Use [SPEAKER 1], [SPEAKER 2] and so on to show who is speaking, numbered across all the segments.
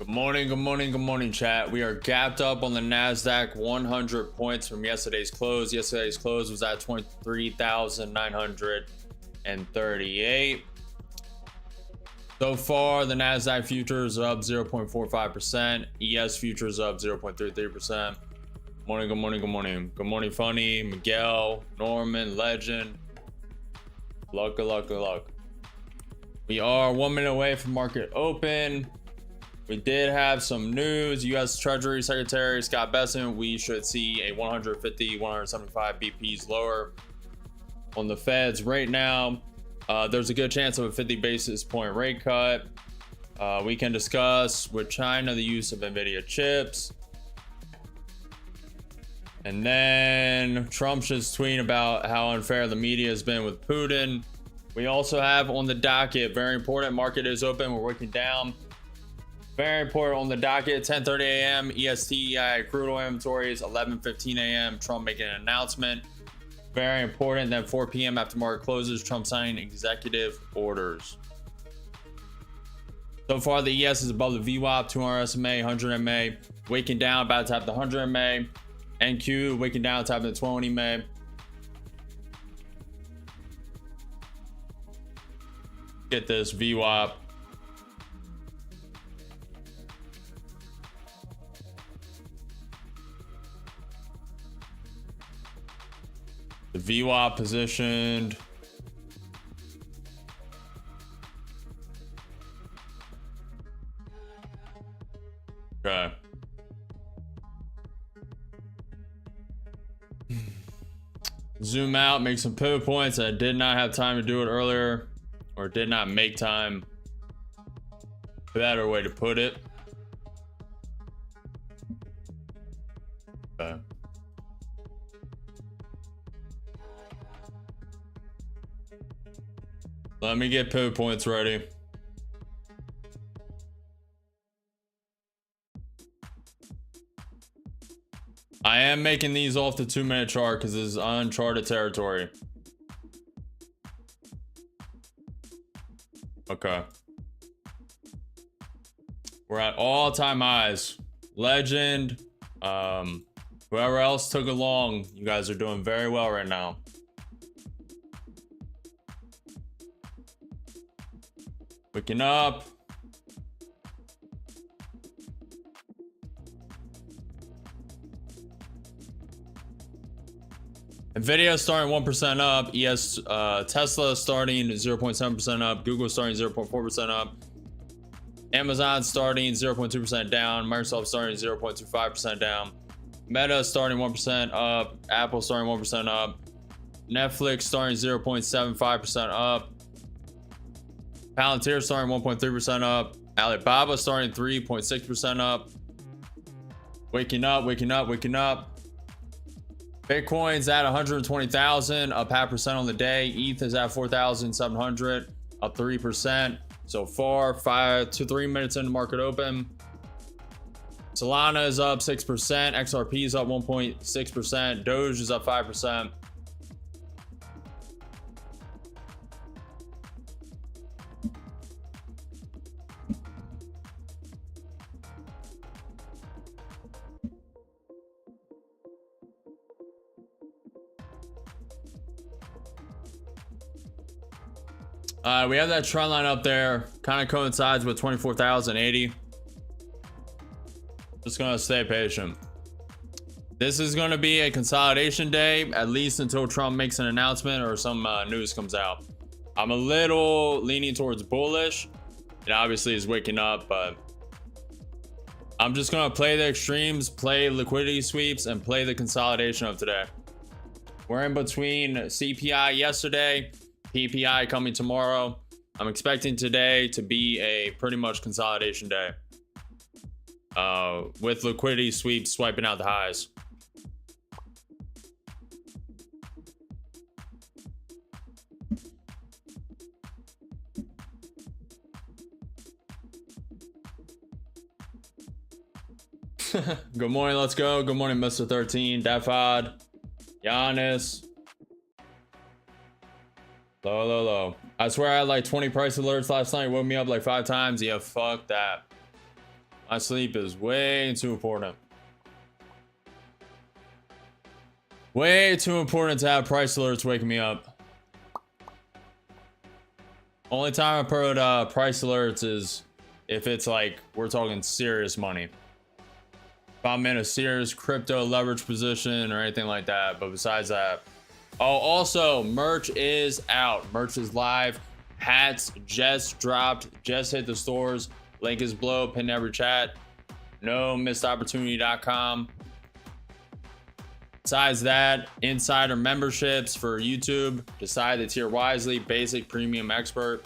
[SPEAKER 1] Good morning, chat. We are gapped up on the Nasdaq 100 points from yesterday's close. Yesterday's close was at 23,938. So far, the Nasdaq futures are up 0.45%. ES futures up 0.33%. Good morning. Good morning, Funny, Miguel, Norman, Legend. Good luck. We are 1 minute away from market open. We did have some news. U.S. Treasury Secretary Scott Bessent, we should see a 150, 175 BPs lower on the Feds right now. There's a good chance of a 50 basis point rate cut. We can discuss with China the use of NVIDIA chips. And then Trump's just tweeting about how unfair the media has been with Putin. We also have on the docket, very important, market is open. We're working down. Very important on the docket, 10:30 a.m. EST crude oil inventories, 11:15 a.m. Trump making an announcement. Very important. Then 4 p.m. after market closes, Trump signing executive orders. So far, the ES is above the VWAP, 200 SMA, 100 MA, waking down, about to tap the 100 MA. NQ waking down, tapping the 20 MA. Get this VWAP. The VWAP positioned. Okay. Zoom out, make some pivot points. I did not have time to do it earlier, or did not make time. Better way to put it. Okay. Let me get pivot points ready. I am making these off the 2-minute chart because this is uncharted territory. Okay. We're at all-time highs. Legend, whoever else took along, you guys are doing very well right now. Waking up. NVIDIA starting 1% up. Tesla starting 0.7% up. Google starting 0.4% up. Amazon starting 0.2% down. Microsoft starting 0.25% down. Meta starting 1% up. Apple starting 1% up. Netflix starting 0.75% up. Palantir starting 1.3% up. Alibaba starting 3.6% up. Waking up. Bitcoin's at 120,000, up 0.5% on the day. ETH is at 4,700, up 3% so far. 5 to 3 minutes into market open. Solana is up 6%. XRP is up 1.6%. Doge is up 5%. We have that trend line up there, kind of coincides with 24,080. Just gonna stay patient. This is gonna be a consolidation day, at least until Trump makes an announcement or some news comes out. I'm a little leaning towards bullish. it obviously is waking up, but I'm just gonna play the extremes, play liquidity sweeps, and play the consolidation of today. We're in between CPI yesterday, PPI coming tomorrow. I'm expecting today to be a pretty much consolidation day, with liquidity sweeps swiping out the highs. Good morning, let's go. Good morning, Mr. 13, Defod, Giannis. Low. I swear I had like 20 price alerts last night. Woke me up like 5 times. Yeah, fuck that. My sleep is way too important. Way too important to have price alerts waking me up. Only time I put price alerts is if it's like we're talking serious money. If I'm in a serious crypto leverage position or anything like that. But besides that, oh, also merch is out. Merch is live. Hats just dropped, just hit the stores. Link is below, pin every chat. No missed opportunity.com. Besides that, insider memberships for YouTube. Decide the tier wisely. Basic, premium, expert.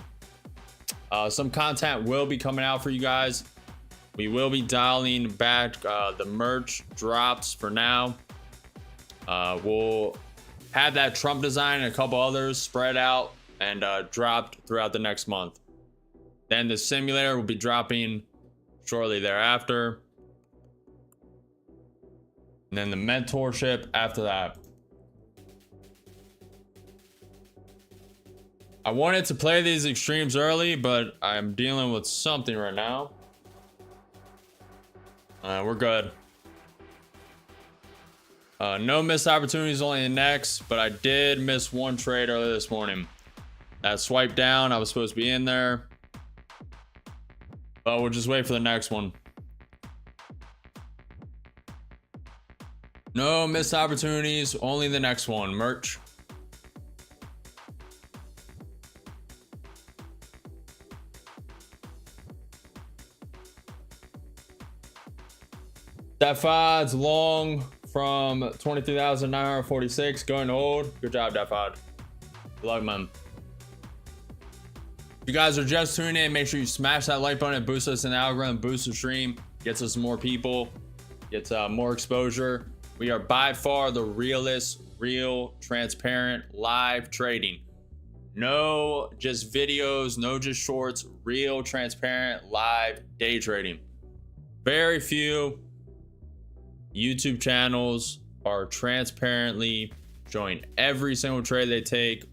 [SPEAKER 1] Some content will be coming out for you guys. We will be dialing back the merch drops for now. We'll have that Trump design and a couple others spread out and dropped throughout the next month. Then the simulator will be dropping shortly thereafter. And then the mentorship after that. I wanted to play these extremes early, but I'm dealing with something right now. We're good. No missed opportunities, only in next, but I did miss one trade earlier this morning. That swipe down, I was supposed to be in there. But we'll just wait for the next one. No missed opportunities, only the next one. Merch. That FOD's long from 23,946 going to hold. Good job, Defod. Good luck, man. If you guys are just tuning in, make sure you smash that like button. It boosts us in the algorithm, boosts the stream, gets us more people, gets more exposure. We are by far the realest, real, transparent, live trading. No just videos, no just shorts, real, transparent, live day trading. Very few YouTube channels are transparently showing every single trade they take,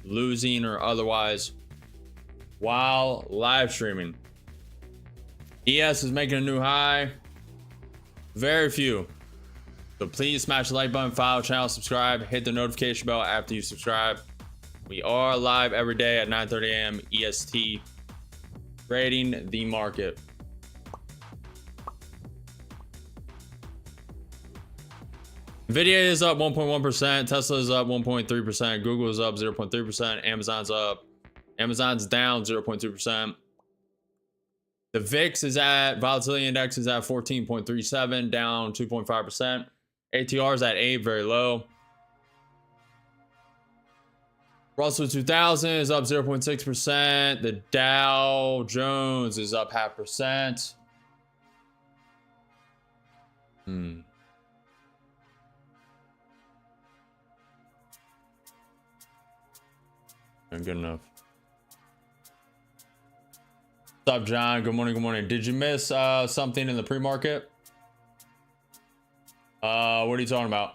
[SPEAKER 1] losing or otherwise, while live streaming. ES is making a new high. Very few. So please smash the like button, follow the channel, subscribe, hit the notification bell after you subscribe. We are live every day at 9:30 a.m. EST, trading the market. Nvidia is up 1.1%, Tesla is up 1.3%, Google is up 0.3%, Amazon's up, Amazon's down 0.2%. The VIX is at, volatility index is at 14.37, down 2.5%. ATR is at 8, very low. Russell 2000 is up 0.6%. The Dow Jones is up 0.5%. Not good enough. What's up, John? Good morning. Good morning. Did you miss something in the pre-market? What are you talking about?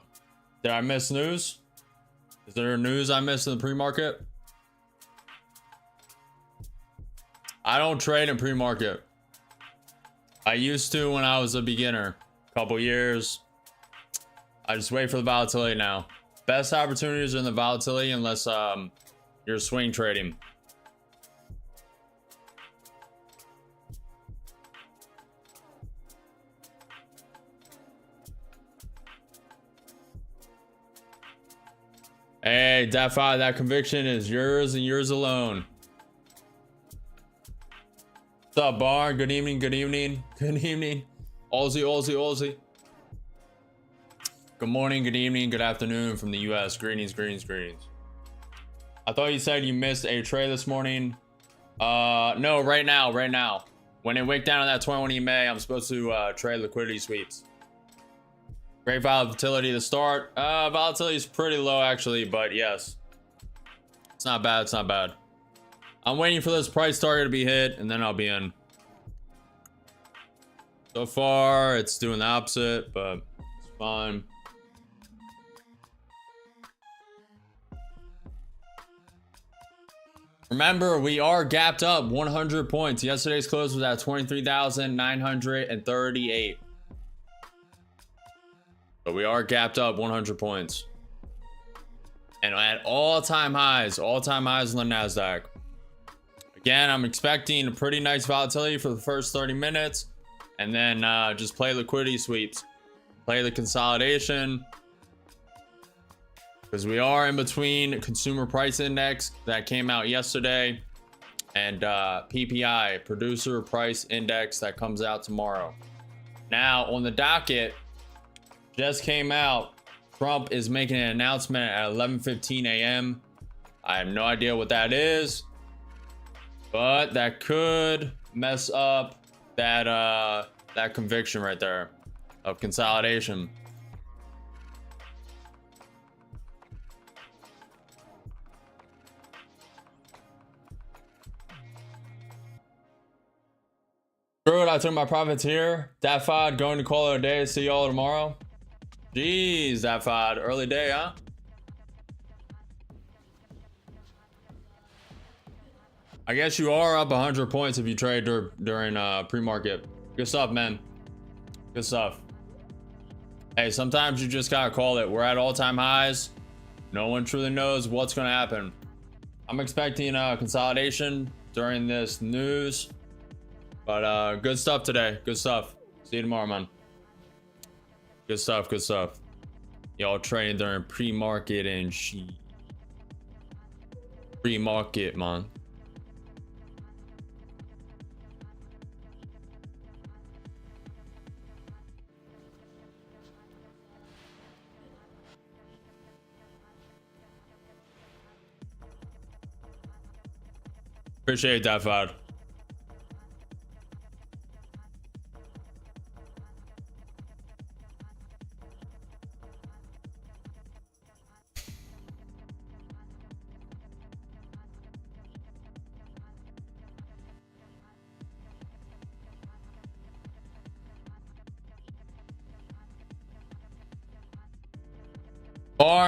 [SPEAKER 1] Did I miss news? Is there news I missed in the pre-market? I don't trade in pre-market. I used to when I was a beginner. Couple years. I just wait for the volatility now. Best opportunities are in the volatility unless you're swing trading. Hey, Defi, that conviction is yours and yours alone. What's up, Bar? Good evening, good evening, good evening. Aussie, Aussie, Aussie. Good morning, good evening, good afternoon from the US. Greetings, greetings, greetings. I thought you said you missed a trade this morning. No, right now. When it wicked down on that 21 EMA, I'm supposed to trade liquidity sweeps. Great volatility to start. Volatility is pretty low actually, but yes. It's not bad, it's not bad. I'm waiting for this price target to be hit and then I'll be in. So far, it's doing the opposite, but it's fine. Remember, we are gapped up 100 points. Yesterday's close was at 23,938. But we are gapped up 100 points. And at all-time highs on the Nasdaq. Again, I'm expecting a pretty nice volatility for the first 30 minutes. And then just play liquidity sweeps. Play the consolidation. Because we are in between consumer price index that came out yesterday. And PPI, producer price index, that comes out tomorrow. Now, on the docket, just came out, Trump is making an announcement at 11:15 a.m. I have no idea what that is, but that could mess up that that conviction right there of consolidation. Screw it, I took my profits here. That FOD going to call it a day. See y'all tomorrow. Jeez, that FOD, early day, huh? I guess you are up 100 points if you trade during pre-market. Good stuff, man. Good stuff. Hey, sometimes you just gotta call it. We're at all-time highs. No one truly knows what's gonna happen. I'm expecting consolidation during this news. But good stuff today. Good stuff. See you tomorrow, man. Good stuff, good stuff. Y'all trading during pre-market and shit. Pre-market, man. Appreciate that, FOD.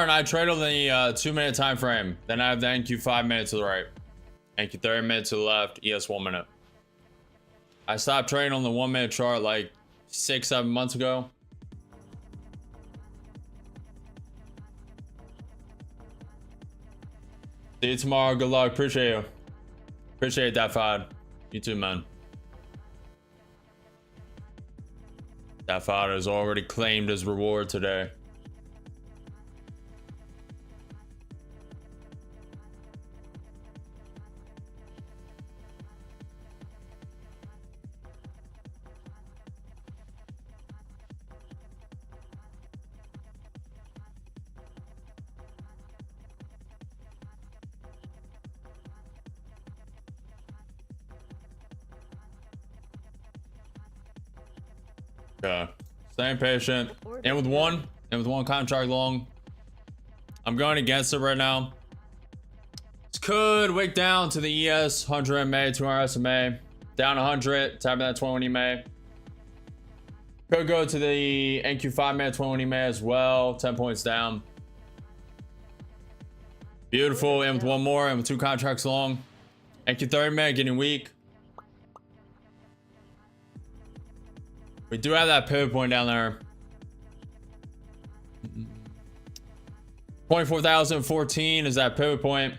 [SPEAKER 1] And I trade on the 2-minute time frame. Then I have the NQ 5 minutes to the right. NQ 30 minutes to the left. ES 1 minute. I stopped trading on the 1-minute chart like 6-7 months ago. See you tomorrow. Good luck. Appreciate you. Appreciate that, FOD. You too, man. That FOD has already claimed his reward today. Okay. Staying patient. And with one contract long. I'm going against it right now. This could wick down to the ES 100 MA, 200 SMA. Down 100, tapping that 21 EMA. Could go to the NQ 5 minute 21 EMA as well. 10 points down. Beautiful. And with one more, and with 2 contracts long. NQ 30 minute getting weak. We do have that pivot point down there. 24,014 is that pivot point.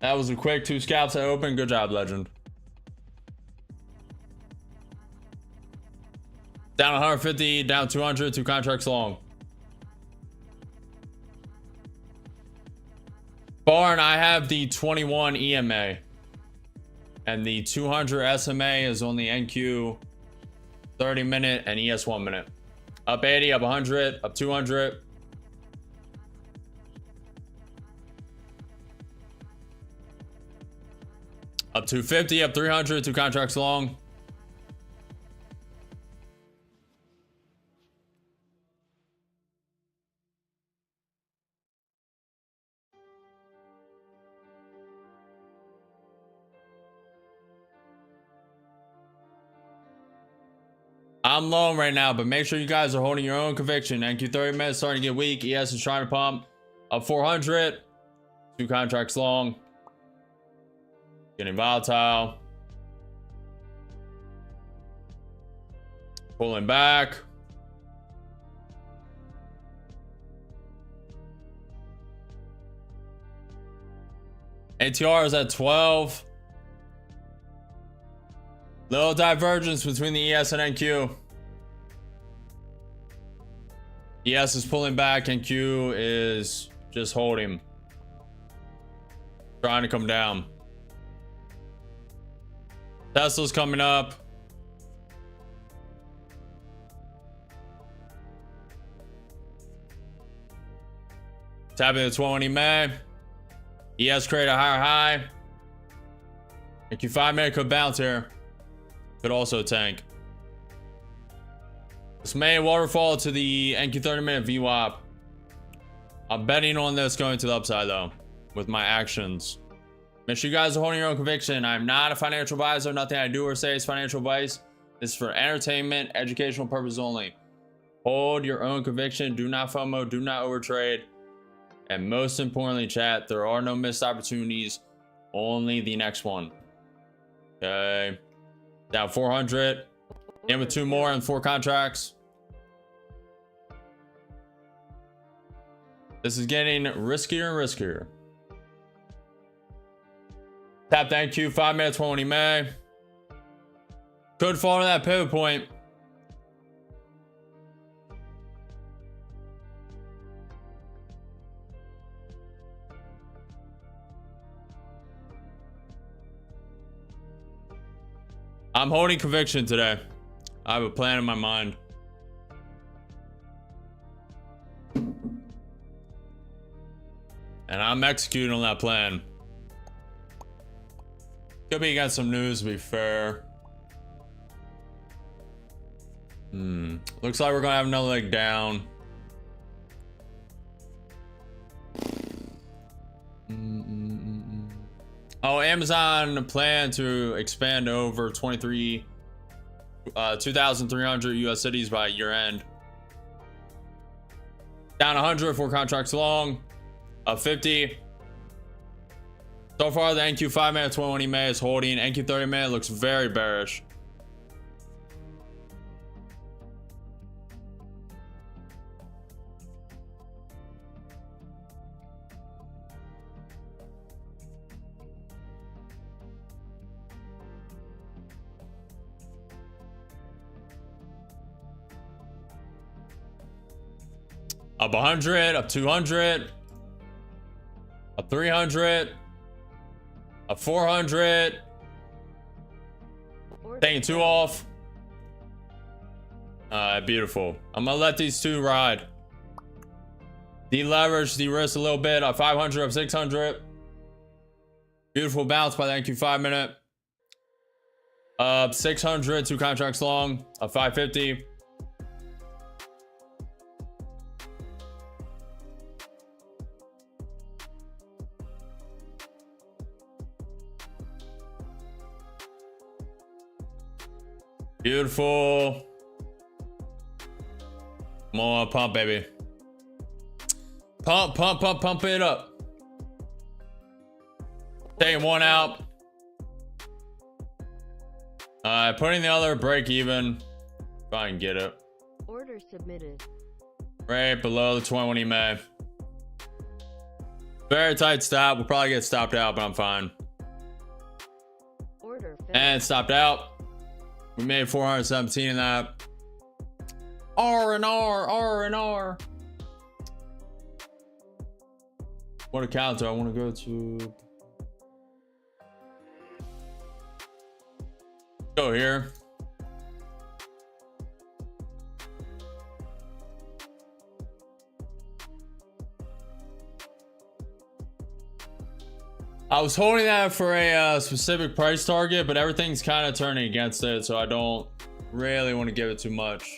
[SPEAKER 1] That was a quick 2 scalps that open. Good job, legend. Down 150, down 200, 2 contracts long. Barn, I have the 21 EMA. And the 200 SMA is on the NQ 30 minute and ES 1 minute. Up 80, up 100, up 200. Up 250, up 300, 2 contracts long. I'm long right now, but make sure you guys are holding your own conviction. NQ 30 minutes starting to get weak. ES is trying to pump. Up 400. 2 contracts long. Getting volatile. Pulling back. ATR is at 12. Little divergence between the ES and NQ. ES is pulling back, NQ is just holding. Trying to come down. Tesla's coming up. Tapping the 20 May. ES create a higher high. NQ 5 minute could bounce here. Could also tank. This may waterfall to the NQ 30 minute VWAP. I'm betting on this going to the upside though, with my actions. Make sure you guys are holding your own conviction. I'm not a financial advisor. Nothing I do or say is financial advice. This is for entertainment, educational purposes only. Hold your own conviction. Do not FOMO. Do not overtrade. And most importantly, chat, there are no missed opportunities. Only the next one. Okay. Down 400. In with 2 more and 4 contracts. This is getting riskier and riskier. Tap the NQ 5 minutes 20 May. Could fall to that pivot point. I'm holding conviction today. I have a plan in my mind. And I'm executing on that plan. Could be against some news, to be fair. Looks like we're gonna have another leg down. Oh, Amazon plan to expand over 2,300 US cities by year end. Down 100 for contracts long. Up 50. So far, the NQ 5 minute 20 May is holding. NQ 30 minute looks very bearish. Up 100, up 200, up 300, up 400. Taking 2 off. Beautiful. I'm gonna let these 2 ride. Deleverage, de-risk a little bit. Up 500, up 600. Beautiful bounce by the NQ 5 minute. Up 600, 2 contracts long. Up 550. Beautiful. Come on, pump, baby. Pump, pump, pump, pump it up. Taking 1 out. Putting the other break even. If I can get it.
[SPEAKER 2] Order submitted.
[SPEAKER 1] Right below the 21 EMA. Very tight stop. We'll probably get stopped out, but I'm fine.
[SPEAKER 2] Order
[SPEAKER 1] and stopped out. We made 417 in that. R&R. What account do I want to go to? Go here. I was holding that for a specific price target, but everything's kind of turning against it, so I don't really want to give it too much.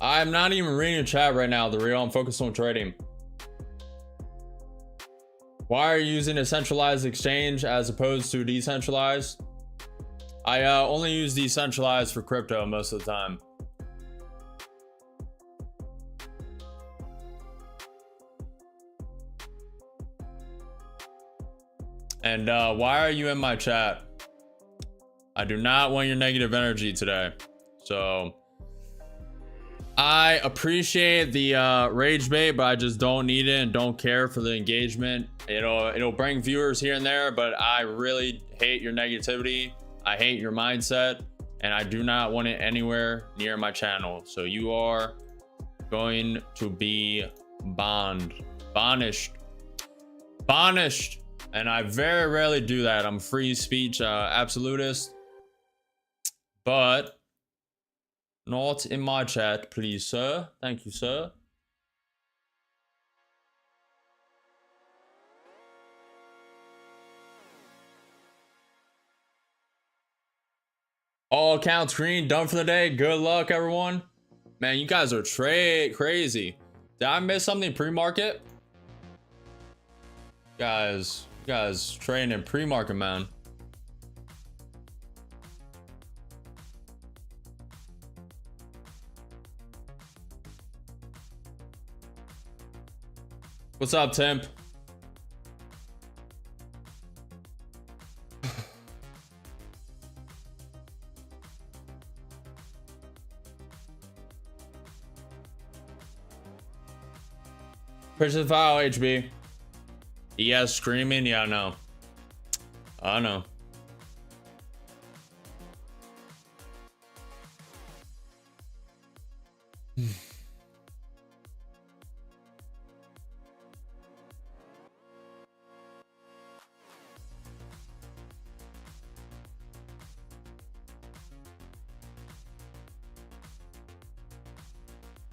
[SPEAKER 1] I'm not even reading the chat right now, the real. I'm focused on trading. Why are you using a centralized exchange as opposed to decentralized? I only use decentralized for crypto most of the time. And why are you in my chat? I do not want your negative energy today. So I appreciate the rage bait, but I just don't need it and don't care for the engagement. It'll bring viewers here and there, but I really hate your negativity. I hate your mindset, and I do not want it anywhere near my channel. So you are going to be banished. And I very rarely do that. I'm free speech absolutist, but not in my chat, please, sir. Thank you, sir. All accounts green, done for the day. Good luck, everyone. Man, you guys are crazy. Did I miss something pre-market? Guys trading in pre-market, man. What's up, Temp? Push the file, HB. ES screaming? Yeah, I know. I know.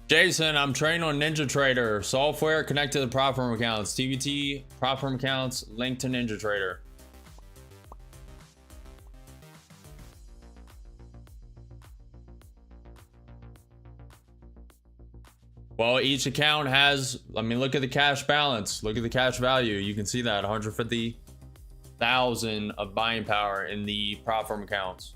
[SPEAKER 1] Jason, I'm trained on NinjaTrader software connected to prop firm accounts. TVT prop firm accounts linked to NinjaTrader. Well, each account has, I mean, look at the cash balance. Look at the cash value. You can see that 150,000 of buying power in the prop firm accounts.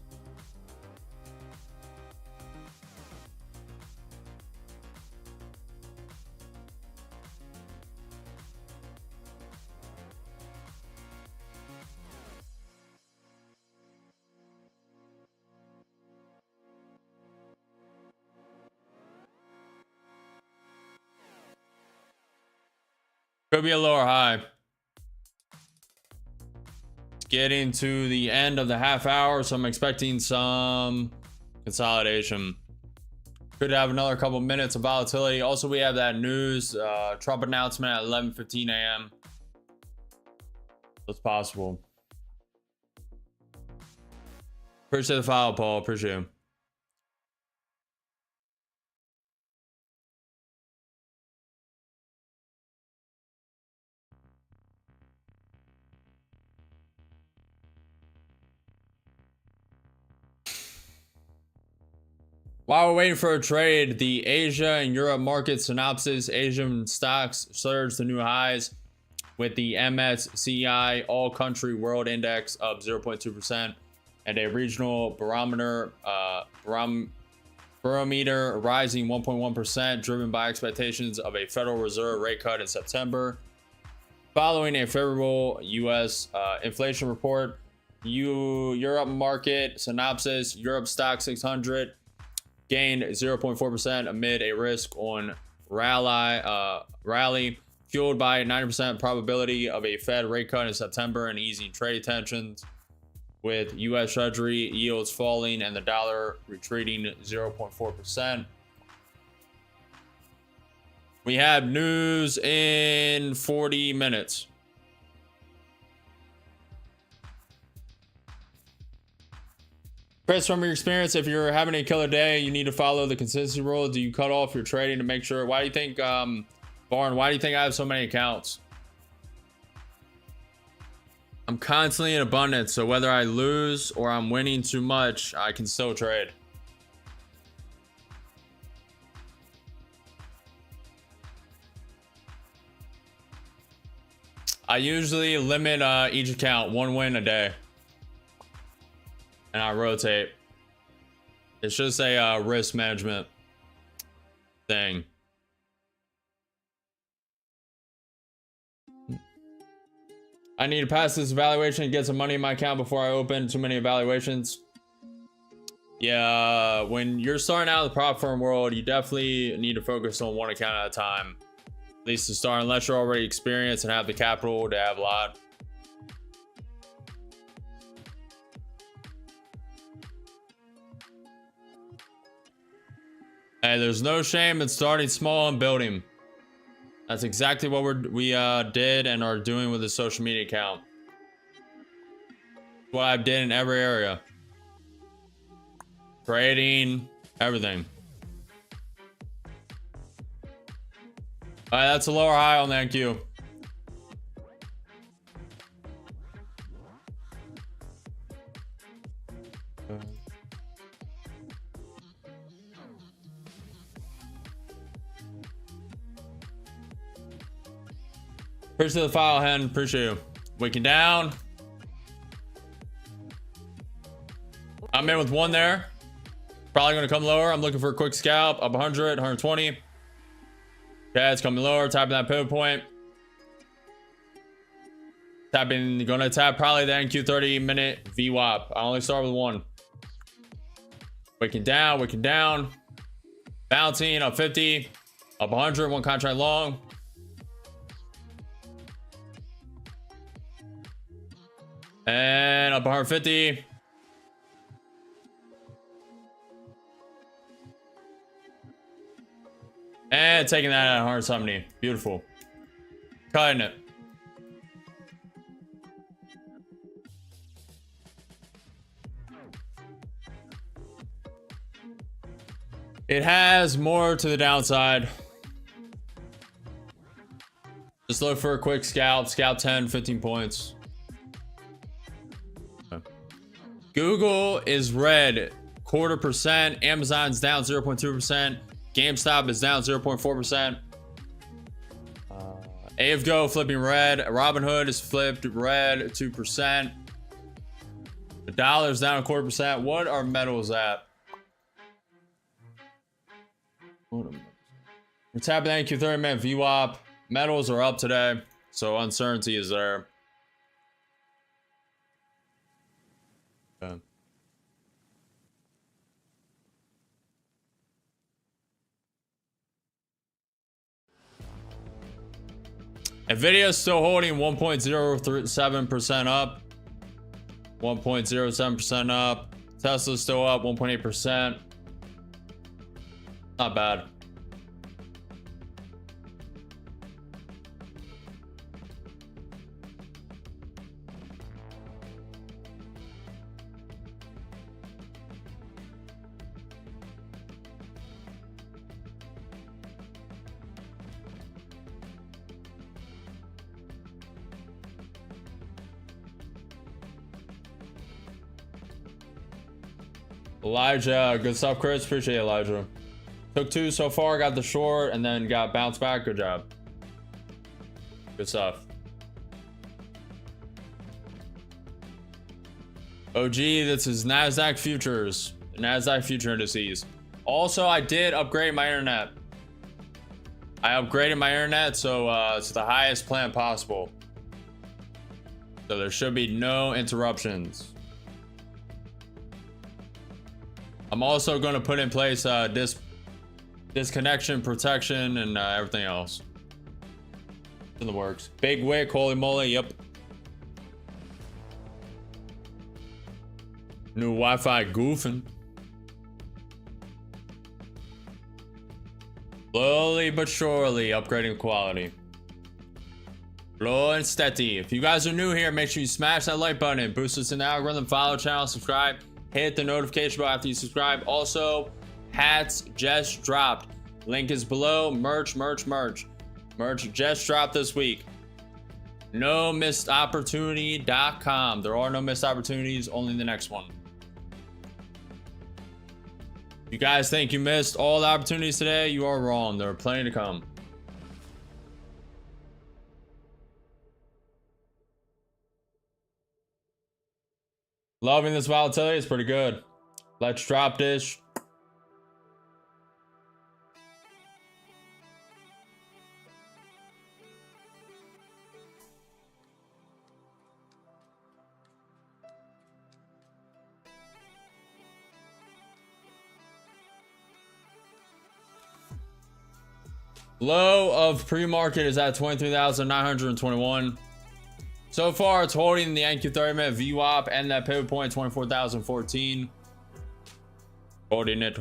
[SPEAKER 1] Could be a lower high. It's getting to the end of the half hour, so I'm expecting some consolidation. Could have another couple minutes of volatility. Also, we have that news Trump announcement at 11:15 a.m. It's possible. Appreciate the follow, Paul. Appreciate it. While we're waiting for a trade, the Asia and Europe market synopsis, Asian stocks surged to new highs with the MSCI All Country World Index up 0.2% and a regional barometer rising 1.1%, driven by expectations of a Federal Reserve rate cut in September. Following a favorable U.S. Inflation report, Europe market synopsis, Europe stock 600 gained 0.4% amid a risk on rally fueled by 90% probability of a Fed rate cut in September and easing trade tensions, with US Treasury yields falling and the dollar retreating 0.4%. We have news in 40 minutes. Chris, from your experience, if you're having a killer day, you need to follow the consistency rule. Do you cut off your trading to make sure? Why do you think, Barn, why do you think I have so many accounts? I'm constantly in abundance, so whether I lose or I'm winning too much, I can still trade. I usually limit each account 1 win a day, and I rotate. It's just a risk management thing. I need to pass this evaluation and get some money in my account before I open too many evaluations. Yeah, when you're starting out in the prop firm world, you definitely need to focus on 1 account at a time. At least to start, unless you're already experienced and have the capital to have a lot. Hey, there's no shame in starting small and building. That's exactly what we did and are doing with the social media account. What I did in every area. Trading, everything. All right, that's a lower high on the NQ. Appreciate the file, Hen. Appreciate you. Waking down. I'm in with 1 there. Probably going to come lower. I'm looking for a quick scalp. Up 100, 120. Okay, it's coming lower. Tapping that pivot point. Tapping, going to tap probably the NQ 30-minute VWAP. I only start with 1. Waking down. Bouncing up 50. Up 100, 1 contract long. And up 150. And taking that at 170. Beautiful. Cutting it. It has more to the downside. Just look for a quick scalp. Scalp 10, 15 points. Google is red 0.25%. Amazon's down 0.2%. GameStop is down 0.4%. AFGO flipping red. Robinhood is flipped red 2%. The dollar's down 0.25%. What are metals at? We're tapping the NQ 30-minute VWAP. Metals are up today, so uncertainty is there. Okay. Nvidia is still holding 1.07% up. 1.07% up. Tesla's still up 1.8%. Not bad. Elijah, good stuff, Chris. Appreciate it, Elijah. Took 2 so far, got the short, and then got bounced back. Good job. Good stuff. OG, this is Nasdaq futures. Nasdaq future indices. Also, I did upgrade my internet. I upgraded my internet, so it's the highest plan possible. So there should be no interruptions. I'm also going to put in place disconnection protection and everything else. in the works. Big wick, holy moly, yep. New Wi-Fi goofing. Slowly but surely upgrading quality. Slow and steady. If you guys are new here, make sure you smash that like button. Boost us in the algorithm. Follow the channel, subscribe. Hit the notification bell after you subscribe. Also, hats just dropped. Link is below. Merch just dropped this week. No missed opportunity.com. There are no missed opportunities, only the next one. You guys think you missed all the opportunities today? You are wrong. There are plenty to come. Loving this volatility. It's pretty good. Let's drop this. Low of pre-market is at 23,921. So far, it's holding the NQ 30-minute VWAP and that pivot point 24,014. Holding it.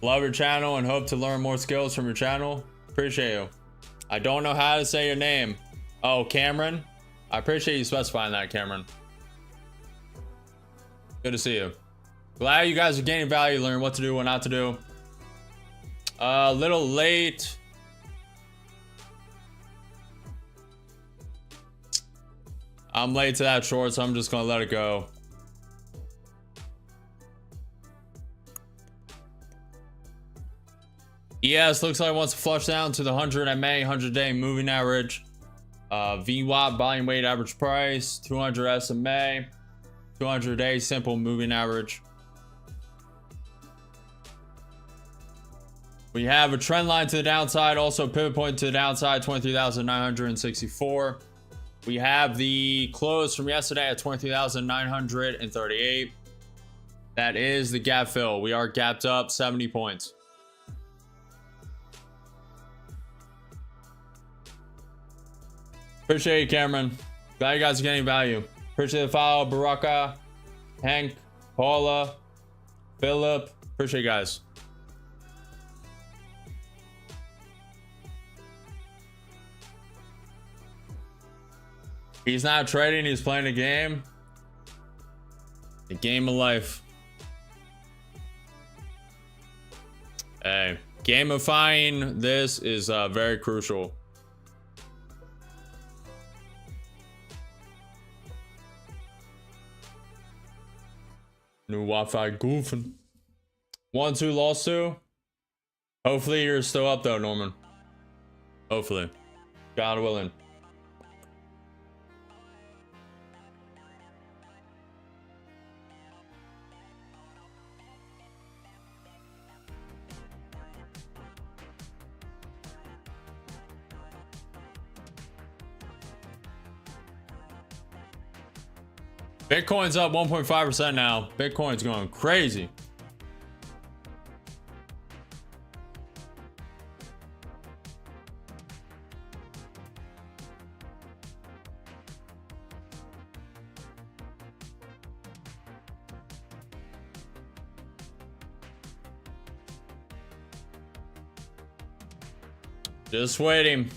[SPEAKER 1] Love your channel and hope to learn more skills from your channel. Appreciate you. I don't know how to say your name. Oh, Cameron. I appreciate you specifying that, Cameron. Good to see you. Glad you guys are gaining value, learning what to do, what not to do. A little late. I'm late to that short, so I'm just gonna let it go. Yes, looks like it wants to flush down to the 100 MA, 100-day moving average. VWAP, volume weighted average price, 200 SMA. 200-day simple moving average. We have a trend line to the downside, also pivot point to the downside, 23,964. We have the close from yesterday at 23,938. That is the gap fill. We are gapped up 70 points. Appreciate you, Cameron. Glad you guys are getting value. Appreciate the follow, Baraka, Hank, Paula, Philip. Appreciate you guys. He's not trading, he's playing a game. The game of life. Hey, gamifying this is very crucial. New Wi-Fi goofing. 1-2 lost 2. Hopefully you're still up though, Norman. Hopefully. God willing. Bitcoin's up 1.5% now. Bitcoin's going crazy. Just waiting.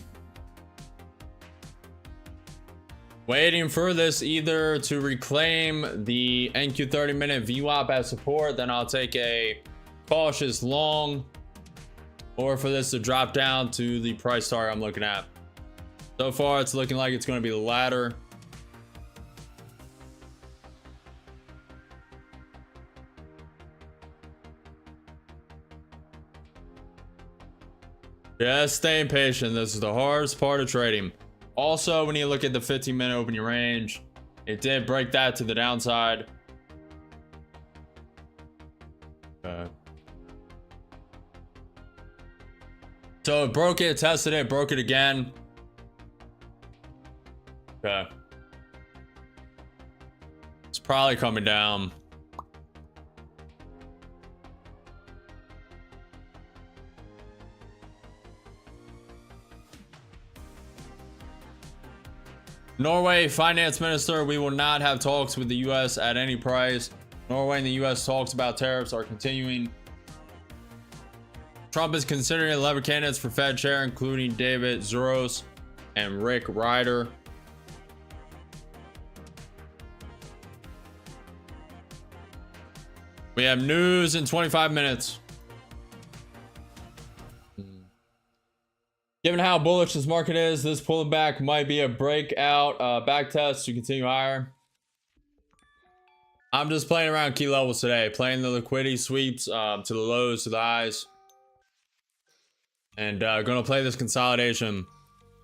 [SPEAKER 1] Waiting for this either to reclaim the NQ 30-minute VWAP as support, then I'll take a cautious long, or for this to drop down to the price target I'm looking at. So far, it's looking like it's going to be the latter. Just staying patient. This is the hardest part of trading. Also, when you look at the 15-minute opening range, it did break that to the downside. So it broke it, tested it, broke it again. Okay. It's probably coming down. Norway finance minister, we will not have talks with the US at any price. Norway and the US talks about tariffs are continuing. Trump is considering 11 candidates for Fed chair, including David Zuros and Rick Ryder. We have news in 25 minutes. Given how bullish this market is, this pullback might be a breakout back test to continue higher. I'm just playing around key levels today, playing the liquidity sweeps to the lows, to the highs, and gonna play this consolidation.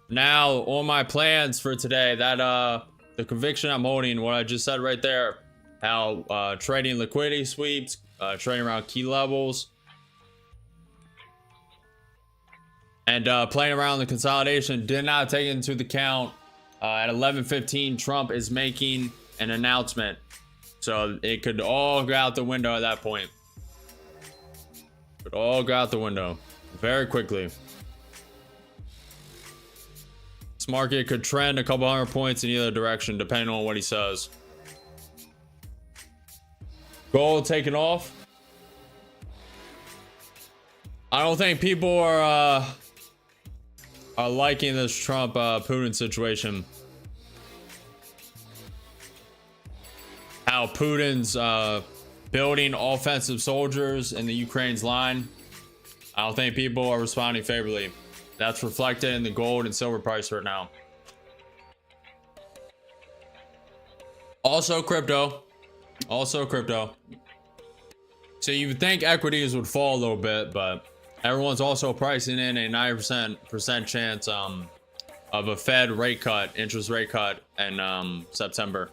[SPEAKER 1] Now, on my plans for today, that the conviction I'm holding, what I just said right there, how trading liquidity sweeps, trading around key levels, and playing around the consolidation did not take into account at 11:15 Trump is making an announcement, so it could all go out the window at that point. Could all go out the window very quickly. This market could trend a couple hundred points in either direction depending on what he says. Gold taking off. I don't think people are liking this Trump Putin situation. How Putin's building offensive soldiers in the Ukraine's line. I don't think people are responding favorably. That's reflected in the gold and silver price right now. Also crypto. Also crypto. So you would think equities would fall a little bit, but everyone's also pricing in a 90% chance of a Fed rate cut, interest rate cut in September.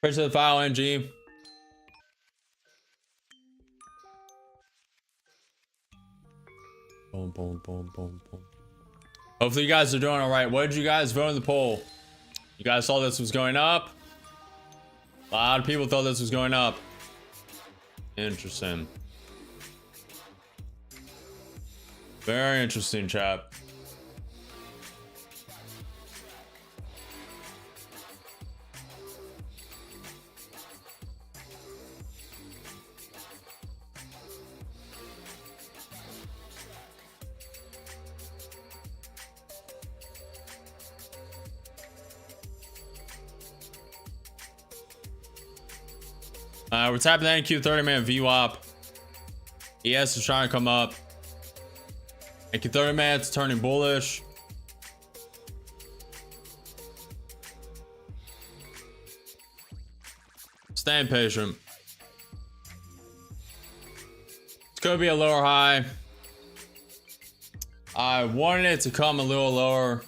[SPEAKER 1] Price of the file, NG. Boom, boom, boom, boom, boom. Hopefully you guys are doing all right. What did you guys vote in the poll? You guys saw this was going up? A lot of people thought this was going up. Interesting. Very interesting, chat. We're tapping the NQ 30-minute VWAP. ES is trying to come up. NQ 30 minutes turning bullish. Staying patient. It's gonna be a lower high. I wanted it to come a little lower.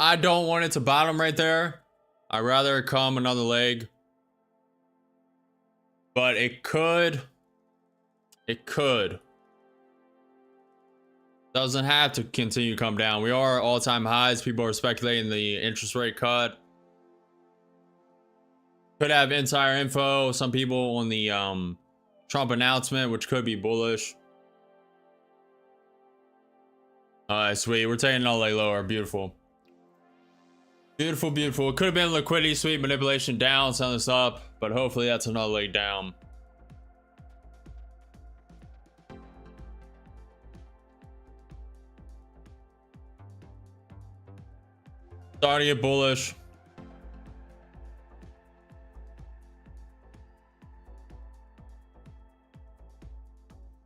[SPEAKER 1] I don't want it to bottom right there. I'd rather it come another leg. But it could. It could. Doesn't have to continue to come down. We are at all-time highs. People are speculating the interest rate cut. Could have insider info. Some people on the Trump announcement, which could be bullish. Alright, sweet. We're taking another leg lower. Beautiful. Beautiful, beautiful. It could have been liquidity sweep manipulation down, selling this up, but hopefully that's another leg down. Starting to get bullish.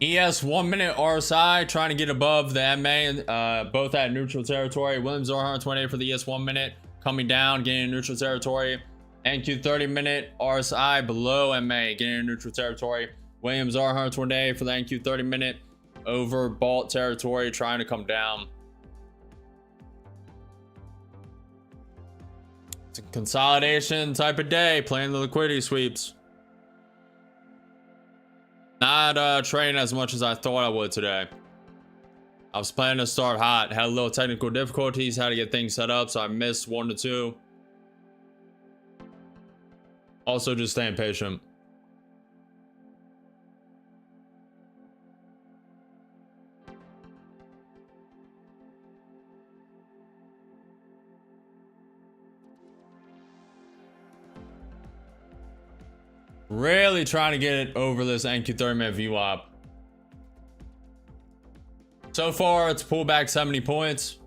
[SPEAKER 1] ES 1 minute RSI trying to get above the MA, both at neutral territory. Williams R128 for the ES 1 minute coming down, getting in neutral territory. NQ 30 minute RSI below MA, getting in neutral territory. Williams R128 for the NQ 30 minute over bought territory, trying to come down. It's a consolidation type of day, playing the liquidity sweeps. Not trading as much as I thought I would today. I was planning to start hot, had a little technical difficulties, had to get things set up, so I missed 1 to 2. Also just staying patient. Really trying to get it over this NQ 30-minute VWAP. So far, it's pulled back 70 points.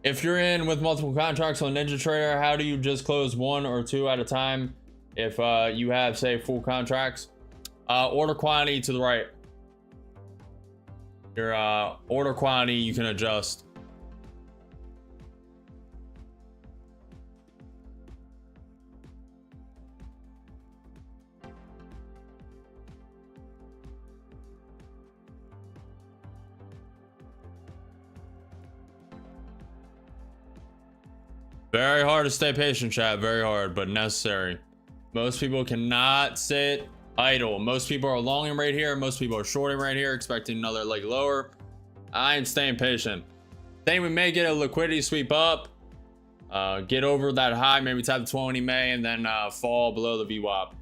[SPEAKER 1] If you're in with multiple contracts on NinjaTrader, how do you just close 1 or 2 at a time if you have, say, full contracts? Order quantity to the right. Your order quantity you can adjust. Very hard to stay patient, chat. Very hard, but necessary. Most people cannot sit idle. Most people are longing right here. Most people are shorting right here, expecting another leg lower. I am staying patient. Think we may get a liquidity sweep up, get over that high, maybe tap the 20 May, and then fall below the VWAP.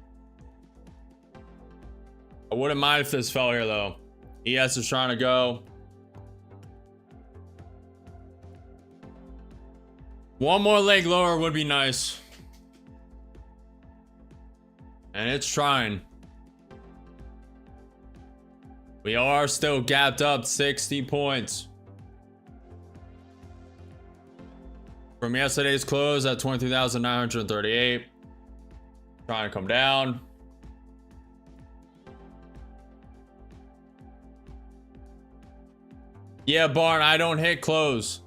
[SPEAKER 1] I wouldn't mind if this fell here though. ES is trying to go. One more leg lower would be nice. And it's trying. We are still gapped up 60 points. From yesterday's close at 23,938. Trying to come down. Yeah, Barn, I don't hit close.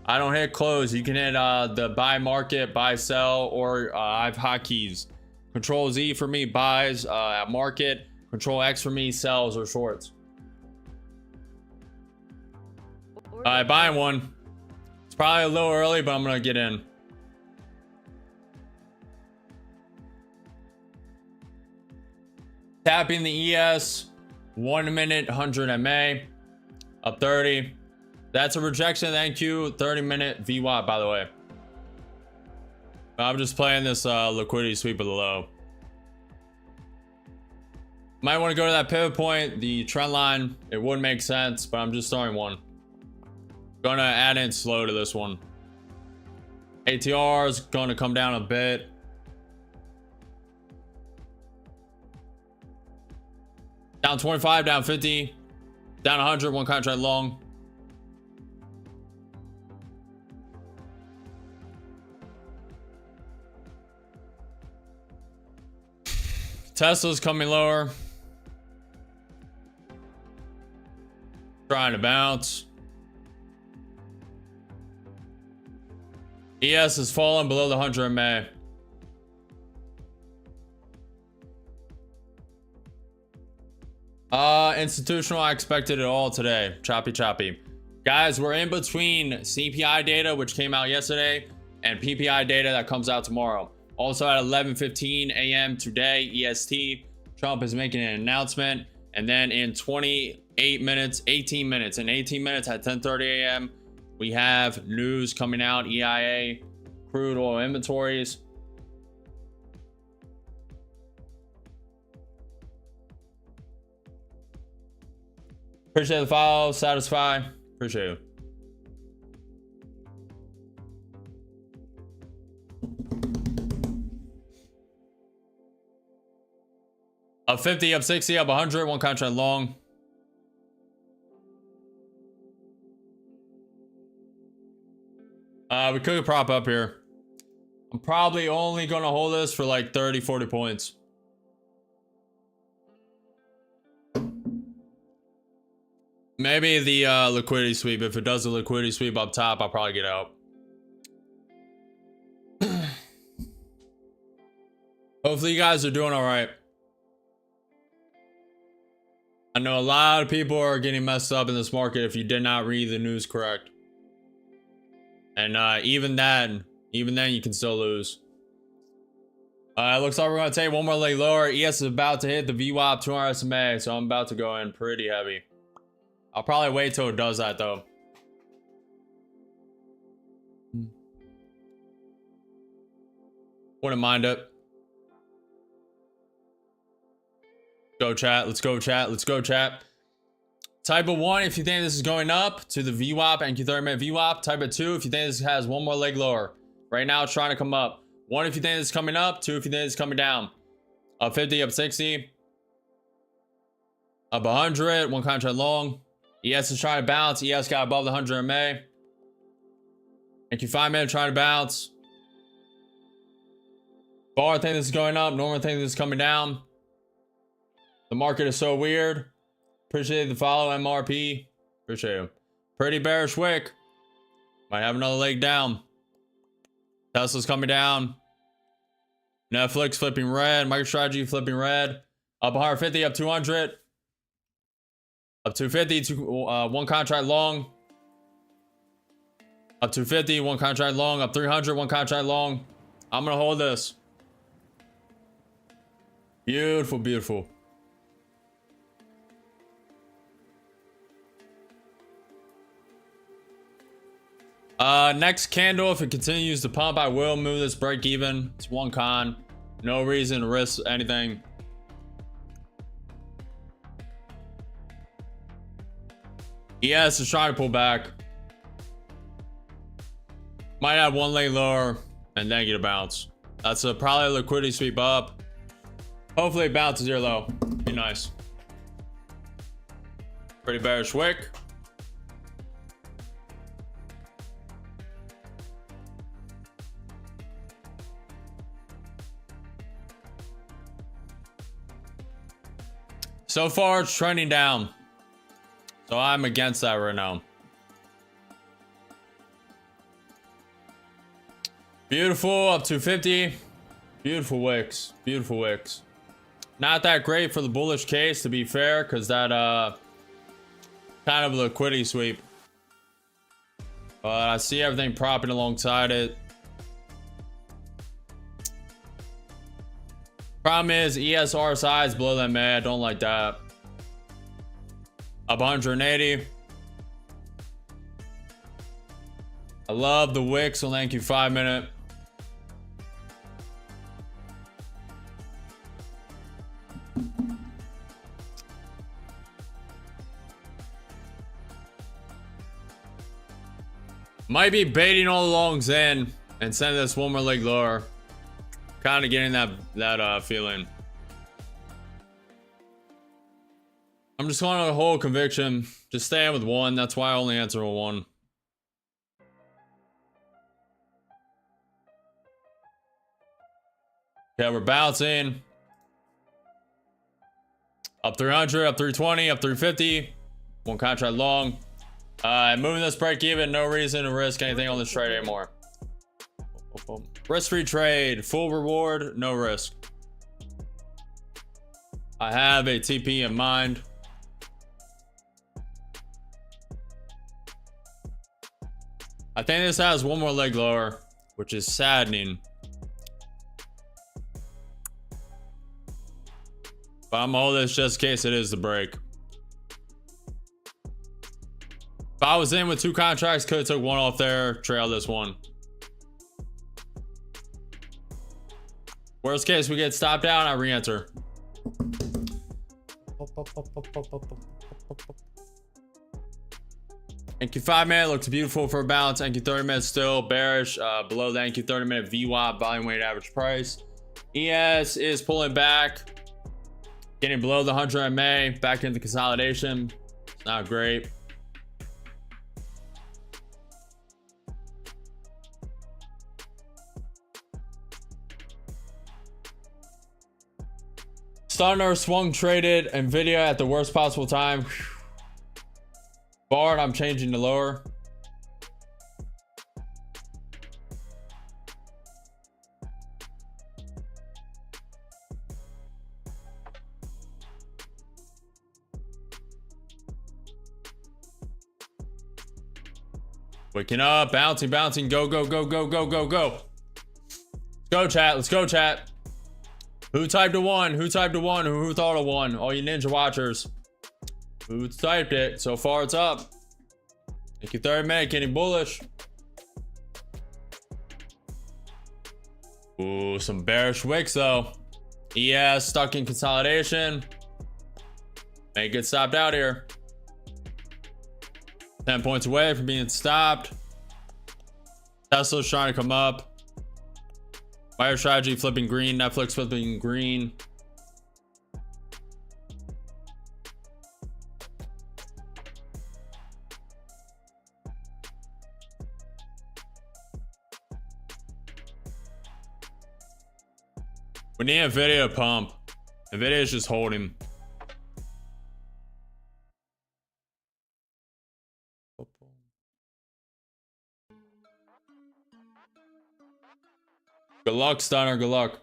[SPEAKER 1] I don't hit close. You can hit the buy market, buy sell, or I have hotkeys. Control Z for me buys at market. Control X for me sells or shorts. Alright, buying one. It's probably a little early, but I'm gonna get in. Tapping the ES. 1 minute, 100 MA. Up 30. That's a rejection of the NQ 30-minute VWAP, by the way. I'm just playing this liquidity sweep of the low. Might want to go to that pivot point, the trend line. It would make sense, but I'm just throwing one. Gonna add in slow to this one. ATR is gonna come down a bit. Down 25, down 50, down 100, one contract long. Tesla's coming lower. Trying to bounce. ES is falling below the 100 MA. Institutional, I expected it all today. Choppy. Guys, we're in between CPI data, which came out yesterday, and PPI data that comes out tomorrow. Also at 11:15 a.m. today, EST, Trump is making an announcement. And then in 18 minutes at 10:30 a.m., we have news coming out, EIA, crude oil inventories. Appreciate the follow, satisfy. Appreciate you. Up 50, up 60, up 100, one contract long. We could prop up here. I'm probably only gonna hold this for like 30, 40 points. Maybe the liquidity sweep. If it does a liquidity sweep up top, I'll probably get out. Hopefully you guys are doing all right. I know a lot of people are getting messed up in this market if you did not read the news correct. And even then you can still lose. Looks like we're gonna take one more leg lower. ES is about to hit the VWAP 200 SMA, so I'm about to go in pretty heavy. I'll probably wait till it does that though. Wouldn't mind it. Go chat. Let's go chat. Let's go chat. Type of 1 if you think this is going up to the VWAP and 30-minute VWAP. Type of 2 if you think this has one more leg lower. Right now it's trying to come up. 1 if you think it's coming up. 2 if you think it's coming down. Up 50, up 60. Up 100. One contract long. ES is trying to bounce. ES got above the 100 MA. Thank you 5-minute trying to bounce. Bar think this is going up. Normal think this is coming down. The market is so weird. Appreciate the follow, MRP. Appreciate you. Pretty bearish wick. Might have another leg down. Tesla's coming down. Netflix flipping red. MicroStrategy flipping red. Up 150, up 200. Up 250, one contract long. Up 250, one contract long. Up 300, one contract long. I'm gonna hold this. Beautiful, beautiful. Next candle, if it continues to pump, I will move this break even. It's one con. No reason to risk anything. ES is trying to pull back. Might have one leg lower and then get a bounce. That's probably a liquidity sweep up. Hopefully it bounces here low. Be nice. Pretty bearish wick. So far it's trending down. So I'm against that right now. Beautiful, up to 50. Beautiful wicks. Beautiful wicks. Not that great for the bullish case, to be fair, because that kind of a liquidity sweep. But I see everything propping alongside it. Problem is, ES RSI is below that MA. I don't like that. Up 180. I love the wicks, so thank you 5-minute. Might be baiting all the longs in and send this one more leg lower. Kind of getting that feeling. I'm just going on a whole conviction. Just staying with one. That's why I only answer with one. Okay, we're bouncing. Up 300, up 320, up 350. One contract long. Moving this break even. No reason to risk anything on this trade anymore. Risk-free trade. Full reward. No risk. I have a TP in mind. I think this has one more leg lower, which is saddening. But I'm gonna hold this just in case it is the break. If I was in with 2 contracts, could have took one off there, trail this one. Worst case, we get stopped out, I re-enter. NQ 5-minute looks beautiful for a bounce. NQ 30-minute still bearish, below the NQ 30-minute VWAP, volume weighted average price. ES is pulling back, getting below the 100 MA, back into consolidation. Not great. Stunner swung traded Nvidia at the worst possible time. Bard, I'm changing to lower. Waking up, bouncing, bouncing, go, go, go, go, go, go, go. Let's go, chat. Let's go, chat. Who typed a one? Who typed a one? Who thought a one? All you ninja watchers. Who typed it? So far it's up. Thank you, 30 minute. Getting bullish. Ooh, some bearish wicks though. ES stuck in consolidation. May get stopped out here. 10 points away from being stopped. Tesla's trying to come up. MicroStrategy flipping green. Netflix flipping green. We need NVIDIA to pump. NVIDIA is just holding. Good luck, Stunner. Good luck.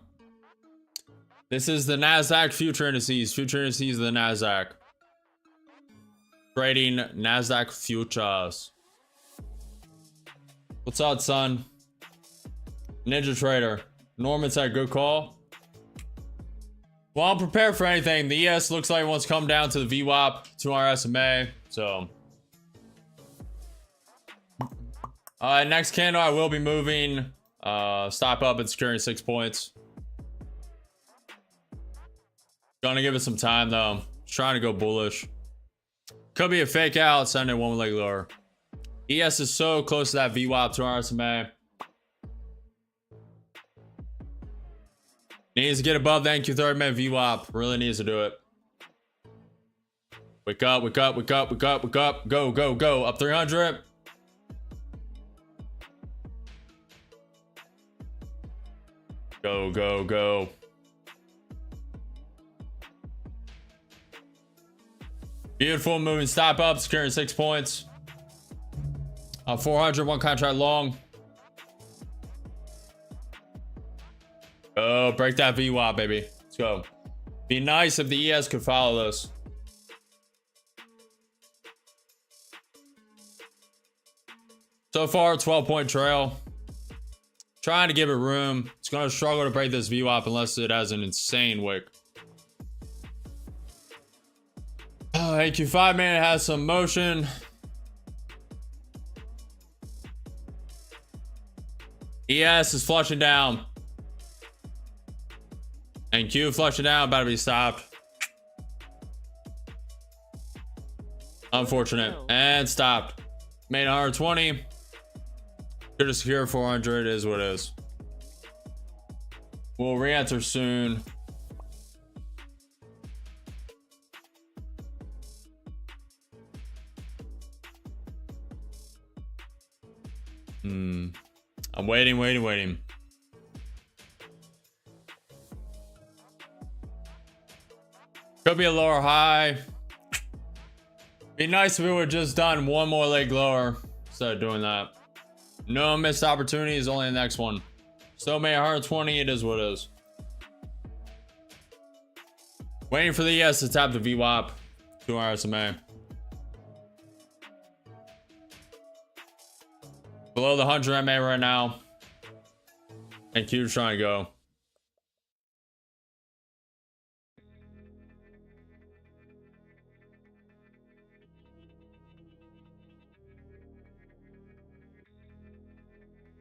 [SPEAKER 1] This is the Nasdaq future indices. Future indices of the Nasdaq. Trading Nasdaq futures. What's up, son? Ninja Trader. Norman said good call. Well, I'm prepared for anything. The ES looks like it wants to come down to the VWAP, 2R SMA. So, next candle, I will be moving. Stop up and securing 6 points. Gonna give it some time though. Just trying to go bullish. Could be a fake out. Send it one leg lower. ES is so close to that VWAP, 2R SMA. Needs to get above the NQ 30-minute VWAP. Really needs to do it. Wake up, wake up, wake up, wake up, wake up. Go, go, go. Up 300. Go, go, go. Beautiful moving stop up, securing 6 points. 400, one contract long. Oh, break that VWAP, baby. Let's go. Be nice if the ES could follow this. So far, 12-point trail. Trying to give it room. It's going to struggle to break this VWAP unless it has an insane wick. AQ 5-minute has some motion. ES is flushing down. And Q flushing down, about to be stopped. Unfortunate. And stopped. Made 120. Could have secured 400. Is what it is. We'll re-enter soon. I'm waiting. Could be a lower high. Be nice if we would just done one more leg lower instead of doing that. No missed opportunities, only the next one. Still made 120. It is what it is. Waiting for the ES to tap the VWAP. 2 SMA. Below the 100 MA right now. And Q's trying to go.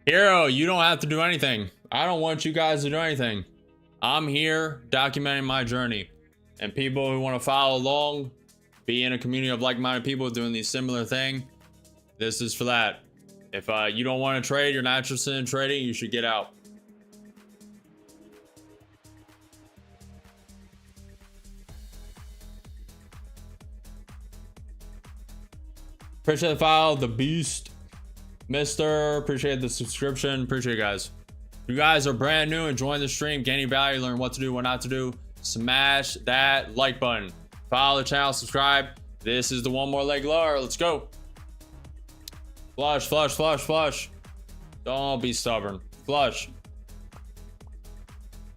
[SPEAKER 1] Hero, you don't have to do anything. I don't want you guys to do anything. I'm here documenting my journey. And people who want to follow along, be in a community of like-minded people doing the similar thing, this is for that. If you don't want to trade, you're not interested in trading, you should get out. Appreciate the follow, the beast. Mister, appreciate the subscription. Appreciate you guys. If you guys are brand new and join the stream, gaining value, learn what to do, what not to do, smash that like button. Follow the channel, subscribe. This is the one more leg lower. Let's go. Flush, flush, flush, flush. Don't be stubborn. Flush.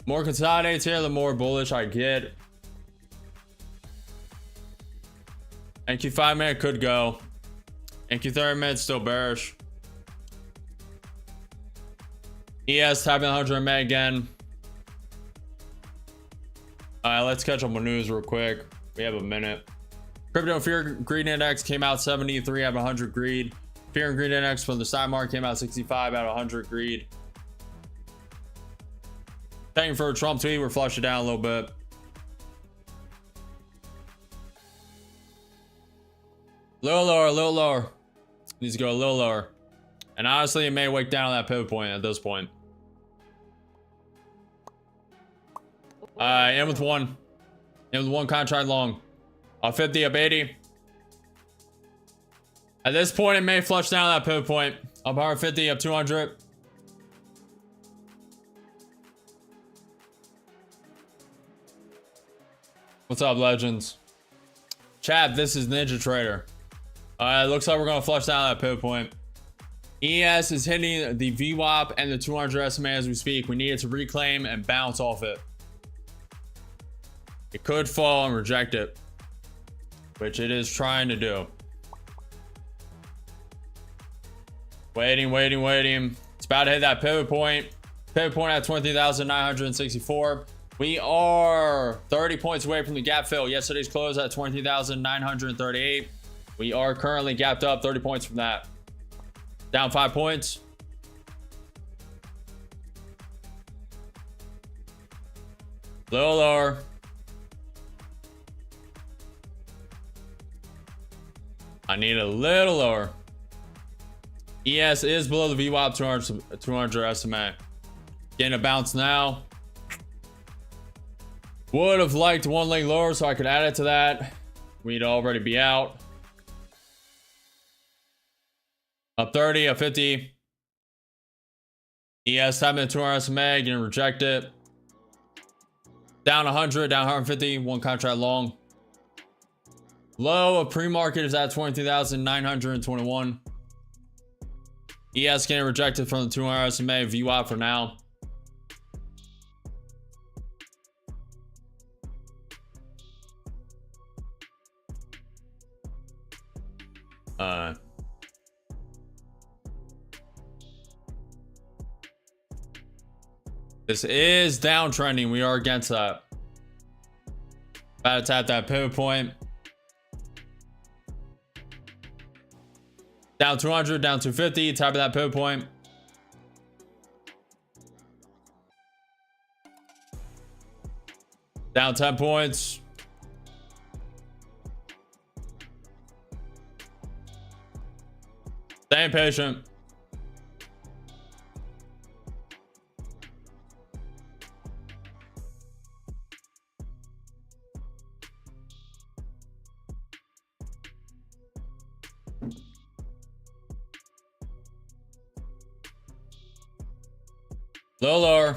[SPEAKER 1] More consolidates here, the more bullish I get. NQ 5-minute could go. NQ 30-minute still bearish. ES tapping 100 MA again. All right, let's catch up on news real quick. We have a minute. Crypto Fear Greed Index came out 73 out of 100 greed. Fear and Greed Index from the stock market came out 65 out of 100 greed. Thank you for a Trump tweet. We're flushing it down a little bit. Little lower, a little lower. Needs to go a little lower. And honestly, it may wake down on that pivot point at this point. End with one. End with one contract long. Up 50, up 80. At this point, it may flush down that pivot point. Up 150, up 200. What's up, legends? Chat, this is Ninja Trader. Looks like we're going to flush down that pivot point. ES is hitting the VWAP and the 200 SMA as we speak. We need it to reclaim and bounce off it. It could fall and reject it, which it is trying to do. Waiting, waiting, waiting. It's about to hit that pivot point. Pivot point at 20,964. We are 30 points away from the gap fill. Yesterday's close at 20,938. We are currently gapped up 30 points from that. Down 5 points. Little lower. I need a little lower. ES is below the VWAP 200 SMA. Getting a bounce now. Would have liked one leg lower so I could add it to that. We'd already be out. Up 30, up 50. ES tapping the 200 SMA, getting rejected. Down 100, down 150, one contract long. Low of pre-market is at 22,921. ES getting rejected from the 200 SMA, VWAP for now. This is downtrending. We are against that. About to tap that pivot point. Down 200, down 250, tapping that pivot point. Down 10 points. Staying patient. Little lower.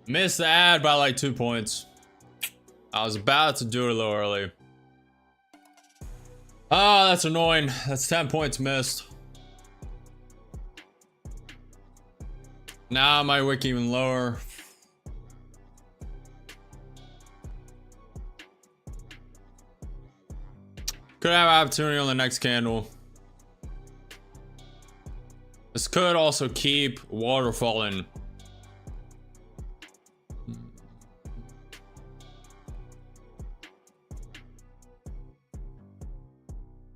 [SPEAKER 1] Missed the ad by like 2 points. I was about to do it a little early. Oh, that's annoying. That's 10 points missed. Now my wick even lower. Could have an opportunity on the next candle. This could also keep waterfalling.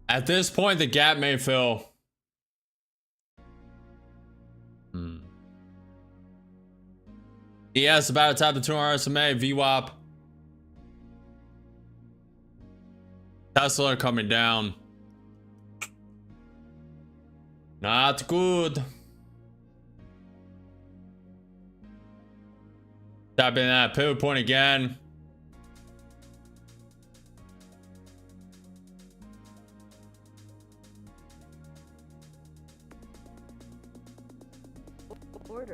[SPEAKER 1] At this point, the gap may fill. ES about to tap the 200 SMA, VWAP. Tesla coming down. Not good. Tapping that pivot point again.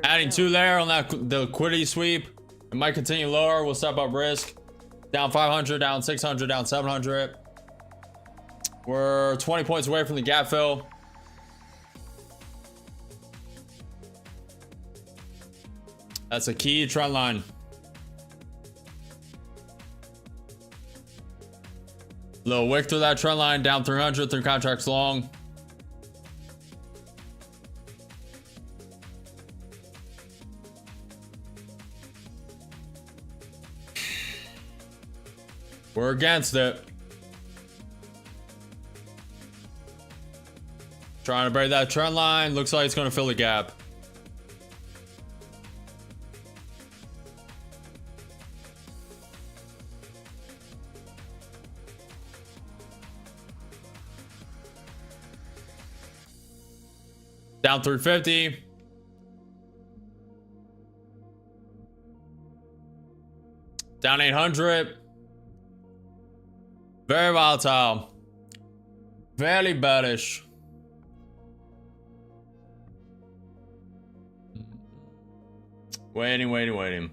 [SPEAKER 1] Adding 2 there on that the liquidity sweep. It might continue lower. We'll step up risk. Down 500, down 600, down 700. We're 20 points away from the gap fill. That's a key trend line. Little wick through that trend line, down 300 through contracts long. We're against it. Trying to break that trend line. Looks like it's going to fill the gap. Down 350. Down 800. Very volatile. Very bearish. Waiting.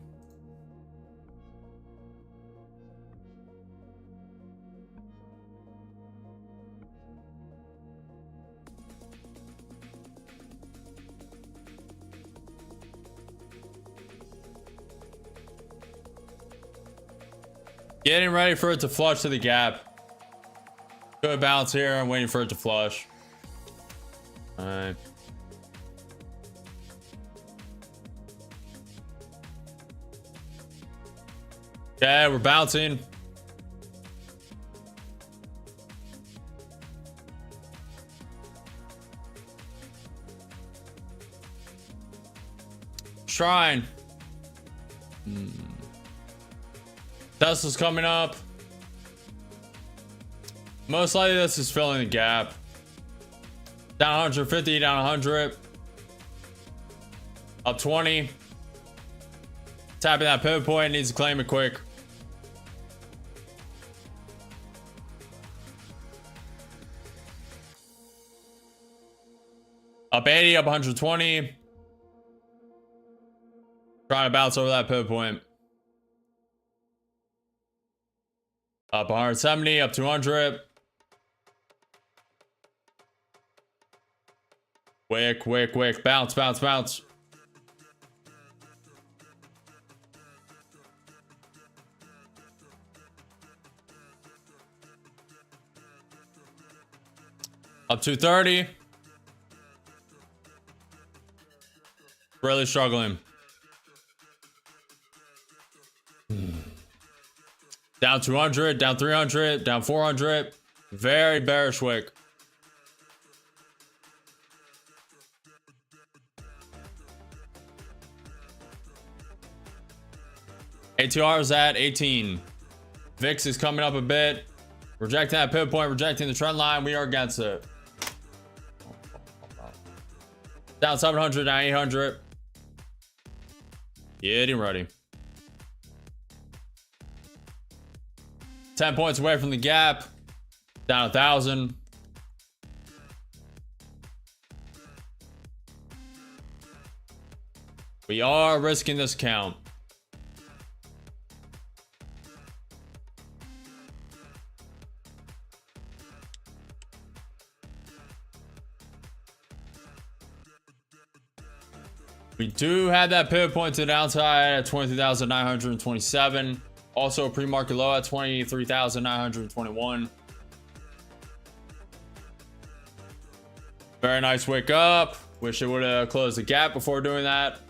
[SPEAKER 1] Getting ready for it to flush to the gap. Good bounce here. I'm waiting for it to flush. All right. Okay, we're bouncing. Shrine. Tesla's coming up. Most likely this is filling the gap. Down 150, down 100. Up 20. Tapping that pivot point, needs to claim it quick. Up 80, up 120. Trying to bounce over that pivot point. Up 170, up 200. Quick. Bounce. Up 230. Really struggling. Down 200, down 300, down 400. Very bearish wick. ATR is at 18. VIX is coming up a bit. Rejecting that pivot point, rejecting the trend line. We are against it. Down 700, down 800. Getting ready. 10 points away from the gap. Down 1,000. We are risking this count. We do have that pivot point to the downside at 23,927. Also a pre-market low at 23,921. Very nice wake up. Wish it would have closed the gap before doing that.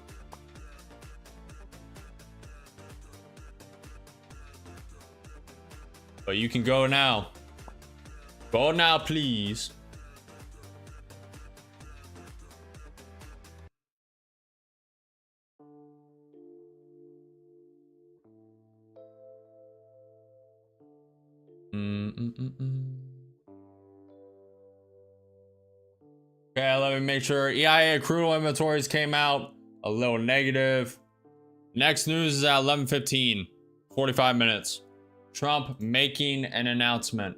[SPEAKER 1] But you can go now. Go now, please. Okay, let me make sure. EIA crude inventories came out a little negative. Next news is at 11:15, 45 minutes. Trump making an announcement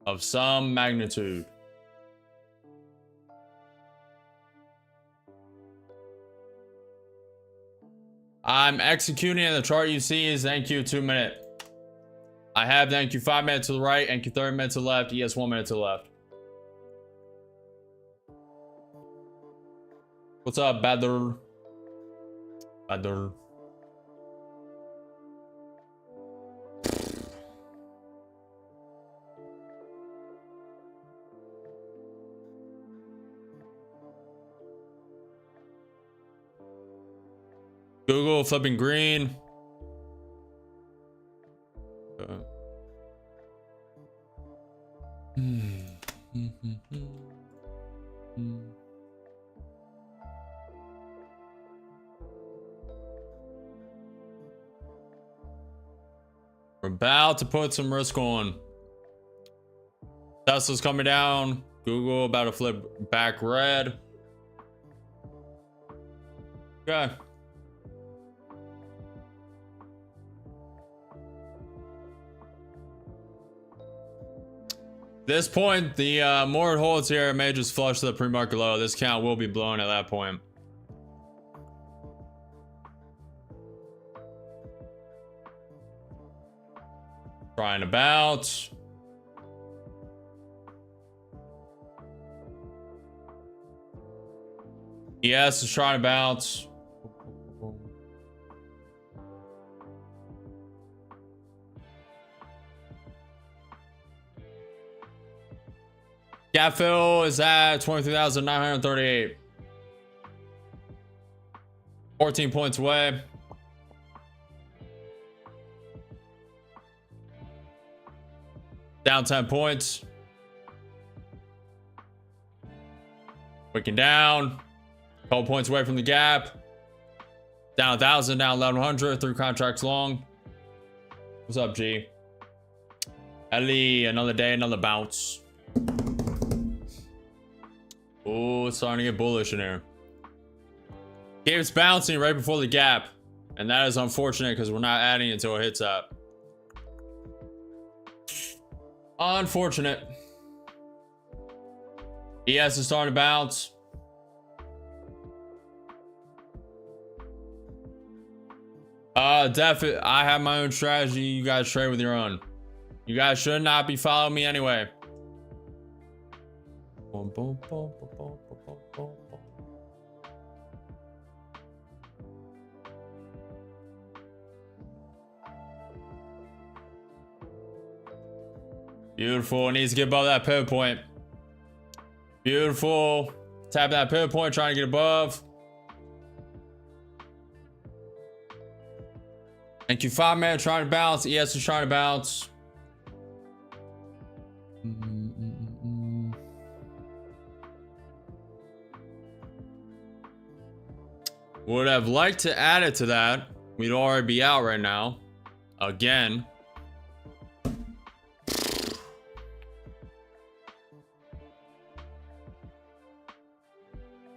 [SPEAKER 1] of some magnitude. I'm executing, and the chart you see is NQ 2 minute. I have the NQ 5 minute to the right, NQ 30 minute to the left, ES 1 minute to the left. What's up, Badr? Better. Google flipping green. We're about to put some risk on. Tesla's coming down. Google about to flip back red. Okay. This point, the more it holds here, it may just flush to the pre-market low. This count will be blown at that point. Trying to bounce. Yes, it's trying to bounce. Gap fill is at 23,938. 14 points away. Down 10 points. Wicking down. Couple points away from the gap. Down 1,000, down 1,100. 3 contracts long. What's up, G? Ellie, another day, another bounce. Oh, it's starting to get bullish in here. Game's bouncing right before the gap. And that is unfortunate because we're not adding until it hits that. Unfortunate. ES is starting to bounce. Definitely. I have my own strategy. You guys trade with your own. You guys should not be following me anyway. Beautiful. It needs to get above that pivot point. Beautiful. Tap that pivot point, trying to get above. Thank you, 5-man trying to bounce. ES is trying to bounce. Would have liked to add it to that. We'd already be out right now. Again.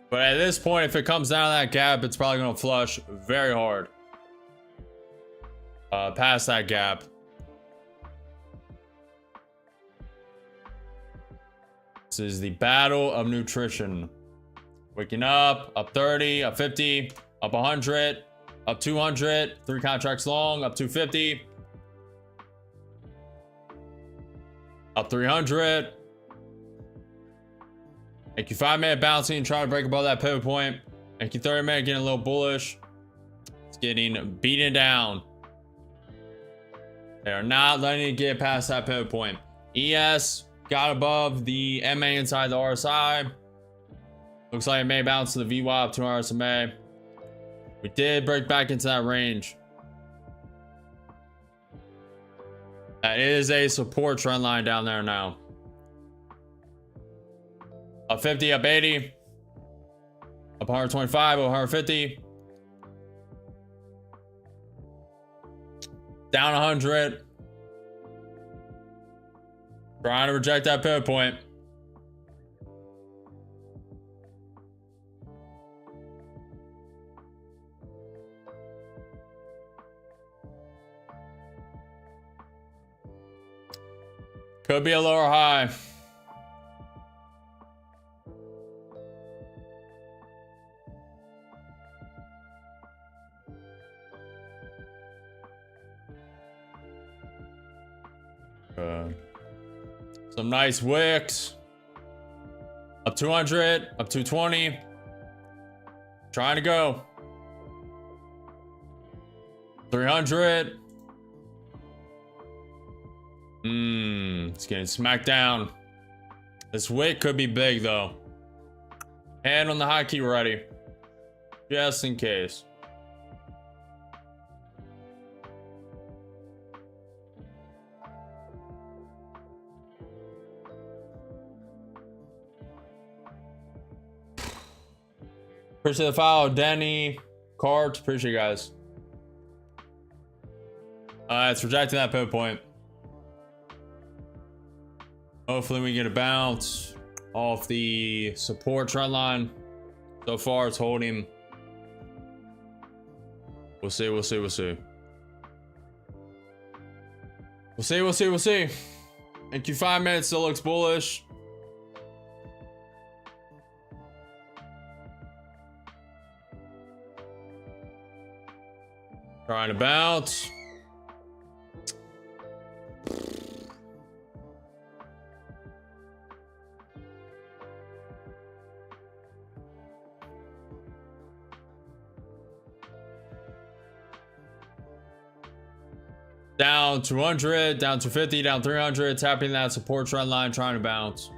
[SPEAKER 1] But at this point, if it comes down to that gap, it's probably going to flush very hard. Past that gap. This is the battle of nutrition. Waking up 30, up 50, up 100, up 200, 3 contracts long, up 250, up 300. Thank you, 5-man bouncing, trying to break above that pivot point. Thank you, 30-man getting a little bullish. It's getting beaten down. They are not letting it get past that pivot point. ES got above the MA inside the RSI. Looks like it may bounce to the VWAP, 2 hours SMA. We did break back into that range. That is a support trend line down there now. Up 50, up 80. Up 125, up 150. Down 100. Trying to reject that pivot point. Could be a lower high. Some nice wicks. Up 200, up 220. Trying to go. 300. It's getting smacked down. This wick could be big though. Hand on the high key ready, just in case. Appreciate the follow, Denny, Carts. Appreciate you guys. It's rejecting that pivot point. Hopefully we get a bounce off the support trend line. So far it's holding. We'll see, we'll see, we'll see. We'll see, we'll see, we'll see. In Q5 minutes still looks bullish. Trying to bounce. Down 200, down 250, down 300, tapping that support trend line, trying to bounce.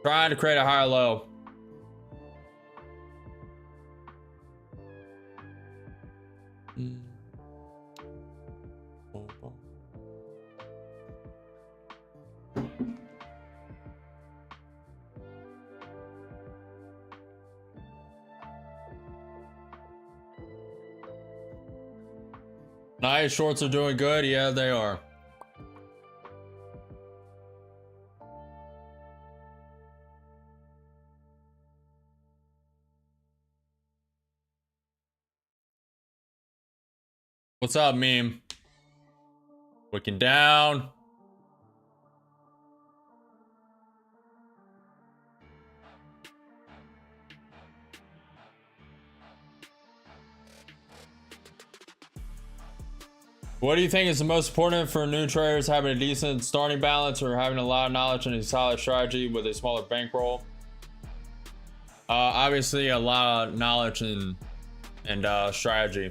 [SPEAKER 1] Trying to create a higher low. Nice, shorts are doing good. Yeah, they are. What's up, meme? Wicking down. What do you think is the most important for new traders, having a decent starting balance or having a lot of knowledge and a solid strategy with a smaller bankroll? Obviously a lot of knowledge and strategy.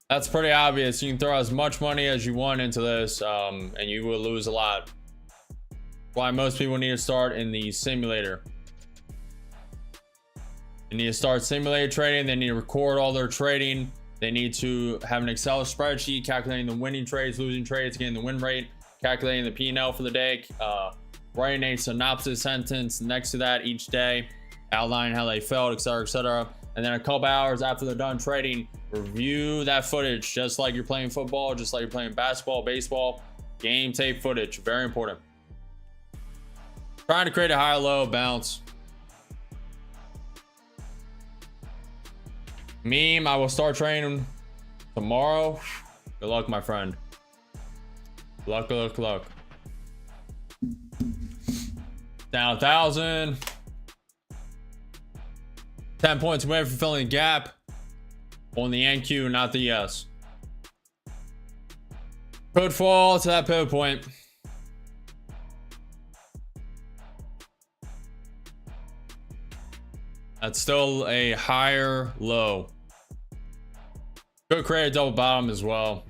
[SPEAKER 1] That's pretty obvious. You can throw as much money as you want into this and you will lose a lot. Why most people need to start in the simulator. They need to start simulator trading. They need to record all their trading. They need to have an Excel spreadsheet calculating the winning trades, losing trades, getting the win rate, calculating the P&L for the day, writing a synopsis sentence next to that each day, outlining how they felt, etc., etc. And then a couple hours after they're done trading, review that footage, just like you're playing football, just like you're playing basketball, baseball. Game tape footage, very important. Trying to create a higher low bounce. Meme, I will start training tomorrow. Good luck, my friend. Luck, luck, luck. Down 1,000. 10 points away from filling the gap on the NQ, not the S. Could fall to that pivot point. That's still a higher low. Could create a double bottom as well.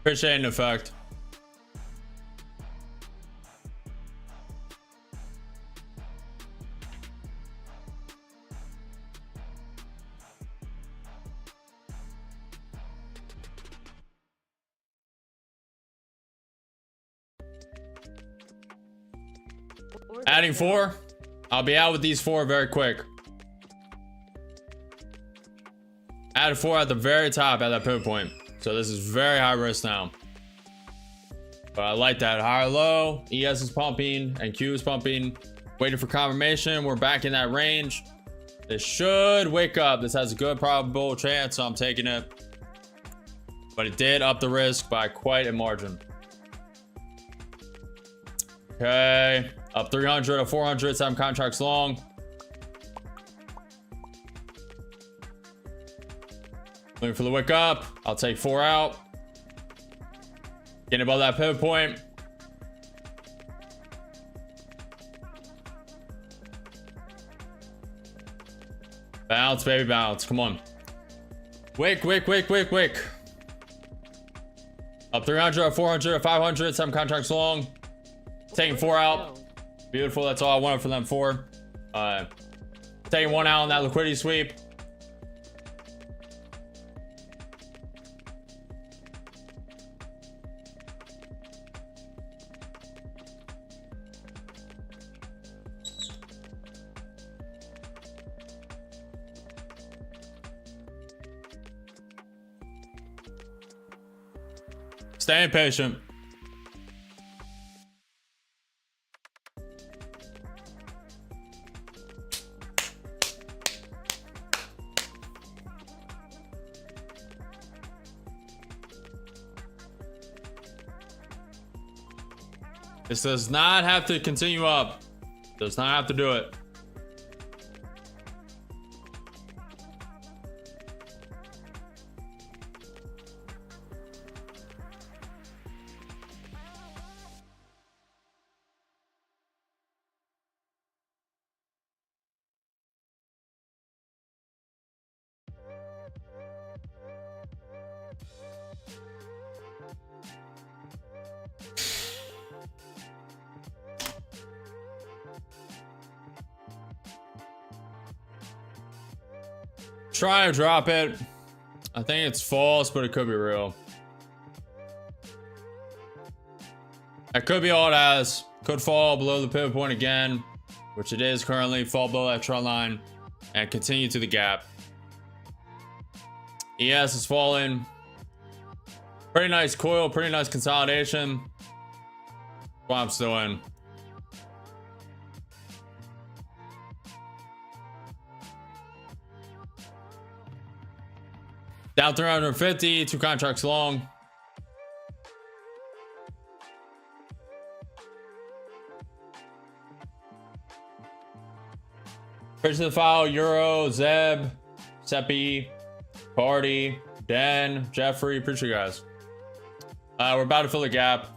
[SPEAKER 1] Appreciate an effect. Adding 4. I'll be out with these 4 very quick. Added 4 at the very top at that pivot point. So this is very high risk now. But I like that. Higher low. ES is pumping and Q is pumping. Waiting for confirmation. We're back in that range. This should wake up. This has a good probable chance, so I'm taking it. but it did up the risk by quite a margin. Okay, up 300 to 400, 7 contracts long. Looking for the wick up. I'll take 4 out. Getting above that pivot point. Bounce, baby, bounce. Come on. Wick, wick, wick, wick, wick. Up 300, 400, 500, 7 contracts long. Taking 4 out. Beautiful. That's all I wanted for them 4. Taking 1 out on that liquidity sweep. Staying patient. This does not have to continue up. Does not have to do it. Try to drop it. I think it's false, but it could be real. That could be all it has. Could fall below the pivot point again, which it is currently. Fall below that trend line and continue to the gap. ES is falling. Pretty nice coil, pretty nice consolidation. Well, I'm still in. Down 350, 2 contracts long. Bridge to the file, Euro, Zeb, Seppi, Party, Dan, Jeffrey. Appreciate you guys. We're about to fill the gap.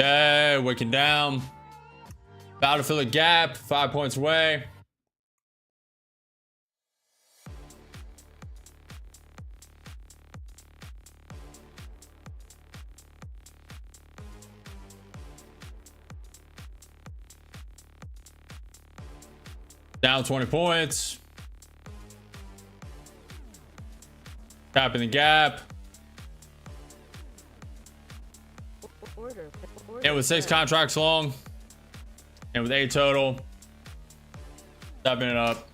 [SPEAKER 1] Okay, wicking down. About to fill a gap, 5 points away. Down 20 points. Tapping the gap. And with 6 contracts long and with 8 total, stepping it up.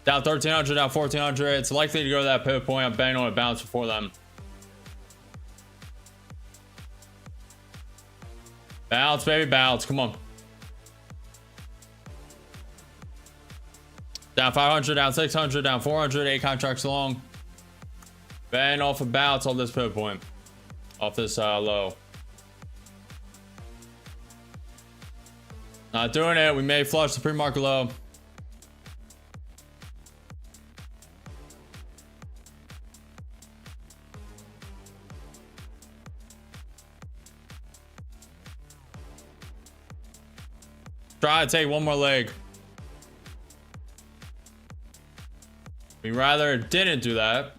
[SPEAKER 1] Down 1300, down 1400. It's likely to go to that pivot point. I'm betting on a bounce before them. Bounce, baby, bounce. Come on. Down 500, down 600, down 400, 8 contracts long. Betting off a bounce on this pivot point. Off this low. Not doing it. We may flush the pre-market low. Try to take one more leg. We rather didn't do that.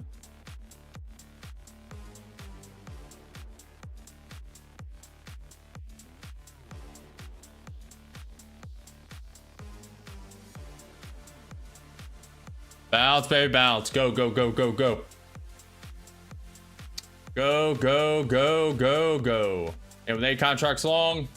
[SPEAKER 1] Bounce, baby, bounce. Go, go, go, go, go. Go, go, go, go, go. And with 8 contracts long.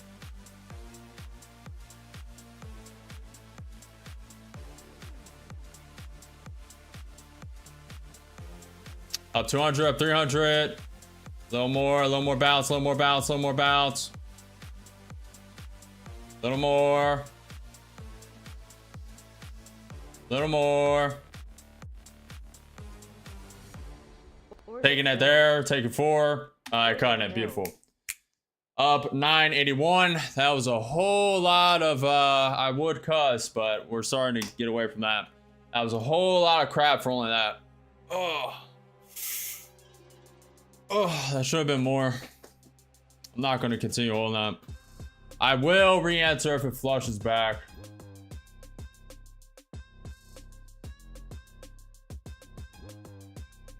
[SPEAKER 1] Up 200, up 300. A little more bounce, a little more bounce, a little more bounce. A little more. A little more. Taking it there, taking 4. Alright, cutting it, beautiful. Up 981. That was a whole lot of I would cuss, but we're starting to get away from that. That was a whole lot of crap for only that. Oh, that should have been more. I'm not going to continue holding that. I will re-enter if it flushes back.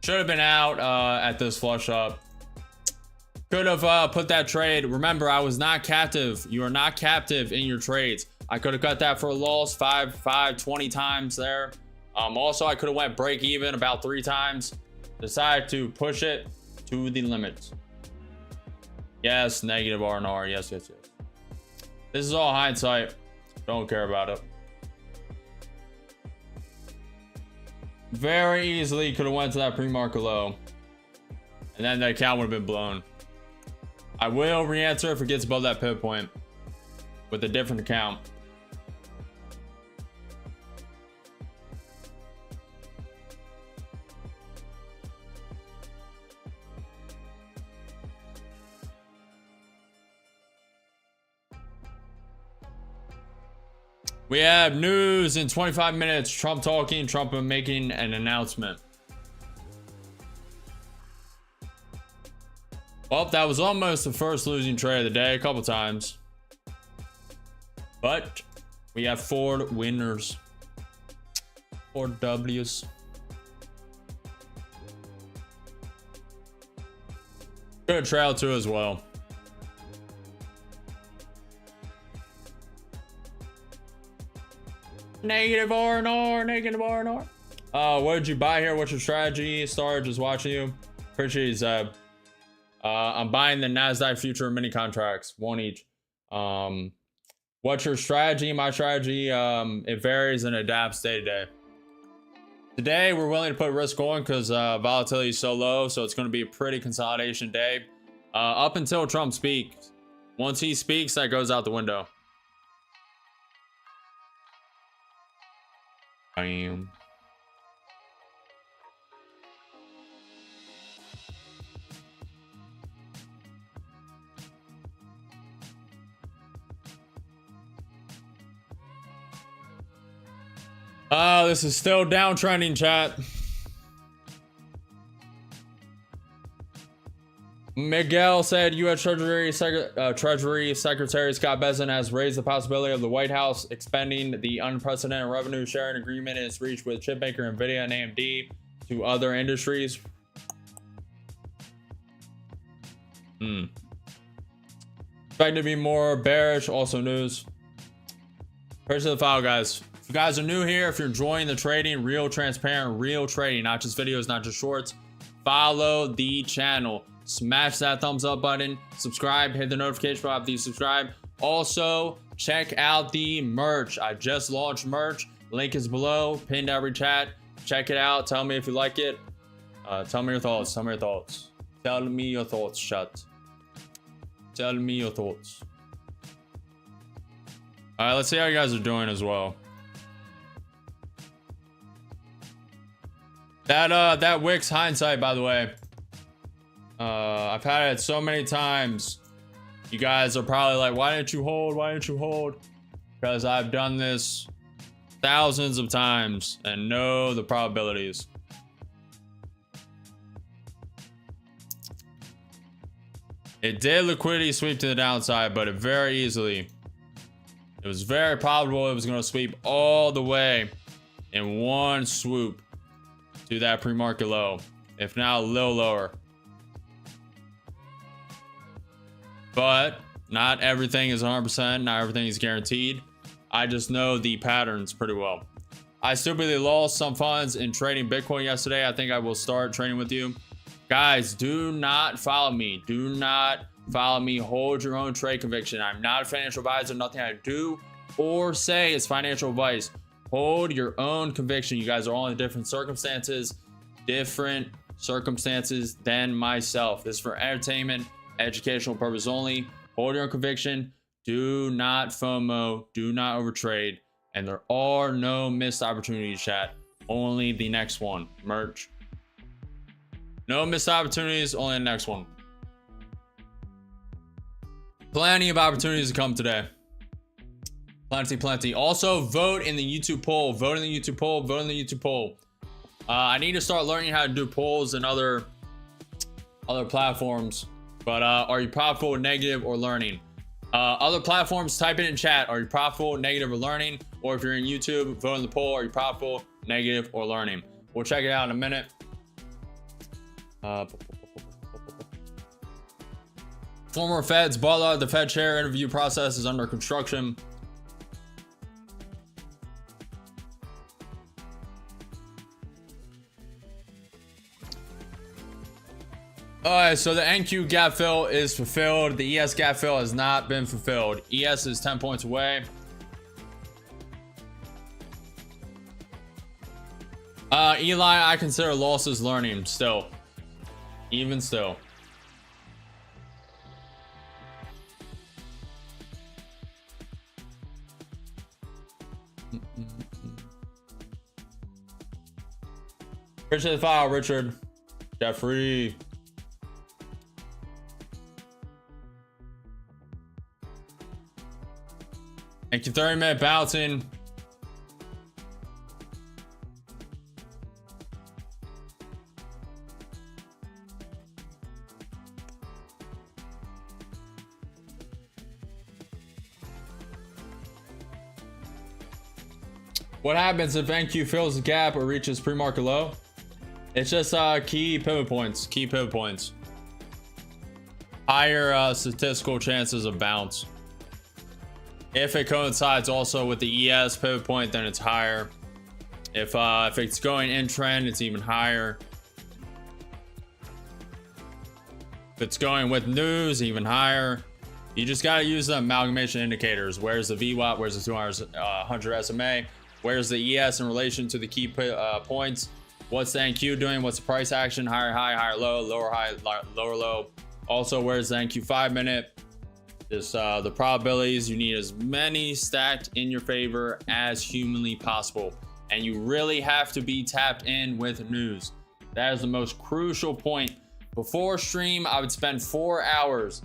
[SPEAKER 1] Should have been out at this flush up. Could have put that trade. Remember, I was not captive. You are not captive in your trades. I could have cut that for a loss 20 times there. Also, I could have went break even about 3 times. Decided to push it to the limits. Yes, negative R&R. Yes, yes, yes. This is all hindsight. Don't care about it. Very easily could have went to that pre-market low. And then the account would have been blown. I will re-enter if it gets above that pivot point with a different account. We have news in 25 minutes. Trump talking, Trump making an announcement. Well, that was almost the first losing trade of the day a couple times. But we have 4 winners. 4 W's. Good trail too as well. Negative R&R, negative R&R. What did you buy here? What's your strategy? Star just watching you. Appreciate you, Zeb. I'm buying the Nasdaq future mini contracts, 1 each. What's your strategy? My strategy, it varies and adapts day to day. Today, we're willing to put risk on because volatility is so low, so it's going to be a pretty consolidation day. Up until Trump speaks. Once he speaks, that goes out the window. Bam. This is still downtrending, chat. Miguel said U.S. Treasury Secretary Scott Bessent has raised the possibility of the White House expanding the unprecedented revenue sharing agreement it's reached with chipmaker NVIDIA and AMD to other industries. Expect to be more bearish. Also news. First to the file, guys. If you guys are new here, if you're enjoying the trading, real transparent, real trading, not just videos, not just shorts, follow the channel. Smash that thumbs up button, subscribe, hit the notification bell after you subscribe. Also, check out the merch. I just launched merch. Link is below, pinned every chat. Check it out. Tell me if you like it. Tell me your thoughts. Tell me your thoughts. Tell me your thoughts, chat. Tell me your thoughts. All right, let's see how you guys are doing as well. That Wix hindsight, by the way. I've had it so many times. You guys are probably like, why didn't you hold? Why didn't you hold? Because I've done this thousands of times and know the probabilities. It did liquidity sweep to the downside, but it very easily. It was very probable it was going to sweep all the way in one swoop to that pre-market low, if not a little lower. But not everything is 100%. Not everything is guaranteed. I just know the patterns pretty well. I stupidly lost some funds in trading Bitcoin yesterday. I think I will start trading with you. Guys, do not follow me. Do not follow me. Hold your own trade conviction. I'm not a financial advisor. Nothing I do or say is financial advice. Hold your own conviction. You guys are all in different circumstances, different circumstances than myself. This is for entertainment, educational purpose only. Hold your own conviction. Do not FOMO. Do not overtrade. And there are no missed opportunities, chat. Only the next one. Merch. No missed opportunities, only the next one. Plenty of opportunities to come today. Plenty. Also, vote in the YouTube poll. Vote in the YouTube poll. Vote in the YouTube poll. I need to start learning how to do polls and other platforms. But are you profitable, negative, or learning? Other platforms, type it in chat. Are you profitable, negative, or learning? Or if you're in YouTube, vote in the poll. Are you profitable, negative, or learning? We'll check it out in a minute. Former Feds Butler, the Fed chair interview process is under construction. Alright, so the NQ gap fill is fulfilled. The ES gap fill has not been fulfilled. ES is 10 points away. Eli, I consider losses learning still. Even still. Appreciate the file, Richard. Jeffrey. Thank you, 30-minute bouncing. What happens if NQ fills the gap or reaches pre-market low? It's just key pivot points. Key pivot points. Higher statistical chances of bounce. If it coincides also with the ES pivot point, then it's higher. If it's going in trend, it's even higher. If it's going with news, even higher. You just got to use the amalgamation indicators. Where's the VWAP? Where's the 200 SMA? Where's the ES in relation to the key points? What's the NQ doing? What's the price action? Higher high, higher low, lower high, lower low. Also, where's the NQ 5-minute? Just the probabilities. You need as many stacked in your favor as humanly possible. And you really have to be tapped in with news. That is the most crucial point. Before stream, I would spend 4 hours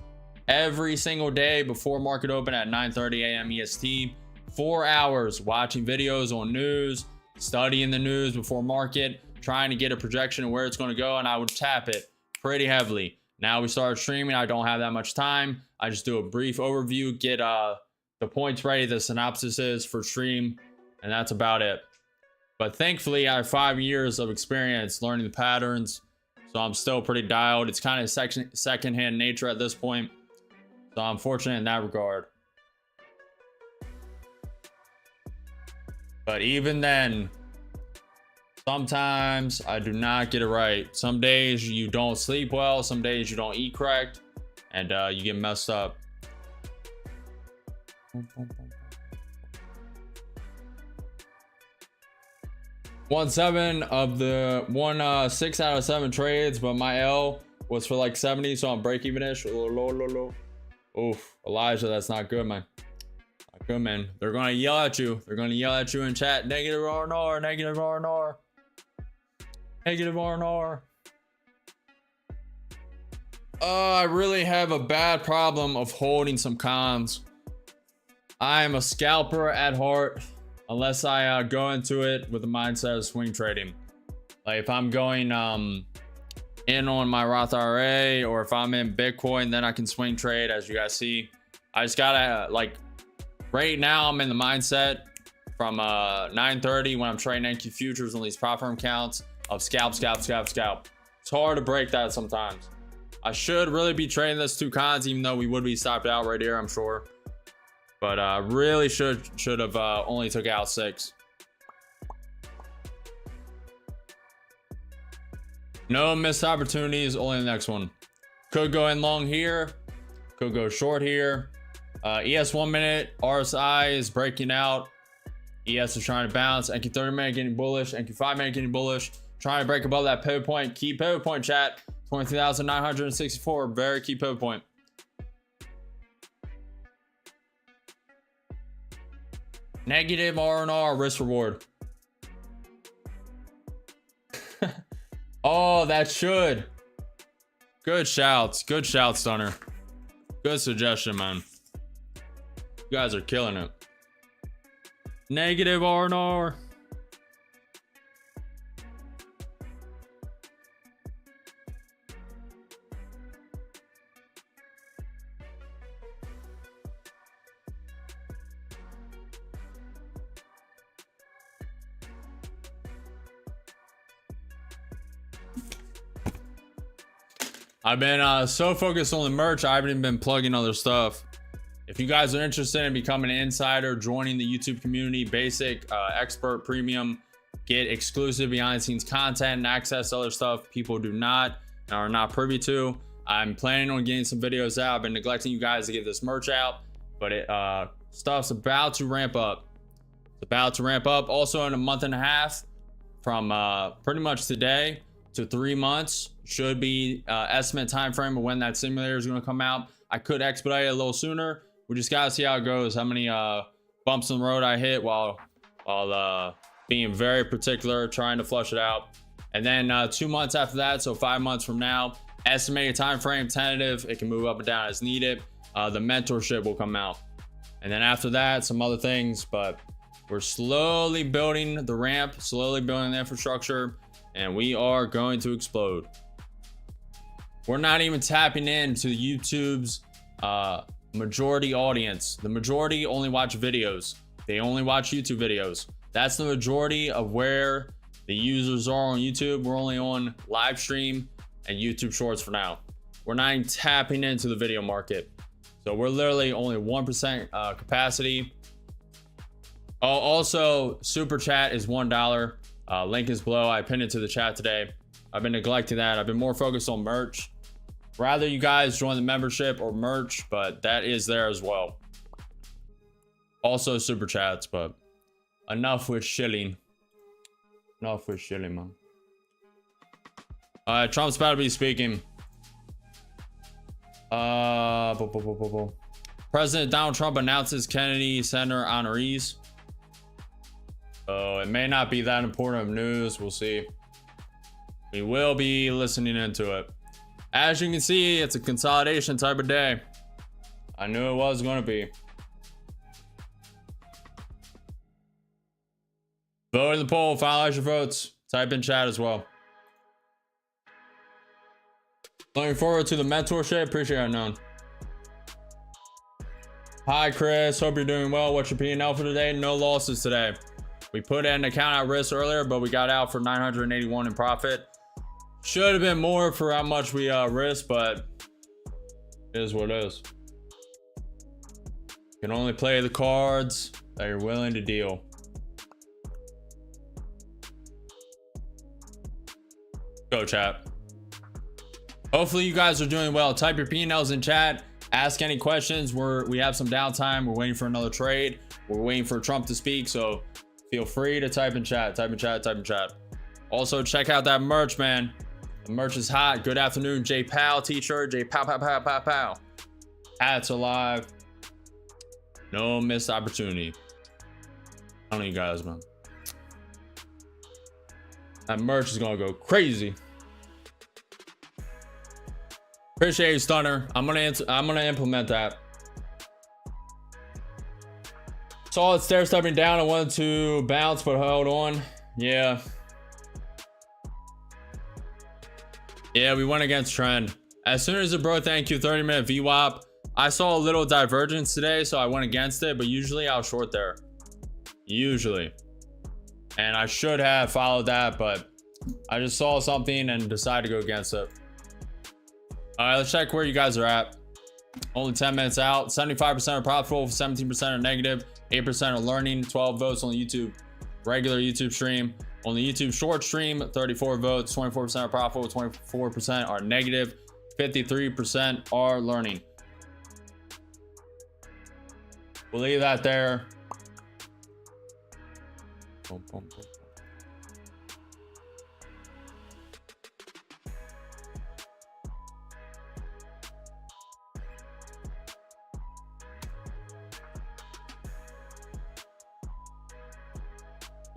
[SPEAKER 1] every single day before market open at 9:30 a.m. EST. 4 hours watching videos on news, studying the news before market, trying to get a projection of where it's going to go, and I would tap it pretty heavily. Now we started streaming. I don't have that much time. I just do a brief overview, get the points ready, the synopsis is for stream, and that's about it. But thankfully, I have 5 years of experience learning the patterns, so I'm still pretty dialed. It's kind of secondhand nature at this point, so I'm fortunate in that regard. But even then, sometimes I do not get it right. Some days you don't sleep well, some days you don't eat correct, and you get messed up. 1-7 of the 6 out of 7 trades, but my L was for like 70, so I'm break even-ish. Oof, Elijah, that's not good, man. Not good, man. They're gonna yell at you. They're gonna yell at you in chat. Negative R&R, negative R&R, negative R&R. I really have a bad problem of holding some cons. I am a scalper at heart, unless I go into it with the mindset of swing trading. Like if I'm going in on my Roth IRA, or if I'm in Bitcoin, then I can swing trade, as you guys see. I just gotta, like, right now I'm in the mindset from 9:30 when I'm trading NQ futures on these prop firm counts of scalp. It's hard to break that sometimes. I should really be trading this 2 cons, even though we would be stopped out right here, I'm sure. But really should have only took out 6. No missed opportunities, only the next one. Could go in long here, could go short here. ES 1 minute, RSI is breaking out. ES is trying to bounce. NQ 30 minute getting bullish, NQ 5 minute getting bullish. Trying to break above that pivot point. Key pivot point, chat. 23,964. Very key pivot point. Negative R&R risk reward. Oh, that should. Good shouts. Good shout, Stunner. Good suggestion, man. You guys are killing it. Negative R&R. I've been so focused on the merch, I haven't even been plugging other stuff. If you guys are interested in becoming an insider, joining the YouTube community, basic, expert, premium, get exclusive behind the scenes content and access to other stuff people do not and are not privy to, I'm planning on getting some videos out. I've been neglecting you guys to get this merch out, but stuff's about to ramp up. It's about to ramp up. Also in a month and a half from pretty much today to 3 months should be estimate time frame of when that simulator is going to come out. I could expedite it a little sooner. We just gotta see how it goes, how many bumps in the road I hit while being very particular, trying to flush it out. And then 2 months after that, so 5 months from now, estimated time frame, tentative, it can move up and down as needed. The mentorship will come out, and then after that some other things, but we're slowly building the ramp, slowly building the infrastructure, and we are going to explode. We're not even tapping into YouTube's majority audience. The majority only watch videos. They only watch YouTube videos. That's the majority of where the users are on YouTube. We're only on live stream and YouTube shorts for now. We're not even tapping into the video market. So we're literally only 1% capacity. Oh, also super chat is $1. Link is below. I pinned it to the chat today. I've been neglecting that. I've been more focused on merch. Rather you guys join the membership or merch, but that is there as well. Also super chats, but enough with shilling. Enough with shilling, man. Trump's about to be speaking. President Donald Trump announces Kennedy Center honorees. So it may not be that important of news. We'll see. We will be listening into it. As you can see, it's a consolidation type of day. I knew it was going to be. Vote in the poll, finalize your votes. Type in chat as well. Looking forward to the mentorship. Appreciate it, known. Hi Chris, hope you're doing well. What's your P&L for today? No losses today. We put an account at risk earlier, but we got out for 981 in profit. Should have been more for how much we risked, but it is what it is. You can only play the cards that you're willing to deal. Go chat. Hopefully you guys are doing well. Type your P&Ls in chat. Ask any questions. We have some downtime. We're waiting for another trade. We're waiting for Trump to speak, so feel free to type in chat. Type in chat. Type in chat. Also check out that merch, man. The merch is hot. Good afternoon, J Pow t-shirt. J Pow Pow Pow Pow Pow. Hats alive. No missed opportunity. I don't know you guys, man. That merch is gonna go crazy. Appreciate you, Stunner. I'm gonna implement that. Saw it stair stepping down. I wanted to bounce, but hold on. Yeah. Yeah, we went against trend. As soon as it broke, thank you, 30-minute VWAP. I saw a little divergence today, so I went against it, but usually I'll short there. Usually. And I should have followed that, but I just saw something and decided to go against it. All right, let's check where you guys are at. Only 10 minutes out. 75% are profitable, 17% are negative, 8% are learning, 12 votes on the YouTube regular YouTube stream. On the YouTube short stream, 34 votes, 24% are profitable, 24% are negative, 53% are learning. We'll leave that there. Boom, boom, boom.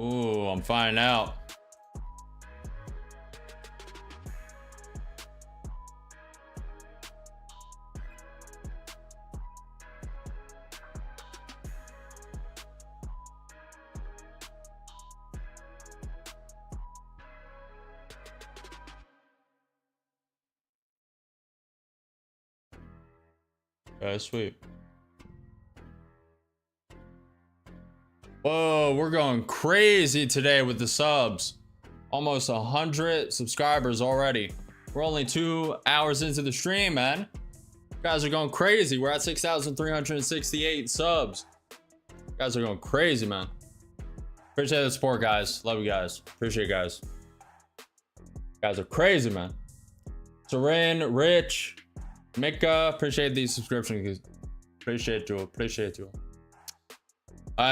[SPEAKER 1] Ooh, I'm finding out. Okay, sweet. Whoa, we're going crazy today with the subs. Almost 100 subscribers already. We're only 2 hours into the stream, man. You guys are going crazy. We're at 6,368 subs. You guys are going crazy, man. Appreciate the support, guys. Love you guys. Appreciate you guys. You guys are crazy, man. Sarin, Rich, Mika, appreciate these subscriptions. Appreciate you. Appreciate you.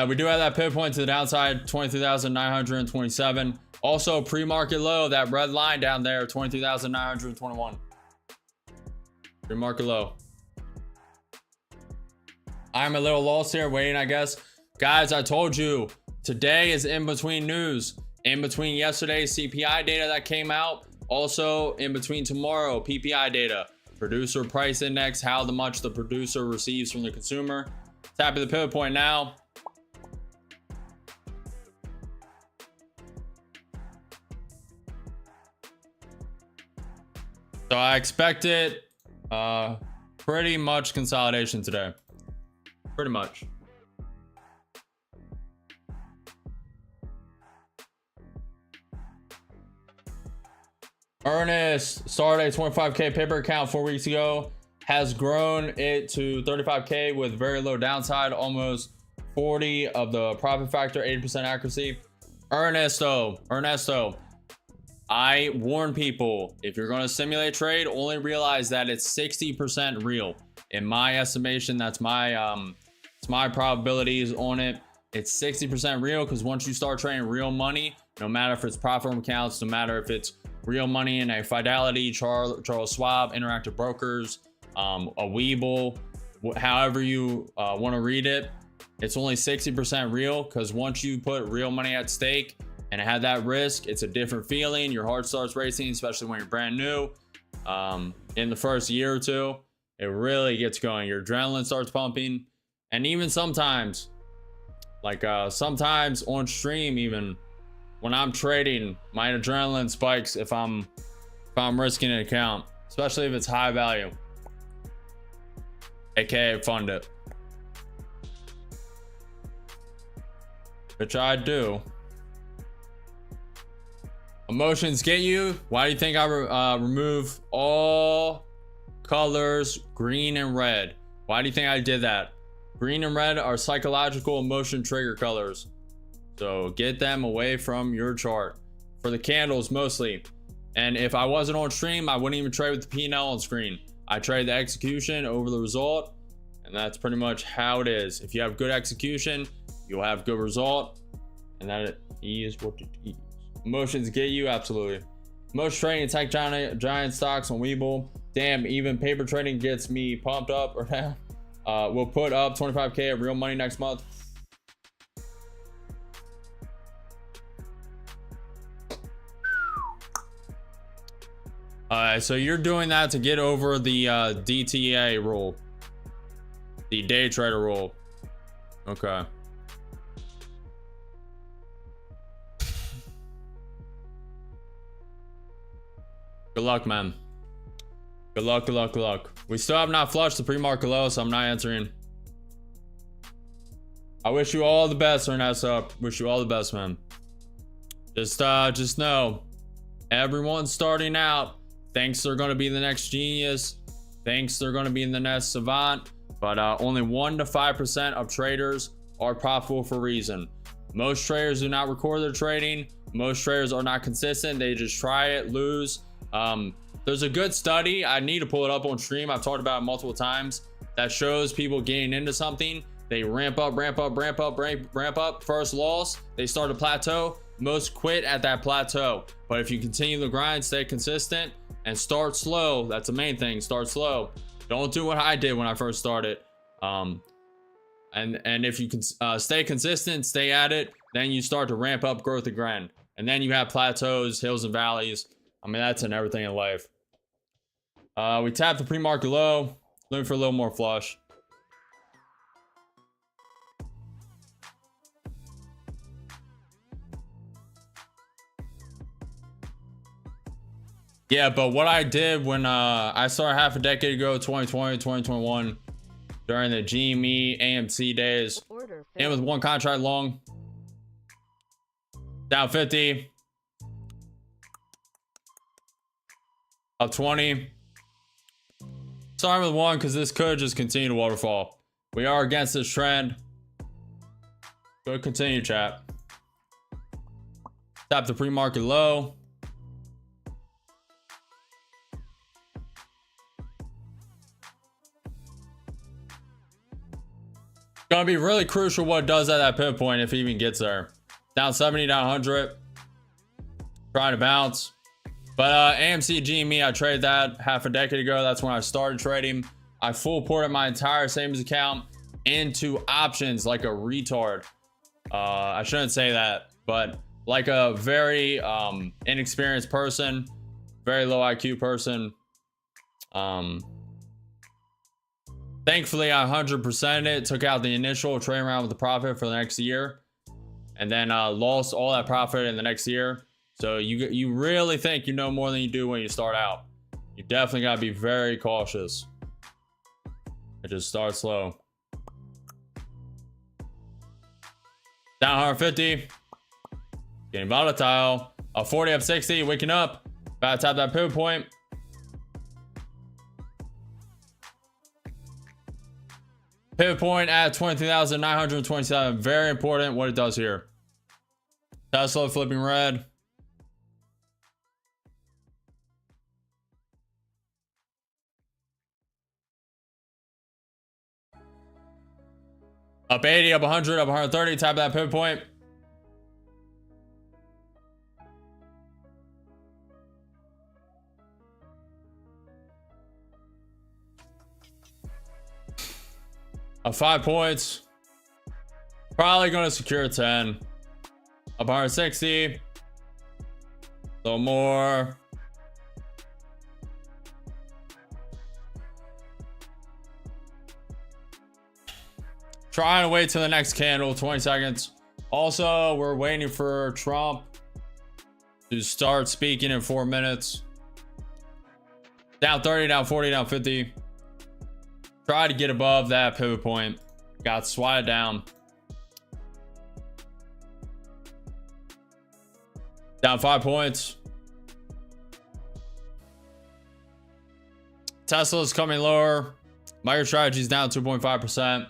[SPEAKER 1] We do have that pivot point to the downside, 23,927. Also, pre-market low, that red line down there, 23,921. Pre-market low. I'm a little lost here, waiting, I guess. Guys, I told you, today is in between news. In between yesterday's CPI data that came out. Also, in between tomorrow, PPI data. Producer price index, how much the producer receives from the consumer. Tap at the pivot point now. So I expected pretty much consolidation today. Pretty much. Ernest started a 25K paper account 4 weeks ago, has grown it to 35K with very low downside, almost 40 of the profit factor, 80% accuracy. Ernesto, I warn people, if you're going to simulate trade, only realize that it's 60% real. In my estimation, that's my it's my probabilities on it. It's 60% real, because once you start trading real money, no matter if it's profit accounts, no matter if it's real money in a Fidelity, Charles Schwab, Interactive Brokers, a Webull, however you want to read it, it's only 60% real, because once you put real money at stake and have that risk, it's a different feeling. Your heart starts racing, especially when you're brand new. In the first year or two, it really gets going. Your adrenaline starts pumping. And even sometimes, like sometimes on stream, even when I'm trading, my adrenaline spikes if I'm risking an account, especially if it's high value, aka fund it, which I do. Emotions get you. Why do you think I remove all colors green and red? Why do you think I did that? Green and red are psychological emotion trigger colors, so get them away from your chart. For the candles mostly. And if I wasn't on stream, I wouldn't even trade with the P&L on screen. I trade the execution over the result, and that's pretty much how it is. If you have good execution, you'll have good result, and that is what it is. Emotions get you, absolutely. Most trading tech giant stocks on Webull. Damn, even paper trading gets me pumped up or down. We'll put up 25K of real money next month. So you're doing that to get over the DTA rule, the day trader rule. Okay. Good luck, man. Good luck, good luck, good luck. We still have not flushed the pre-market low, so I'm not answering. I wish you all the best, Ernesto. Wish you all the best, man. Just know, everyone's starting out. Thinks they're going to be the next genius. Thinks they're going to be the next savant. But only 1 to 5% of traders are profitable for a reason. Most traders do not record their trading. Most traders are not consistent. They just try it, lose. There's a good study. I need to pull it up on stream. I've talked about it multiple times. That shows people getting into something. They ramp up. First loss, they start a plateau. Most quit at that plateau. But if you continue the grind, stay consistent, and start slow. That's the main thing. Start slow. Don't do what I did when I first started. And if you can stay consistent, stay at it, Then you start to ramp up growth again. And then you have plateaus, hills, and valleys. I mean, that's in everything in life. We tap the pre-market low, looking for a little more flush. Yeah, but what I did when I started half a decade ago, 2020, 2021, during the GME, AMC days, and with one contract long, down 50, up 20. Starting with one because this could just continue to waterfall. We are against this trend. Go continue, chat. Tap the pre-market low. Gonna be really crucial what it does at that pivot point if it even gets there. Down 70, down 100. Trying to bounce. But AMC GME, I traded that half a decade ago. That's when I started trading. I full ported my entire savings account into options like a retard. I shouldn't say that, but like a very inexperienced person, very low IQ person. Thankfully, I 100%ed it, took out the initial trading round with the profit for the next year, and then lost all that profit in the next year. So you really think you know more than you do when you start out. You definitely got to be very cautious. It just starts slow. Down 150. Getting volatile. A 40 up 60. Waking up. About to tap that pivot point. Pivot point at 23,927. Very important what it does here. Tesla flipping red. Up 80, up 100, up 130. Tap that pivot point. Up 5 points. Probably going to secure 10. Up 160. A little more. Trying to wait till the next candle, 20 seconds. Also, we're waiting for Trump to start speaking in 4 minutes. Down 30, down 40, down 50. Try to get above that pivot point. Got swatted down. Down 5 points. Tesla's coming lower. MicroStrategy's down 2.5%.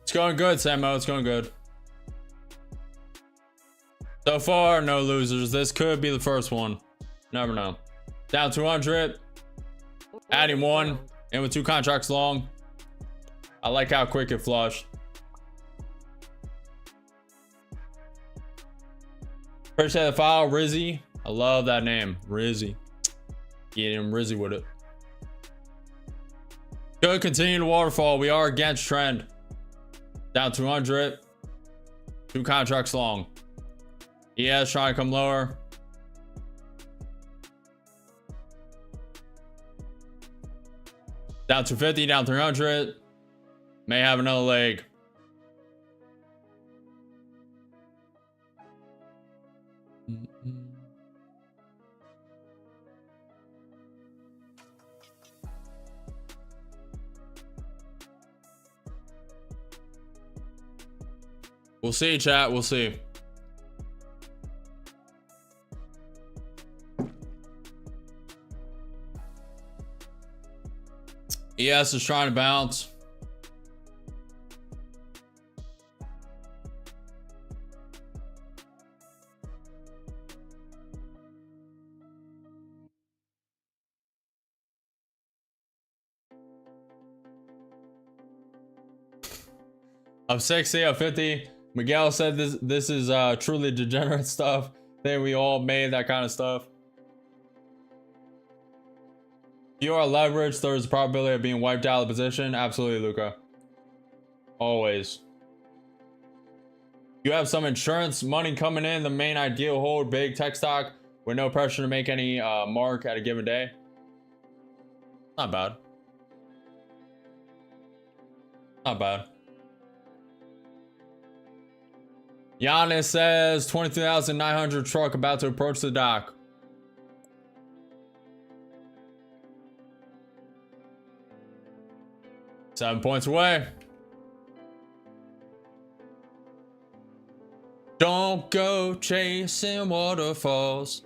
[SPEAKER 1] It's going good, Samo. It's going good. So far, no losers. This could be the first one. Never know. Down 200. Adding one. And with 2 contracts long. I like how quick it flushed. Appreciate the file, Rizzy. I love that name, Rizzy. Getting Rizzy with it. Good, continue to waterfall. We are against trend. Down 200. 2 contracts long. ES trying to come lower. Down 250, down 300. May have another leg. We'll see, chat. We'll see. ES is trying to bounce. Up 60, up 50. Miguel said this is truly degenerate stuff. I think we all made that kind of stuff. If you are leveraged, there's a probability of being wiped out of the position. Absolutely, Luca. Always. You have some insurance money coming in. The main ideal hold big tech stock with no pressure to make any mark at a given day. Not bad. Not bad. Giannis says 23,900 truck about to approach the dock. Seven points away. Don't go chasing waterfalls.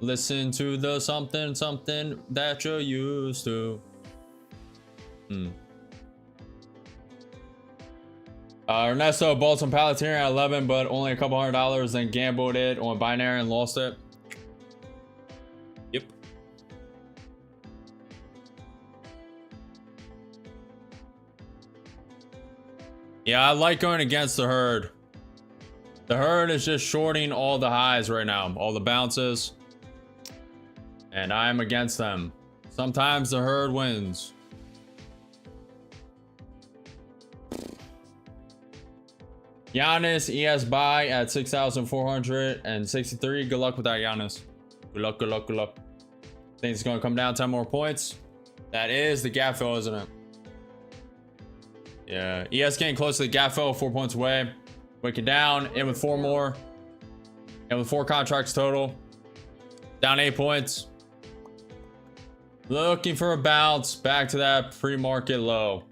[SPEAKER 1] Listen to the something that you're used to. Ernesto bought some Palantir at 11, but only a couple $100, then gambled it on binary and lost it. Yep. Yeah, I like going against the herd. The herd is just shorting all the highs right now, all the bounces. And I'm against them. Sometimes the herd wins. Giannis ES buy at 6,463. Good luck with that, Giannis. Good luck, good luck, good luck. Think it's going to come down 10 more points. That is the gap fill, isn't it? Yeah, ES getting close to the gap fill, 4 points away. Wick it down, in with 4 more. And with 4 contracts total. Down 8 points. Looking for a bounce back to that pre-market low.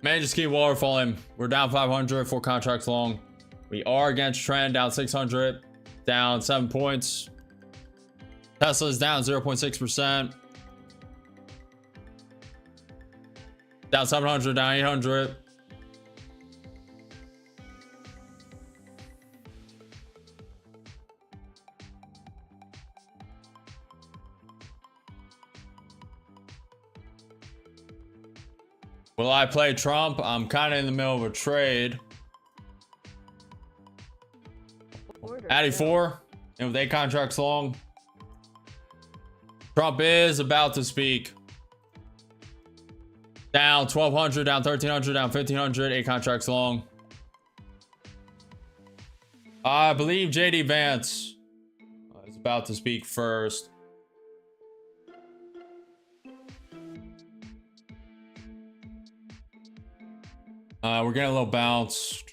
[SPEAKER 1] Man, just keep waterfalling. We're down 500, 4 contracts long. We are against trend, down 600, down 7 points. Tesla's down 0.6%. Down 700, down 800. Will I play Trump? I'm kind of in the middle of a trade. Addy 4, and with 8 contracts long. Trump is about to speak. Down 1,200, down 1,300, down 1,500, 8 contracts long. I believe JD Vance is about to speak first. We're getting a little bounce.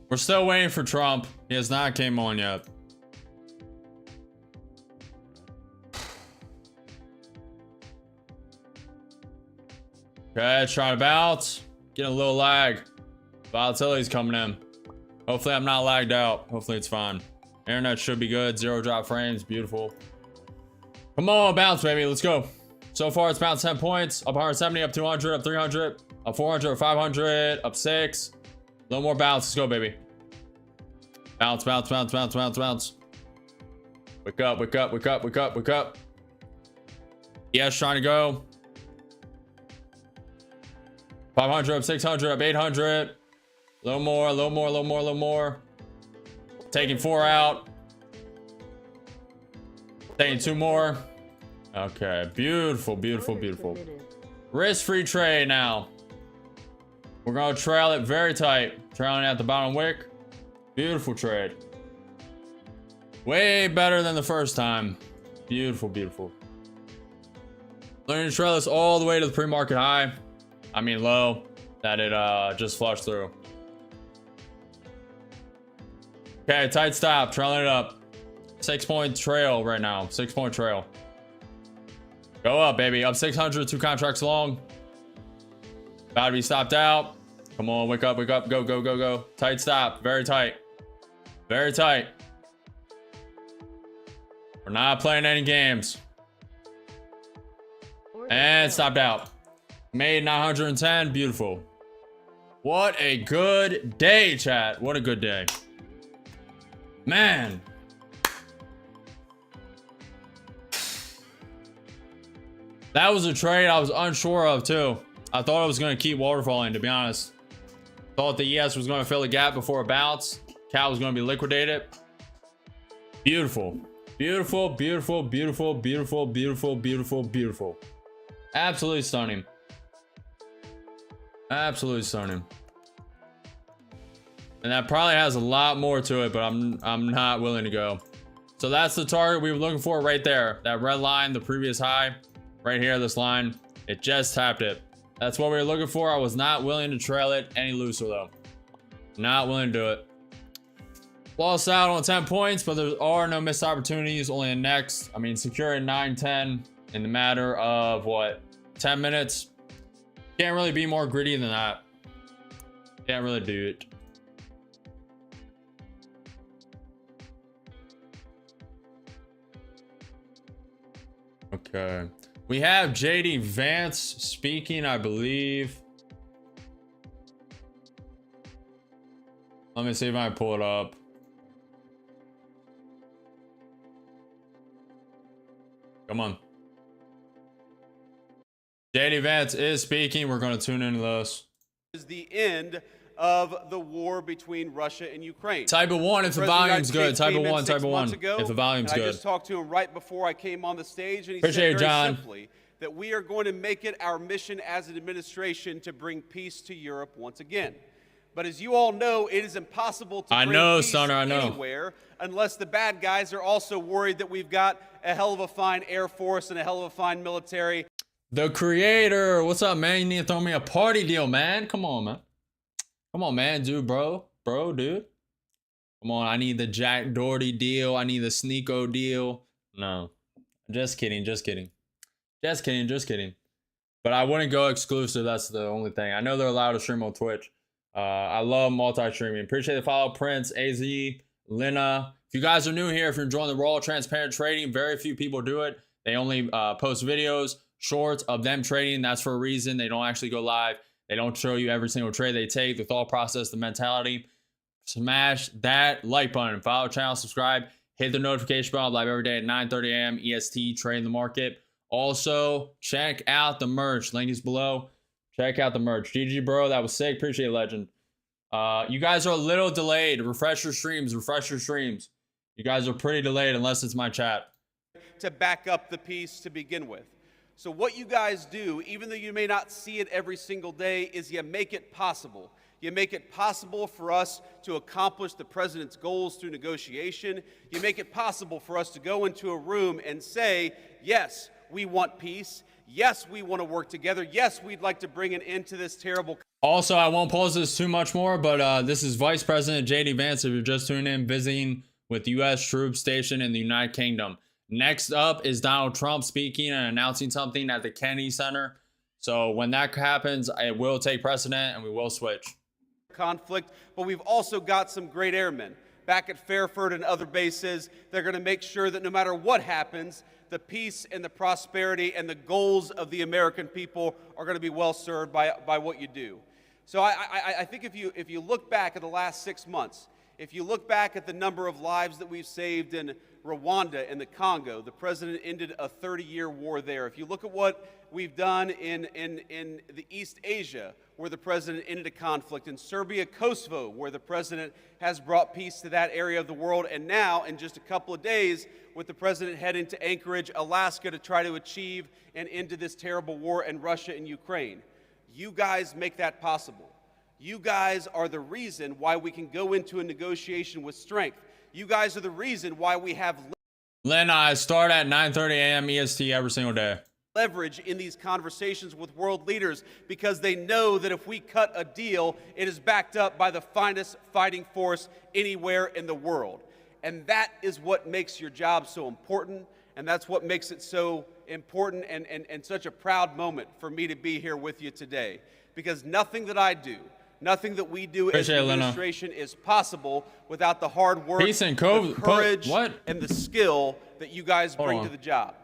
[SPEAKER 1] We're still waiting for Trump. He has not came on yet. Okay, trying to bounce. Getting a little lag. Volatility's coming in. Hopefully I'm not lagged out. Hopefully it's fine. Internet should be good. 0 drop frames. Beautiful. Come on, bounce, baby. Let's go. So far, it's bounced 10 points. Up 170, up 200, up 300, up 400, up 500, up 6. A little more bounce. Let's go, baby. Bounce, bounce, bounce, bounce, bounce, bounce. Wake up, wake up, wake up, wake up, wake up. Yes, trying to go. 500, up 600, up 800. A little more, a little more, a little more, a little more. Taking 4 out. Taking 2 more. Okay, beautiful, beautiful, beautiful. Risk-free trade now. We're going to trail it very tight. Trailing at the bottom wick. Beautiful trade. Way better than the first time. Beautiful, beautiful. Learning to trail this all the way to the pre-market high. I mean low. That it just flushed through. Okay, tight stop. Trailing it up. 6-point trail right now. 6-point trail. Go up, baby. Up 600. 2 contracts long. About to be stopped out. Come on, wake up, wake up. Go, go, go, go. Tight stop. Very tight. Very tight. We're not playing any games. And stopped out. Made 910. Beautiful. What a good day, chat. What a good day. Man. That was a trade I was unsure of too. I thought it was going to keep waterfalling, to be honest. Thought the ES was going to fill a gap before a bounce. Cal was going to be liquidated. Beautiful. Beautiful, beautiful, beautiful, beautiful, beautiful, beautiful, beautiful. Absolutely stunning. Absolutely stunning. And that probably has a lot more to it, but I'm not willing to go. So that's the target we were looking for right there. That red line, the previous high. Right here, this line. It just tapped it. That's what we were looking for. I was not willing to trail it any looser though. Not willing to do it. Lost out on 10 points, but there are no missed opportunities, only a next. I mean, securing 9-10 in the matter of what, 10 minutes. Can't really be more gritty than that. Can't really do it. Okay. We have JD Vance speaking, I believe. Let me see if I can pull it up. Come on. JD Vance is speaking. We're going to tune into this.
[SPEAKER 3] Is the end of the war between Russia and Ukraine.
[SPEAKER 1] Type of one if the volume's good. Type of one if the volume's good.
[SPEAKER 3] I just talked to him right before I came on the stage, and he
[SPEAKER 1] Appreciate
[SPEAKER 3] said very
[SPEAKER 1] John.
[SPEAKER 3] simply that we are going to make it our mission as an administration to bring peace to Europe once again. But as you all know, it is impossible to bring peace anywhere unless the bad guys are also worried that we've got a hell of a fine Air Force and a hell of a fine military.
[SPEAKER 1] The creator, what's up, man? You need to throw me a party deal, man. Come on, man. Come on, man, dude, bro, dude. Come on, I need the Jack Doherty deal. I need the Sneeko deal. No, just kidding, just kidding. Just kidding, just kidding. But I wouldn't go exclusive. That's the only thing. I know they're allowed to stream on Twitch. I love multi-streaming. Appreciate the follow, Prince, AZ, Lena. If you guys are new here, if you're enjoying the raw, transparent trading, very few people do it. They only post videos, shorts of them trading. That's for a reason. They don't actually go live. They don't show you every single trade they take, the thought process, the mentality. Smash that like button. Follow the channel, subscribe, hit the notification bell. Live every day at 9:30 a.m. EST, trading the market. Also, check out the merch. Link is below. Check out the merch. GG, bro. That was sick. Appreciate it, legend. You guys are a little delayed. Refresh your streams. Refresh your streams. You guys are pretty delayed unless it's my chat.
[SPEAKER 3] To back up the piece to begin with. So what you guys do, even though you may not see it every single day, is you make it possible. You make it possible for us to accomplish the president's goals through negotiation. You make it possible for us to go into a room and say, yes, we want peace. Yes, we want to work together. Yes, we'd like to bring an end to this terrible.
[SPEAKER 1] Also, I won't pause this too much more, but this is Vice President JD Vance. If you're just tuning in, visiting with U.S. troops stationed in the United Kingdom. Next up is Donald Trump speaking and announcing something at the Kennedy Center. So when that happens, it will take precedent and we will switch.
[SPEAKER 3] Conflict, but we've also got some great airmen back at Fairford and other bases. They're going to make sure that no matter what happens, the peace and the prosperity and the goals of the American people are going to be well served by what you do. So I think if you look back at the last 6 months, if you look back at the number of lives that we've saved in Rwanda and the Congo, the president ended a 30-year war there. If you look at what we've done in the East Asia, where the president ended a conflict, in Serbia, Kosovo, where the president has brought peace to that area of the world, and now, in just a couple of days, with the president heading to Anchorage, Alaska, to try to achieve an end to this terrible war in Russia and Ukraine. You guys make that possible. You guys are the reason why we can go into a negotiation with strength. You guys are the reason why we have
[SPEAKER 1] Len, I start at 9:30 a.m. EST every single day.
[SPEAKER 3] Leverage in these conversations with world leaders, because they know that if we cut a deal, it is backed up by the finest fighting force anywhere in the world. And that is what makes your job so important, and that's what makes it so important and such a proud moment for me to be here with you today. Because nothing that I do, nothing that we do as an administration is possible without the hard work, the courage, and the skill that you guys bring to the job.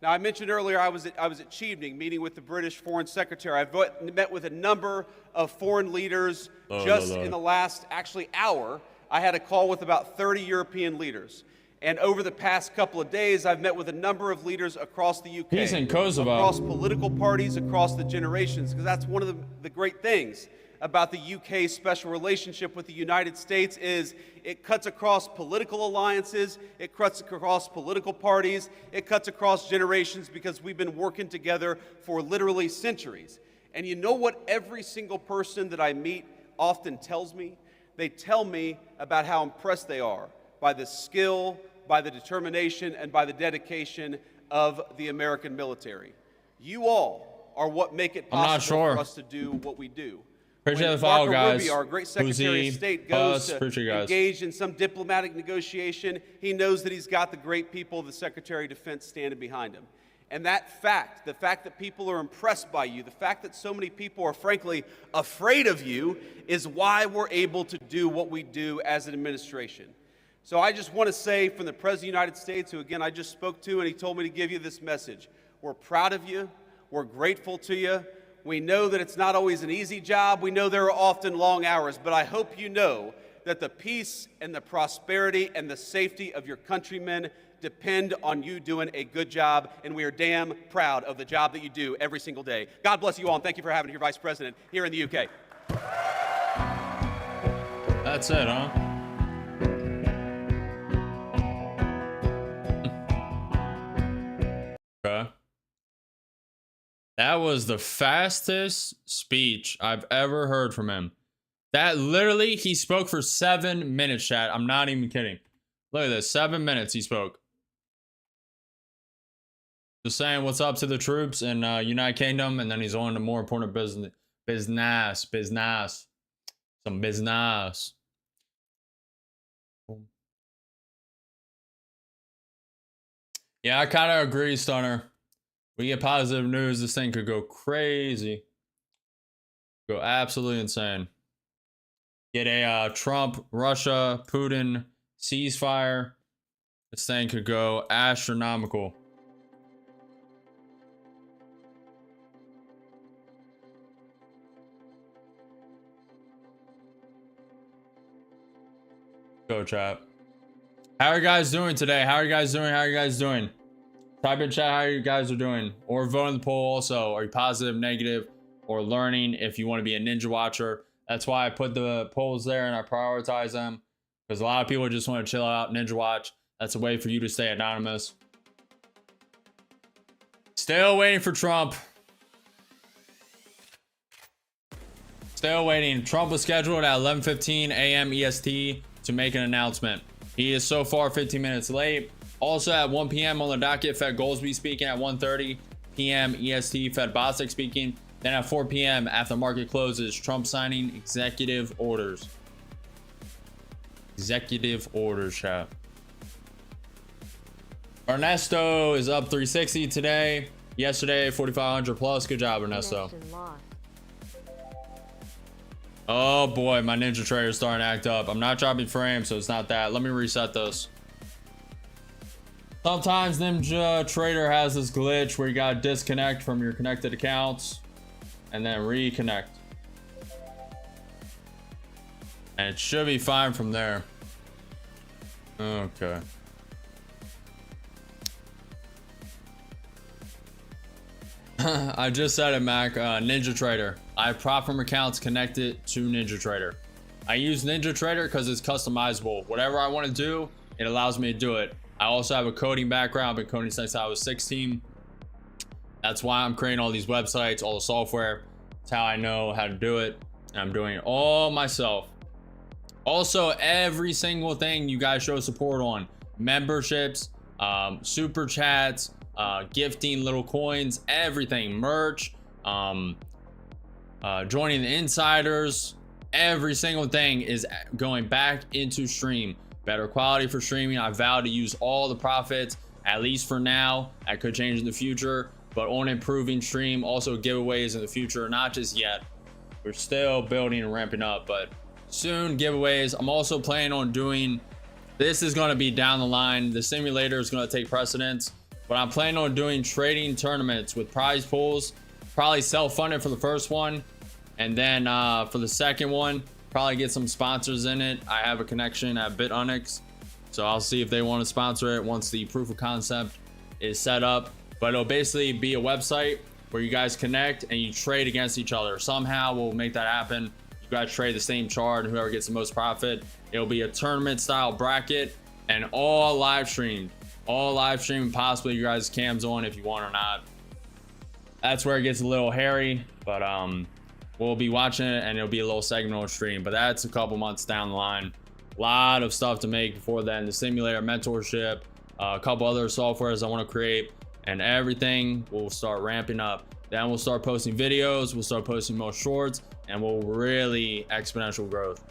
[SPEAKER 3] Now, I mentioned earlier I was at Chevening meeting with the British Foreign Secretary. I've met with a number of foreign leaders just in the last, actually, hour. I had a call with about 30 European leaders. And over the past couple of days, I've met with a number of leaders across the UK.
[SPEAKER 1] He's in Kosovo.
[SPEAKER 3] Across political parties, across the generations, because that's one of the great things about the UK's special relationship with the United States is it cuts across political alliances, it cuts across political parties, it cuts across generations because we've been working together for literally centuries. And you know what every single person that I meet often tells me? They tell me about how impressed they are by the skill, by the determination, and by the dedication of the American military. You all are what make it possible for us to do what we do.
[SPEAKER 1] Appreciate the follow, guys.
[SPEAKER 3] Rubio, our great Secretary of State, goes to engage in some diplomatic negotiation, he knows that he's got the great people of the Secretary of Defense standing behind him. And that fact, the fact that people are impressed by you, the fact that so many people are frankly afraid of you, is why we're able to do what we do as an administration. So I just want to say from the President of the United States, who again I just spoke to, and he told me to give you this message. We're proud of you. We're grateful to you. We know that it's not always an easy job. We know there are often long hours, but I hope you know that the peace and the prosperity and the safety of your countrymen depend on you doing a good job, and we are damn proud of the job that you do every single day. God bless you all, and thank you for having your Vice President here in the UK.
[SPEAKER 1] That's it, huh? Okay. That was the fastest speech I've ever heard from him. That literally, he spoke for 7 minutes, chat. I'm not even kidding. Look at this, 7 minutes he spoke. Just saying what's up to the troops in United Kingdom, and then he's on to more important business. Some business. Yeah, I kind of agree, Stunner. We get positive news, this thing could go crazy. Go absolutely insane. Get a Trump, Russia, Putin ceasefire. This thing could go astronomical. Go, chat. How are you guys doing today? How are you guys doing? How are you guys doing? Type in chat how you guys are doing, or vote in the poll also. Are you positive, negative, or learning if you want to be a ninja watcher? That's why I put the polls there and I prioritize them, because a lot of people just want to chill out, ninja watch. That's a way for you to stay anonymous. Still waiting for Trump. Still waiting. Trump was scheduled at 11:15 a.m. EST to make an announcement. He is so far 15 minutes late. Also at 1 p.m. on the docket, Fed Goldsby speaking. At 1:30 p.m. EST, Fed Bostic speaking. Then at 4 p.m. after market closes, Trump signing executive orders. Executive orders, chat. Ernesto is up 360 today. Yesterday, 4,500 plus. Good job, Ernesto. Oh boy, my Ninja Trader is starting to act up. I'm not dropping frames, so it's not that. Let me reset this. Sometimes Ninja Trader has this glitch where you gotta disconnect from your connected accounts and then reconnect. And it should be fine from there. Okay. I just said it, Mac. Ninja Trader. I have prop firm accounts connected to Ninja Trader. I use Ninja Trader because it's customizable. Whatever I want to do, it allows me to do it. I also have a coding background. I've been coding since I was 16. That's why I'm creating all these websites, all the software. It's how I know how to do it. And I'm doing it all myself. Also, every single thing you guys show support on, memberships, super chats, gifting little coins, everything, merch, joining the insiders, every single thing is going back into stream. Better quality for streaming. I vow to use all the profits, at least for now. That could change in the future, but on improving stream. Also giveaways in the future, not just yet. We're still building and ramping up, but soon giveaways. I'm also planning on doing, this is going to be down the line. The simulator is going to take precedence. but I'm planning on doing trading tournaments with prize pools, probably self-funded for the first one, and then for the second one, probably get some sponsors in it. I have a connection at BITUNIX, so I'll see if they want to sponsor it once the proof of concept is set up. But it'll basically be a website where you guys connect and you trade against each other. Somehow we'll make that happen. You guys trade the same chart, and whoever gets the most profit. It'll be a tournament style bracket and all live streamed. All live streamed, possibly you guys cams on if you want or not. That's where it gets a little hairy, but we'll be watching it, and it'll be a little segment on stream. But that's a couple months down the line. A lot of stuff to make before then. The simulator mentorship, a couple other softwares I want to create, and everything will start ramping up. Then we'll start posting videos, we'll start posting more shorts, and we'll really exponential growth.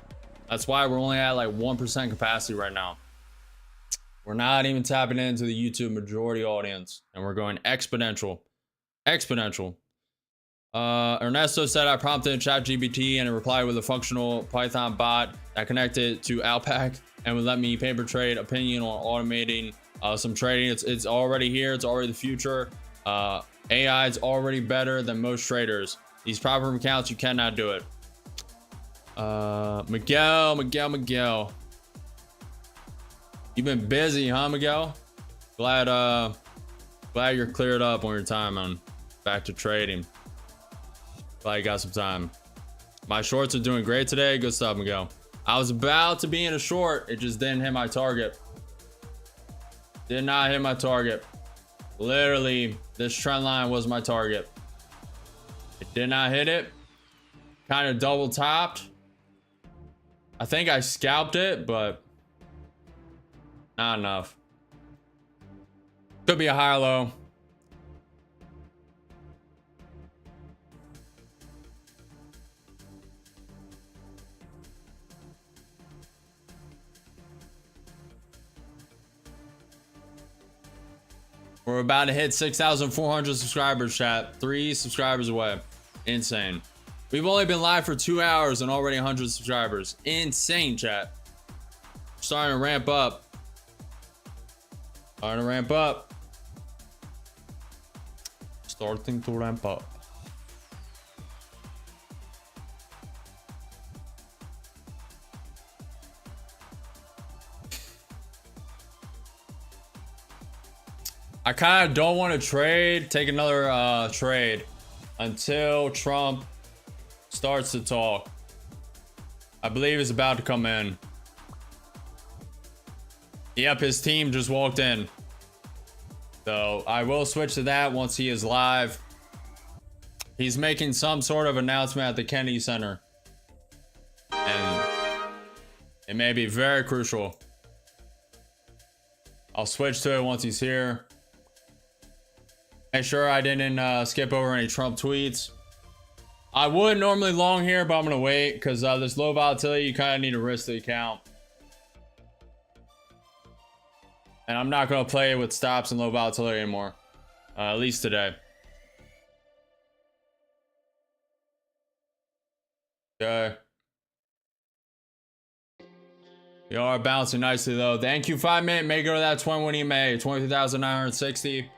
[SPEAKER 1] That's why we're only at like 1% capacity right now. We're not even tapping into the YouTube majority audience, and we're going exponential. Ernesto said I prompted ChatGPT and it replied with a functional Python bot that connected to Alpac and would let me paper trade opinion on automating some trading. It's already here. It's already the future. AI is already better than most traders. These proper accounts, you cannot do it. Miguel. You've been busy, huh, Miguel? Glad you're cleared up on your time and back to trading. Glad you got some time. My shorts are doing great today. Good stuff, Miguel. I was about to be in a short. It just didn't hit my target. Did not hit my target. Literally, this trend line was my target. It did not hit it. Kind of double topped. I think I scalped it, but not enough. Could be a high or low. We're about to hit 6,400 subscribers, chat. 3 subscribers away. Insane. We've only been live for 2 hours and already 100 subscribers. Insane, chat. Starting to ramp up. Starting to ramp up. I kind of don't want to take another trade until Trump starts to talk. I believe he's about to come in. Yep, his team just walked in. So I will switch to that once he is live. He's making some sort of announcement at the Kennedy Center. And it may be very crucial. I'll switch to it once he's here. Make sure I didn't skip over any Trump tweets. I would normally long here, but I'm going to wait because this low volatility, you kind of need to risk the account. And I'm not going to play with stops and low volatility anymore. At least today. Okay. We are bouncing nicely though. Thank you, 5 minute. May go to that 21 EMA. 23,960.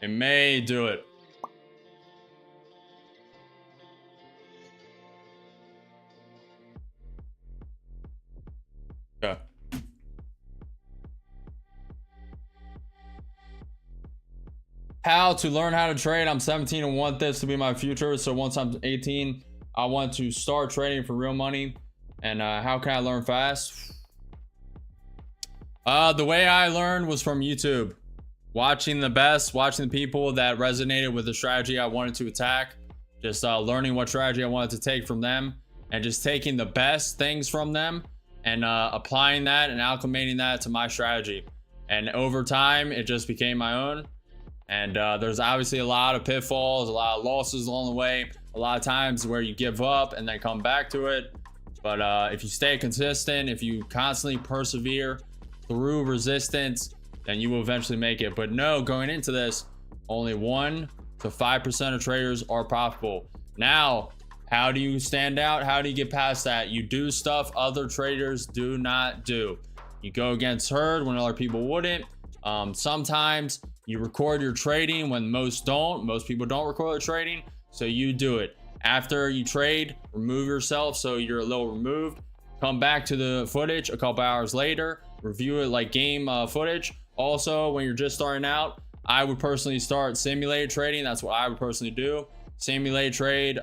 [SPEAKER 1] It may do it. Okay. How to learn how to trade. I'm 17 and want this to be my future. So once I'm 18, I want to start trading for real money. And how can I learn fast? The way I learned was from YouTube. Watching the people that resonated with the strategy I wanted to attack. Just learning what strategy I wanted to take from them. And just taking the best things from them. And applying that and acclimating that to my strategy. And over time, it just became my own. And there's obviously a lot of pitfalls, a lot of losses along the way. A lot of times where you give up and then come back to it. But if you stay consistent, if you constantly persevere through resistance, then you will eventually make it. But no, going into this, only 1 to 5% of traders are profitable. Now, how do you stand out? How do you get past that? You do stuff other traders do not do. You go against herd when other people wouldn't. Sometimes You record your trading when most don't. Most people don't record their trading, so you do it. After you trade, remove yourself so you're a little removed. Come back to the footage a couple hours later, review it like game footage. Also, when you're just starting out, I would personally start simulated trading. That's what I would personally do. Simulated trade.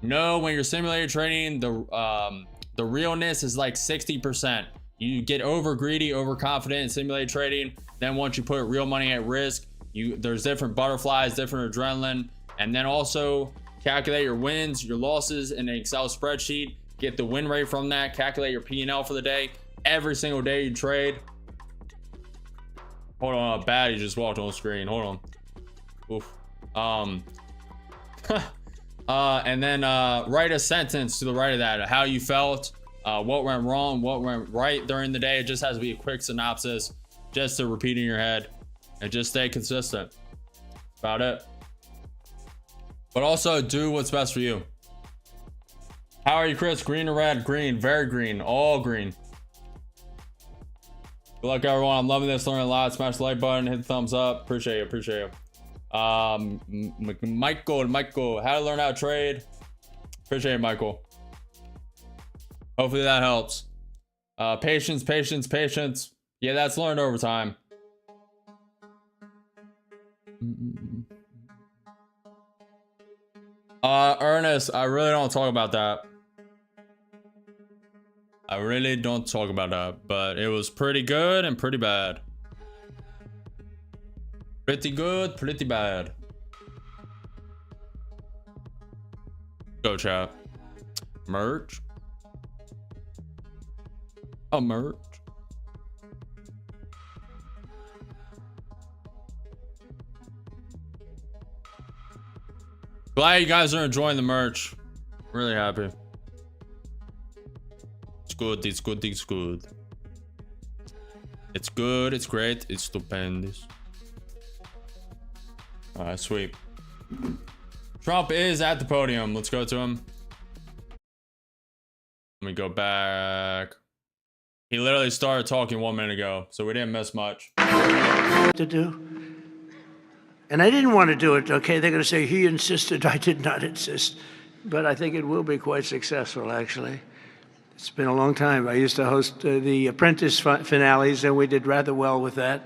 [SPEAKER 1] No, when you're simulated trading, the realness is like 60%. You get over greedy, overconfident in simulated trading. Then once you put real money at risk, there's different butterflies, different adrenaline, and then also calculate your wins, your losses in an Excel spreadsheet. Get the win rate from that. Calculate your P&L for the day. Every single day you trade. Hold on, a baddie just walked on the screen. Hold on. Oof. And then write a sentence to the right of that. How you felt, what went wrong, what went right during the day. It just has to be a quick synopsis, just to repeat in your head, and just stay consistent. About it. But also do what's best for you. How are you, Chris? Green or red? Green. Very green. All green. Good luck, everyone. I'm loving this. Learning a lot. Smash the like button. Hit the thumbs up. Appreciate you. Appreciate you. Michael. How to learn how to trade. Appreciate it, Michael. Hopefully that helps. Patience. Yeah, that's learned over time. Ernest, I really don't talk about that. I really don't talk about that, but it was pretty good and pretty bad. Pretty good, pretty bad. Go chat. Merch. Oh, merch. Glad you guys are enjoying the merch. Really happy. It's good, it's good, it's good. It's good, it's great, it's stupendous. Alright, sweet. Trump is at the podium. Let's go to him. Let me go back. He literally started talking 1 minute ago, so we didn't miss much.
[SPEAKER 4] To do. And I didn't want to do it, okay? They're going to say he insisted. I did not insist. But I think it will be quite successful, actually. It's been a long time. I used to host the Apprentice finales, and we did rather well with that.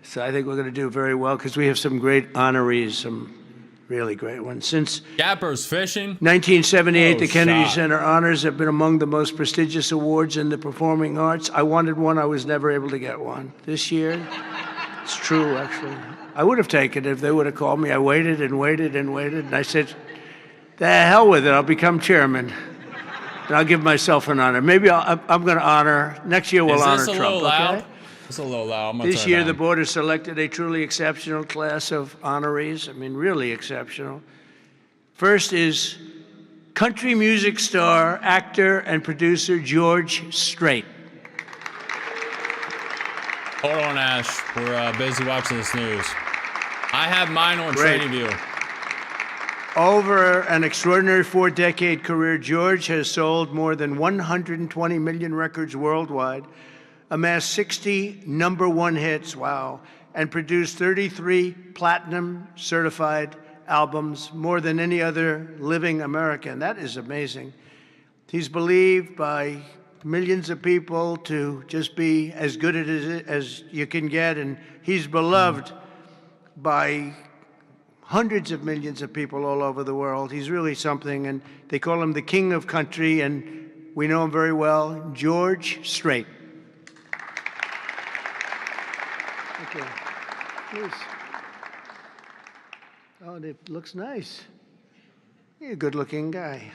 [SPEAKER 4] So I think we're going to do very well because we have some great honorees, some really great ones. Since
[SPEAKER 1] Gapper's fishing.
[SPEAKER 4] 1978, the Kennedy
[SPEAKER 1] shot.
[SPEAKER 4] Center Honors have been among the most prestigious awards in the performing arts. I wanted one. I was never able to get one. This year, it's true, actually. I would have taken it if they would have called me. I waited and waited and waited, and I said, the hell with it. I'll become chairman, and I'll give myself an honor. Maybe I'm going to honor. Next year we'll honor Trump.
[SPEAKER 1] Is this a little loud?
[SPEAKER 4] Okay?
[SPEAKER 1] It's a little loud. I'm gonna
[SPEAKER 4] This
[SPEAKER 1] turn it
[SPEAKER 4] year,
[SPEAKER 1] down.
[SPEAKER 4] the board has selected a truly exceptional class of honorees. I mean, really exceptional. First is country music star, actor, and producer George Strait.
[SPEAKER 1] Hold on, Ash. We're busy watching this news. I have mine on
[SPEAKER 4] Great.
[SPEAKER 1] TradingView.
[SPEAKER 4] Over an extraordinary 4-decade career, George has sold more than 120 million records worldwide, amassed 60 #1 hits, wow, and produced 33 platinum certified albums, more than any other living American. That is amazing. He's believed by millions of people to just be as good as you can get, and he's beloved by hundreds of millions of people all over the world. He's really something, and they call him the king of country, and we know him very well, George Strait. Okay, please. Oh, it looks nice. You're a good-looking guy.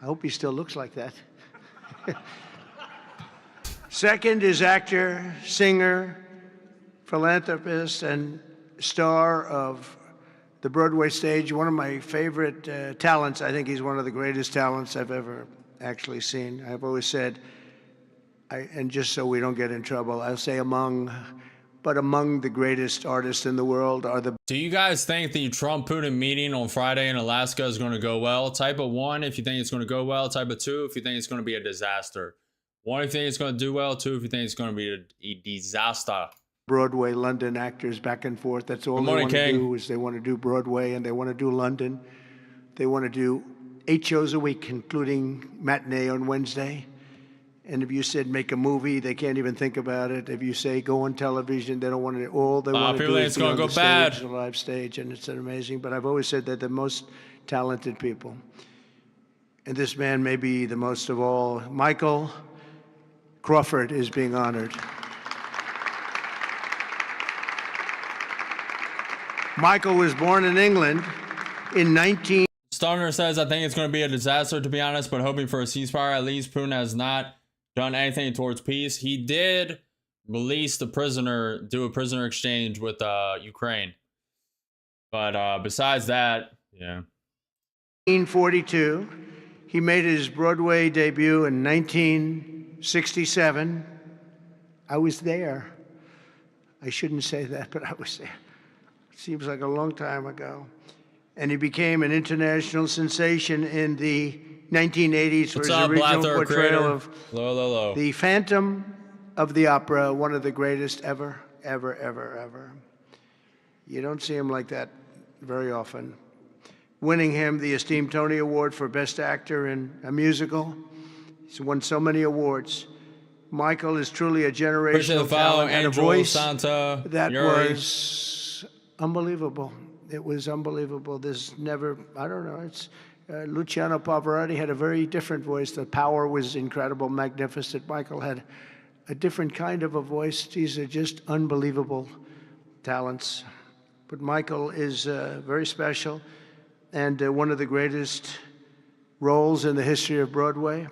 [SPEAKER 4] I hope he still looks like that. Second is actor, singer, philanthropist, and star of the Broadway stage. One of my favorite talents. I think he's one of the greatest talents I've ever actually seen. I've always said, and just so we don't get in trouble, I'll say among the greatest artists in the world are the...
[SPEAKER 1] Do you guys think the Trump-Putin meeting on Friday in Alaska is going to go well? Type of 1 if you think it's going to go well. Type of 2 if you think it's going to be a disaster. 1 if you think it's going to do well. 2 if you think it's going to be a disaster.
[SPEAKER 4] Broadway, London actors back and forth. That's all
[SPEAKER 1] Good
[SPEAKER 4] they
[SPEAKER 1] morning,
[SPEAKER 4] want to
[SPEAKER 1] King.
[SPEAKER 4] do is they want to do Broadway and they want to do London. They want to do 8 shows a week, including matinee on Wednesday. And if you said make a movie, they can't even think about it. If you say go on television, they don't want to. All they want to
[SPEAKER 1] people
[SPEAKER 4] do
[SPEAKER 1] think
[SPEAKER 4] is
[SPEAKER 1] it's
[SPEAKER 4] be
[SPEAKER 1] gonna
[SPEAKER 4] on
[SPEAKER 1] go
[SPEAKER 4] the
[SPEAKER 1] bad.
[SPEAKER 4] stage, the live stage, and it's amazing. But I've always said that the most talented people, and this man may be the most of all. Michael Crawford is being honored. Michael was born in England in 19.
[SPEAKER 1] Stoner says, I think it's going to be a disaster, to be honest, but hoping for a ceasefire. At least Putin has not done anything towards peace. He did release the prisoner, do a prisoner exchange with Ukraine. But besides that, yeah.
[SPEAKER 4] 1942. He made his Broadway debut in 1967. I was there. I shouldn't say that, but I was there. Seems like a long time ago. And he became an international sensation in the 1980s for his original portrayal of the Phantom of the Opera, one of the greatest ever, ever, ever, ever. You don't see him like that very often. Winning him the esteemed Tony Award for Best Actor in a Musical. He's won so many awards. Michael is truly a generational talent and a voice
[SPEAKER 1] Santa,
[SPEAKER 4] that
[SPEAKER 1] Yuri.
[SPEAKER 4] was unbelievable. It was unbelievable. There's never, I don't know, it's Luciano Pavarotti had a very different voice. The power was incredible, magnificent. Michael had a different kind of a voice. These are just unbelievable talents. But Michael is very special and one of the greatest roles in the history of Broadway.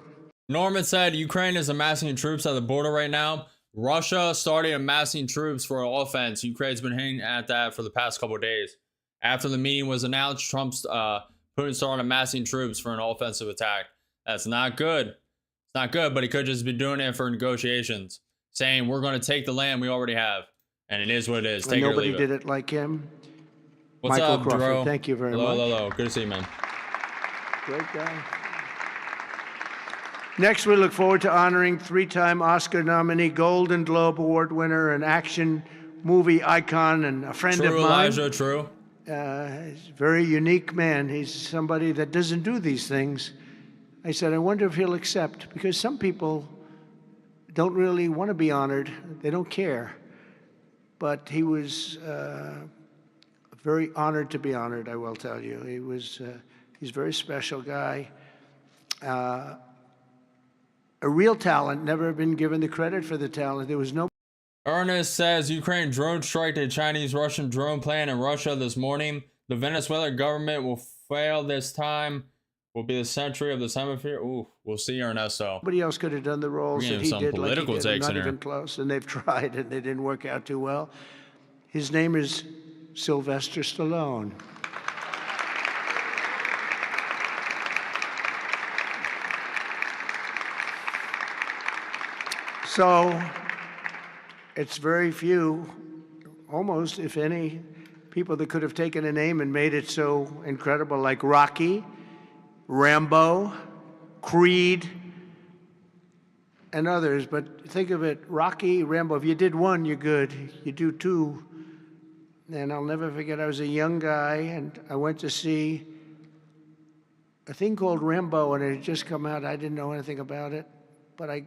[SPEAKER 1] Norman said Ukraine is amassing troops at the border right now. Russia started amassing troops for an offense. Ukraine's been hinting at that for the past couple of days. After the meeting was announced, Putin started amassing troops for an offensive attack. That's not good. It's not good, but he could just be doing it for negotiations, saying we're going to take the land we already have. And it is what it is. Take it or leave it.
[SPEAKER 4] Nobody did it like him.
[SPEAKER 1] What's
[SPEAKER 4] Michael
[SPEAKER 1] up,
[SPEAKER 4] Crawford,
[SPEAKER 1] Dro?
[SPEAKER 4] thank you very much.
[SPEAKER 1] Hello. Good to see you, man.
[SPEAKER 4] Great guy. Next, we look forward to honoring 3-time Oscar nominee, Golden Globe Award winner, an action movie icon, and a friend of mine.
[SPEAKER 1] Elijah, true.
[SPEAKER 4] He's a very unique man. He's somebody that doesn't do these things. I said, I wonder if he'll accept, because some people don't really want to be honored. They don't care. But he was very honored to be honored, I will tell you. He's a very special guy. A real talent, never been given the credit for the talent. There was no.
[SPEAKER 1] Ernest says Ukraine drone strike the Chinese-Russian drone plan in Russia this morning. The Venezuelan government will fail this time. Will be the century of the hemisphere. Ooh, we'll see, Ernesto.
[SPEAKER 4] Nobody else could have done the roles that he
[SPEAKER 1] some
[SPEAKER 4] did.
[SPEAKER 1] political
[SPEAKER 4] like he did.
[SPEAKER 1] takes
[SPEAKER 4] Not
[SPEAKER 1] in here.
[SPEAKER 4] even close, and they've tried, and they didn't work out too well. His name is Sylvester Stallone. So it's very few, almost, if any, people that could have taken a name and made it so incredible, like Rocky, Rambo, Creed, and others. But think of it, Rocky, Rambo, if you did one, you're good. You do two. And I'll never forget, I was a young guy, and I went to see a thing called Rambo, and it had just come out. I didn't know anything about it, but I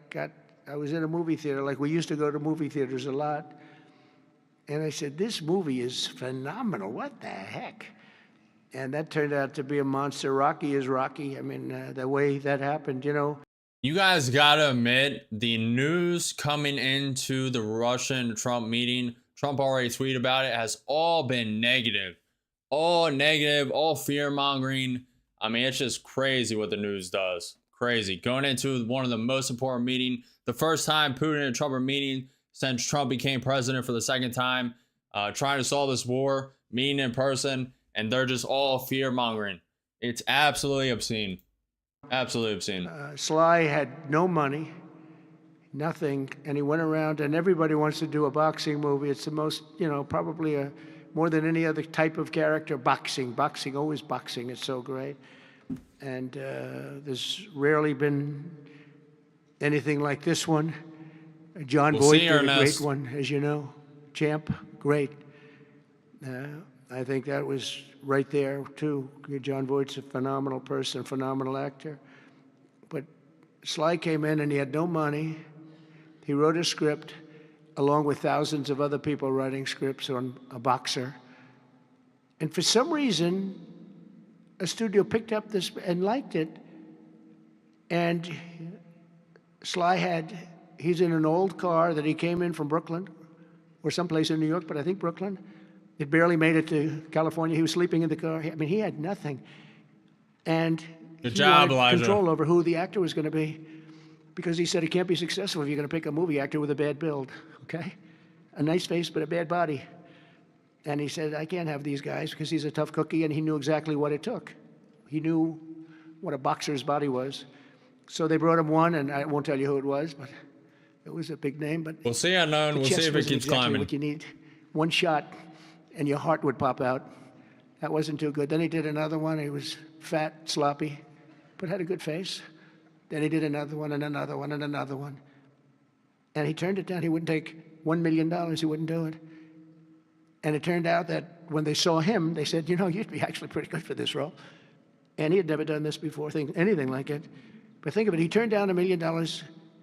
[SPEAKER 4] was in a movie theater, like we used to go to movie theaters a lot. And I said, this movie is phenomenal. What the heck? And that turned out to be a monster. Rocky is Rocky. I mean, the way that happened, you know.
[SPEAKER 1] You guys gotta admit, the news coming into the Russian-Trump meeting, Trump already tweeted about it, has all been negative. All negative, all fear-mongering. I mean, it's just crazy what the news does. Crazy. Going into one of the most important meetings, the first time Putin and Trump are meeting since Trump became president for the second time, trying to solve this war, meeting in person, and they're just all fear-mongering. It's absolutely obscene. Absolutely obscene.
[SPEAKER 4] Sly had no money, nothing, and he went around, and everybody wants to do a boxing movie. It's the most, you know, probably more than any other type of character, boxing, always boxing. It's so great. And there's rarely been anything like this one. John Voight did a great one, as you know. champ, great. I think that was right there, too. John Voight's a phenomenal person, phenomenal actor. But Sly came in and he had no money. He wrote a script along with thousands of other people writing scripts on a boxer. And for some reason, a studio picked up this and liked it. And Sly he's in an old car that he came in from Brooklyn or someplace in New York, but I think Brooklyn. It barely made it to California. He was sleeping in the car. I mean, he had nothing. And
[SPEAKER 1] Good
[SPEAKER 4] he
[SPEAKER 1] job,
[SPEAKER 4] wanted
[SPEAKER 1] Elijah.
[SPEAKER 4] control over who the actor was going to be, because he said he can't be successful if you're going to pick a movie actor with a bad build, okay? A nice face, but a bad body. And he said, I can't have these guys, because he's a tough cookie, and he knew exactly what it took. He knew what a boxer's body was. So they brought him one, and I won't tell you who it was, but it was a big name. But
[SPEAKER 1] We'll see unknown.
[SPEAKER 4] the
[SPEAKER 1] We'll
[SPEAKER 4] chest
[SPEAKER 1] see if it
[SPEAKER 4] wasn't
[SPEAKER 1] keeps
[SPEAKER 4] exactly
[SPEAKER 1] climbing.
[SPEAKER 4] what you need. One shot, and your heart would pop out. That wasn't too good. Then he did another one. He was fat, sloppy, but had a good face. Then he did another one and another one and another one. And he turned it down. He wouldn't take $1 million. He wouldn't do it. And it turned out that when they saw him, they said, you know, you'd be actually pretty good for this role. And he had never done this before, anything like it. But think of it. He turned down $1 million.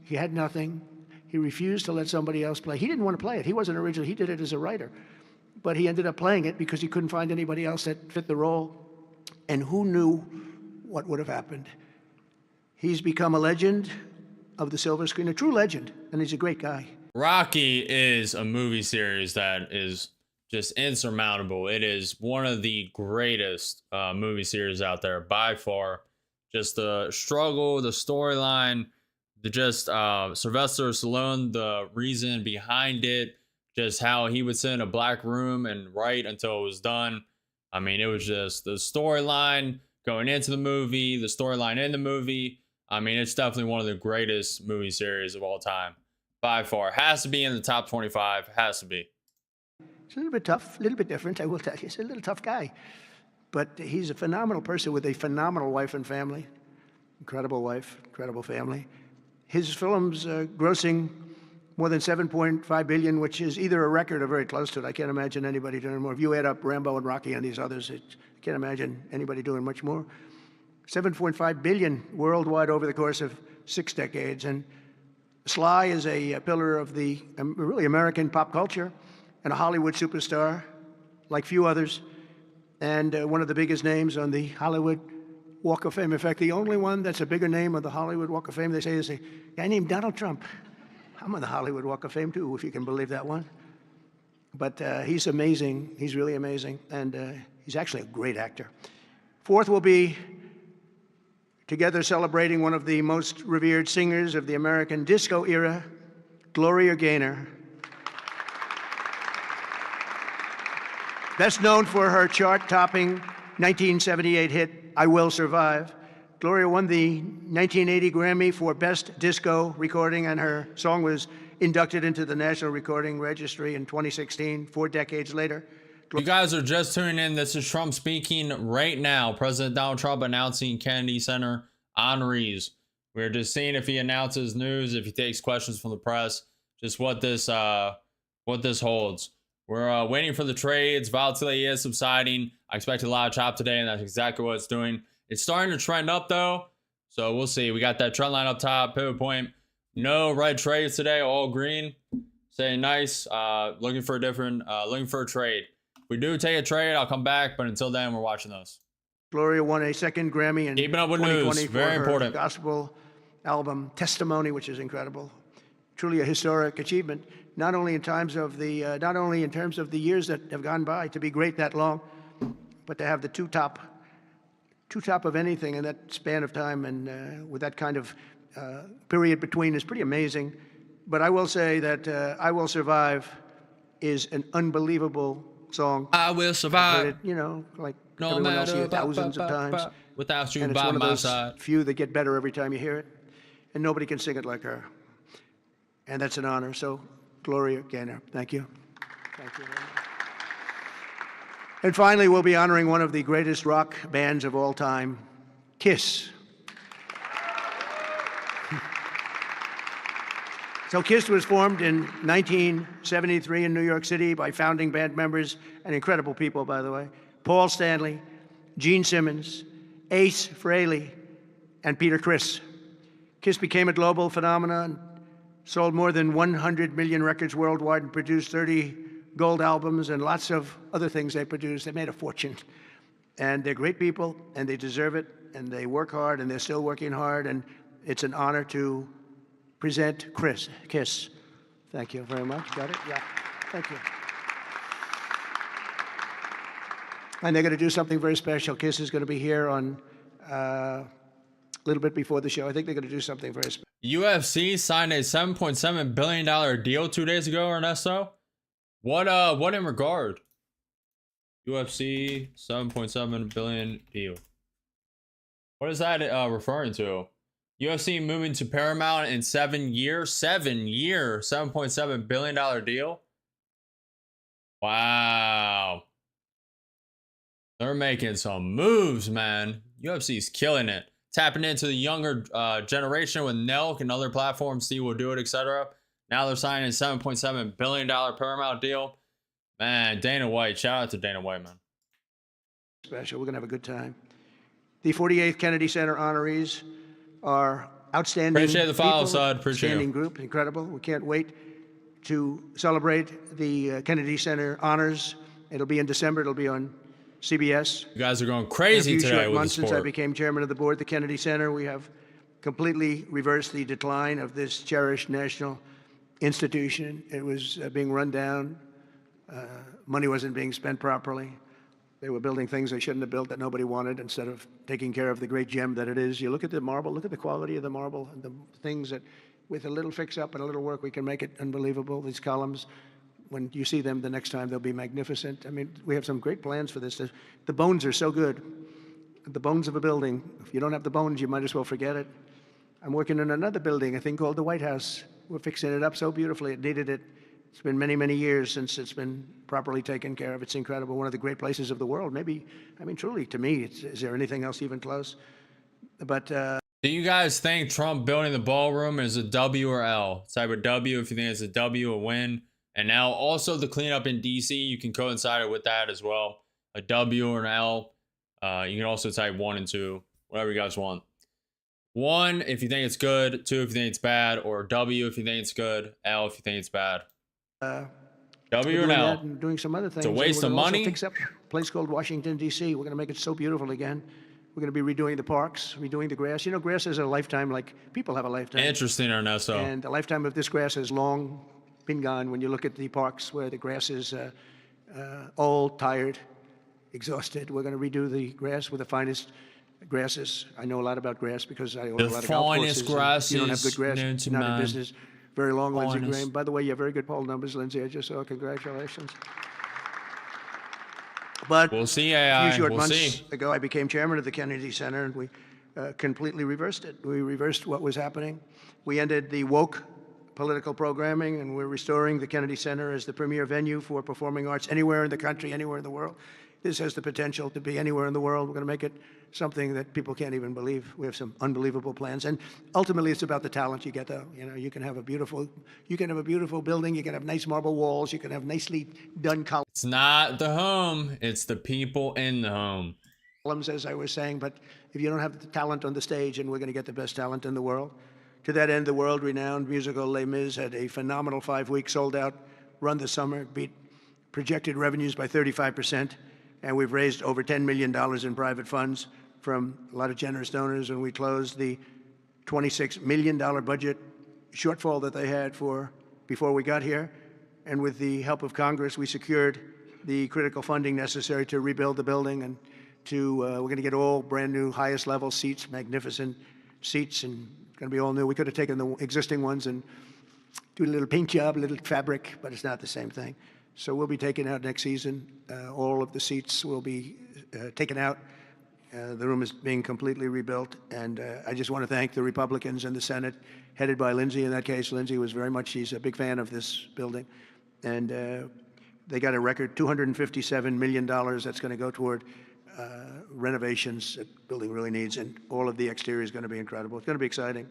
[SPEAKER 4] He had nothing. He refused to let somebody else play. He didn't want to play it. He wasn't original. He did it as a writer. But he ended up playing it because he couldn't find anybody else that fit the role. And who knew what would have happened? He's become a legend of the silver screen, a true legend, and he's a great guy.
[SPEAKER 1] Rocky is a movie series that is just insurmountable. It is one of the greatest movie series out there by far. Just the struggle, the storyline, Sylvester Stallone, the reason behind it, just how he would sit in a black room and write until it was done. I mean, it was just the storyline going into the movie, the storyline in the movie. I mean, it's definitely one of the greatest movie series of all time. By far. Has to be in the top 25. Has to be.
[SPEAKER 4] It's a little bit tough, a little bit different, I will tell you. He's a little tough guy. But he's a phenomenal person with a phenomenal wife and family. Incredible wife, incredible family. His films grossing more than $7.5 billion, which is either a record or very close to it. I can't imagine anybody doing more. If you add up Rambo and Rocky and these others, I can't imagine anybody doing much more. $7.5 billion worldwide over the course of 6 decades. And Sly is a pillar of the really American pop culture and a Hollywood superstar like few others, and one of the biggest names on the Hollywood Walk of Fame. In fact, the only one that's a bigger name on the Hollywood Walk of Fame, they say, is a guy named Donald Trump. I'm on the Hollywood Walk of Fame, too, if you can believe that one. But he's amazing. He's really amazing. And he's actually a great actor. Fourth will be, together celebrating one of the most revered singers of the American disco era, Gloria Gaynor. Best known for her chart-topping 1978 hit, I Will Survive. Gloria won the 1980 Grammy for Best Disco Recording, and her song was inducted into the National Recording Registry in 2016, 4 decades later.
[SPEAKER 1] You guys are just tuning in. This is Trump speaking right now. President Donald Trump announcing Kennedy Center honorees. We're just seeing if he announces news, if he takes questions from the press, just what this holds. We're waiting for the trades. Volatility is subsiding. I expected a lot of chop today, and that's exactly what it's doing. It's starting to trend up, though, so we'll see. We got that trend line up top, pivot point. No red trades today, all green. Saying nice. Looking for a trade. If we do take a trade, I'll come back, but until then, we're watching those.
[SPEAKER 4] Gloria won a second Grammy in
[SPEAKER 1] Keeping up with
[SPEAKER 4] 2020
[SPEAKER 1] news,
[SPEAKER 4] for
[SPEAKER 1] very
[SPEAKER 4] her
[SPEAKER 1] important.
[SPEAKER 4] gospel album Testimony, which is incredible. Truly a historic achievement, not only in terms of the years that have gone by to be great that long, but to have the two top of anything in that span of time, and with that kind of period between is pretty amazing. But I will say that I Will Survive is an unbelievable song.
[SPEAKER 1] I will survive.
[SPEAKER 4] Heard it, like
[SPEAKER 1] No
[SPEAKER 4] everyone else
[SPEAKER 1] matter
[SPEAKER 4] here thousands of times.
[SPEAKER 1] without you
[SPEAKER 4] And it's
[SPEAKER 1] by
[SPEAKER 4] one of
[SPEAKER 1] my
[SPEAKER 4] those
[SPEAKER 1] side.
[SPEAKER 4] few that get better every time you hear it. And nobody can sing it like her. And that's an honor. So, Gloria Gaynor, thank you. Thank you very much. And finally, we'll be honoring one of the greatest rock bands of all time, Kiss. So KISS was formed in 1973 in New York City by founding band members and incredible people, by the way, Paul Stanley, Gene Simmons, Ace Frehley, and Peter Criss. KISS became a global phenomenon, sold more than 100 million records worldwide, and produced 30 gold albums and lots of other things they produced. They made a fortune. And they're great people, and they deserve it, and they work hard, and they're still working hard, and it's an honor to present KISS. Thank you very much. Got it? Yeah. Thank you. And they're going to do something very special. KISS is going to be here on a little bit before the show. I think they're going to do something very special.
[SPEAKER 1] UFC signed a $7.7 billion deal 2 days ago, Ernesto. What in regard? UFC $7.7 billion deal. What is that referring to? UFC moving to Paramount in 7 years? 7 years, $7.7 billion deal? Wow. They're making some moves, man. UFC's killing it. Tapping into the younger generation with Nelk and other platforms. Steve will do it, etc. Now they're signing a $7.7 billion Paramount deal. Man, Dana White. Shout out to Dana White, man.
[SPEAKER 4] Special. We're going to have a good time. The 48th Kennedy Center honorees are outstanding.
[SPEAKER 1] Appreciate the follow,
[SPEAKER 4] people,
[SPEAKER 1] Sud. Appreciate
[SPEAKER 4] outstanding
[SPEAKER 1] it.
[SPEAKER 4] group. Incredible. We can't wait to celebrate the Kennedy Center honors. It'll be in December. It'll be on CBS.
[SPEAKER 1] You guys are going crazy today with the sport.
[SPEAKER 4] Months since I became chairman of the board at the Kennedy Center, we have completely reversed the decline of this cherished national institution. It was being run down. Money wasn't being spent properly. They were building things they shouldn't have built that nobody wanted instead of taking care of the great gem that it is. You look at the marble, look at the quality of the marble, and the things that with a little fix-up and a little work, we can make it unbelievable. These columns, when you see them the next time, they'll be magnificent. I mean, we have some great plans for this. The bones are so good. The bones of a building. If you don't have the bones, you might as well forget it. I'm working in another building, a thing called the White House. We're fixing it up so beautifully. It needed it. It's been many, many years since it's been properly taken care of. It's incredible. One of the great places of the world. Maybe, I mean, truly, to me, is there anything else even close? But
[SPEAKER 1] do you guys think Trump building the ballroom is a W or L? Type of W if you think it's a W, a win, and L. Also, the cleanup in DC, you can coincide it with that as well. A W or an L. You can also type 1 and 2, whatever you guys want. 1 if you think it's good, 2 if you think it's bad, or W if you think it's good, L if you think it's bad. W or L?
[SPEAKER 4] And doing some other things.
[SPEAKER 1] It's a waste of money.
[SPEAKER 4] Fix up a place called Washington, D.C. We're going to make it so beautiful again. We're going to be redoing the parks, redoing the grass. You know, grass has a lifetime like people have a lifetime.
[SPEAKER 1] Interesting, Ernesto.
[SPEAKER 4] And the lifetime of this grass has long been gone when you look at the parks where the grass is old, tired, exhausted. We're going to redo the grass with the finest grasses. I know a lot about grass because I own a lot of golf courses.
[SPEAKER 1] The finest grasses.
[SPEAKER 4] You don't have good grass, you're not in business. Very long, Lindsey
[SPEAKER 1] Finest.
[SPEAKER 4] Graham. By the way, you have very good poll numbers, Lindsey. I just saw. Congratulations. But
[SPEAKER 1] we'll see, AI.
[SPEAKER 4] a few short
[SPEAKER 1] We'll
[SPEAKER 4] months
[SPEAKER 1] see.
[SPEAKER 4] ago, I became chairman of the Kennedy Center, and we completely reversed it. We reversed what was happening. We ended the woke political programming, and we're restoring the Kennedy Center as the premier venue for performing arts anywhere in the country, anywhere in the world. This has the potential to be anywhere in the world. We're going to make it something that people can't even believe. We have some unbelievable plans, and ultimately, it's about the talent you get. Though, you know, you can have a beautiful building. You can have nice marble walls. You can have nicely done columns.
[SPEAKER 1] It's not the home. It's the people in the home.
[SPEAKER 4] As I was saying, but if you don't have the talent on the stage, and we're going to get the best talent in the world. To that end, the world-renowned musical Les Mis had a phenomenal 5-week sold-out run this summer. It beat projected revenues by 35%. And we've raised over $10 million in private funds from a lot of generous donors, and we closed the $26 million budget shortfall that they had before we got here. And with the help of Congress, we secured the critical funding necessary to rebuild the building, and we're going to get all brand new, highest level seats, magnificent seats, and it's going to be all new. We could have taken the existing ones and do a little paint job, a little fabric, but it's not the same thing. So we'll be taking out next season. All of the seats will be taken out. The room is being completely rebuilt. And I just want to thank the Republicans in the Senate, headed by Lindsey in that case. Lindsey was she's a big fan of this building. And they got a record $257 million that's going to go toward renovations that the building really needs. And all of the exterior is going to be incredible. It's going to be exciting.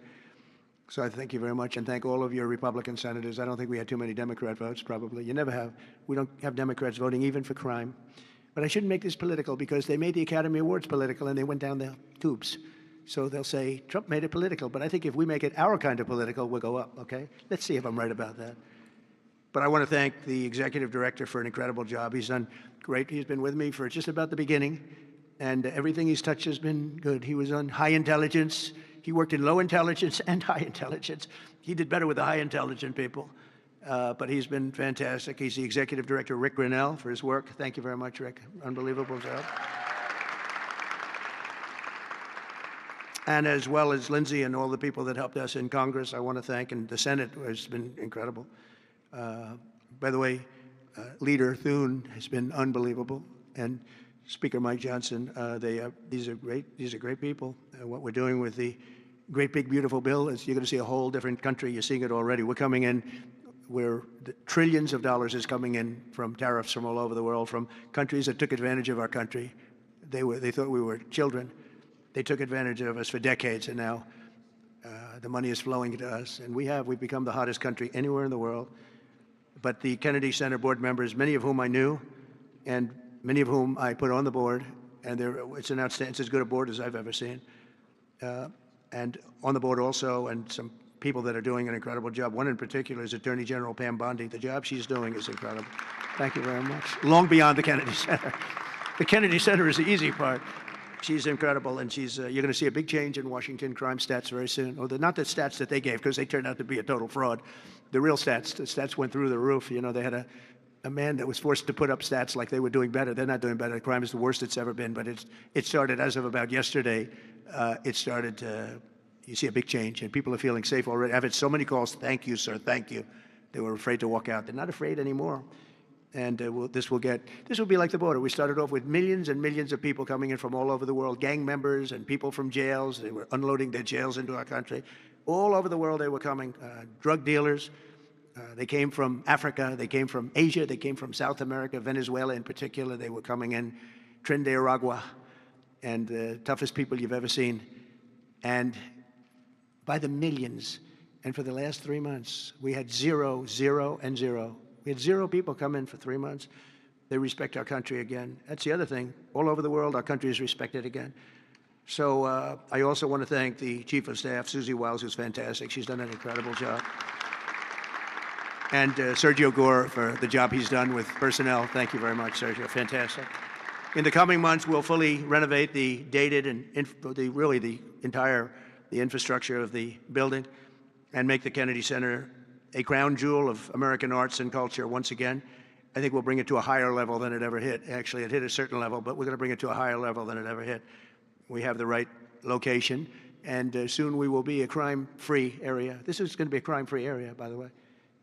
[SPEAKER 4] So I thank you very much, and thank all of your Republican senators. I don't think we had too many Democrat votes, probably. You never have. We don't have Democrats voting even for crime. But I shouldn't make this political because they made the Academy Awards political and they went down the tubes. So they'll say, Trump made it political. But I think if we make it our kind of political, we'll go up, okay? Let's see if I'm right about that. But I want to thank the executive director for an incredible job. He's done great. He's been with me for just about the beginning, and everything he's touched has been good. He was on high intelligence. He worked in low intelligence and high intelligence. He did better with the high intelligent people. But he's been fantastic. He's the executive director, Rick Grinnell, for his work. Thank you very much, Rick. Unbelievable job. And as well as Lindsay and all the people that helped us in Congress, I want to thank, and the Senate has been incredible. By the way, Leader Thune has been unbelievable, and Speaker Mike Johnson. These are great people. What we're doing with the great big beautiful bill is you're going to see a whole different country. You're seeing it already. We're coming in where the trillions of dollars is coming in from tariffs from all over the world, from countries that took advantage of our country. They thought we were children. They took advantage of us for decades, and now the money is flowing to us. And we've become the hottest country anywhere in the world. But the Kennedy Center board members, many of whom I knew, and many of whom I put on the board, and it's as good a board as I've ever seen. And on the board also, and some people that are doing an incredible job. One in particular is Attorney General Pam Bondi. The job she's doing is incredible. Thank you very much. Long beyond the Kennedy Center. The Kennedy Center is the easy part. She's incredible, and you're going to see a big change in Washington crime stats very soon. Or not the stats that they gave, because they turned out to be a total fraud. The real stats, the stats went through the roof. You know, they had a man that was forced to put up stats like they were doing better. They're not doing better. Crime is the worst it's ever been, but it started as of about yesterday. You see a big change, and people are feeling safe already. I've had so many calls, thank you, sir, thank you. They were afraid to walk out. They're not afraid anymore. And this will be like the border. We started off with millions and millions of people coming in from all over the world, gang members and people from jails. They were unloading their jails into our country. All over the world they were coming, drug dealers. They came from Africa, they came from Asia, they came from South America, Venezuela in particular. They were coming in, Trinidad, Aragua, and the toughest people you've ever seen. And by the millions. And for the last 3 months, we had 0, 0, and 0. We had 0 people come in for 3 months. They respect our country again. That's the other thing. All over the world, our country is respected again. So I also want to thank the Chief of Staff, Susie Wiles, who's fantastic. She's done an incredible job. And Sergio Gore for the job he's done with personnel. Thank you very much, Sergio. Fantastic. In the coming months, we'll fully renovate the dated and the infrastructure of the building and make the Kennedy Center a crown jewel of American arts and culture once again. I think we'll bring it to a higher level than it ever hit. Actually, it hit a certain level, but we're going to bring it to a higher level than it ever hit. We have the right location, and soon we will be a crime-free area. This is going to be a crime-free area, by the way.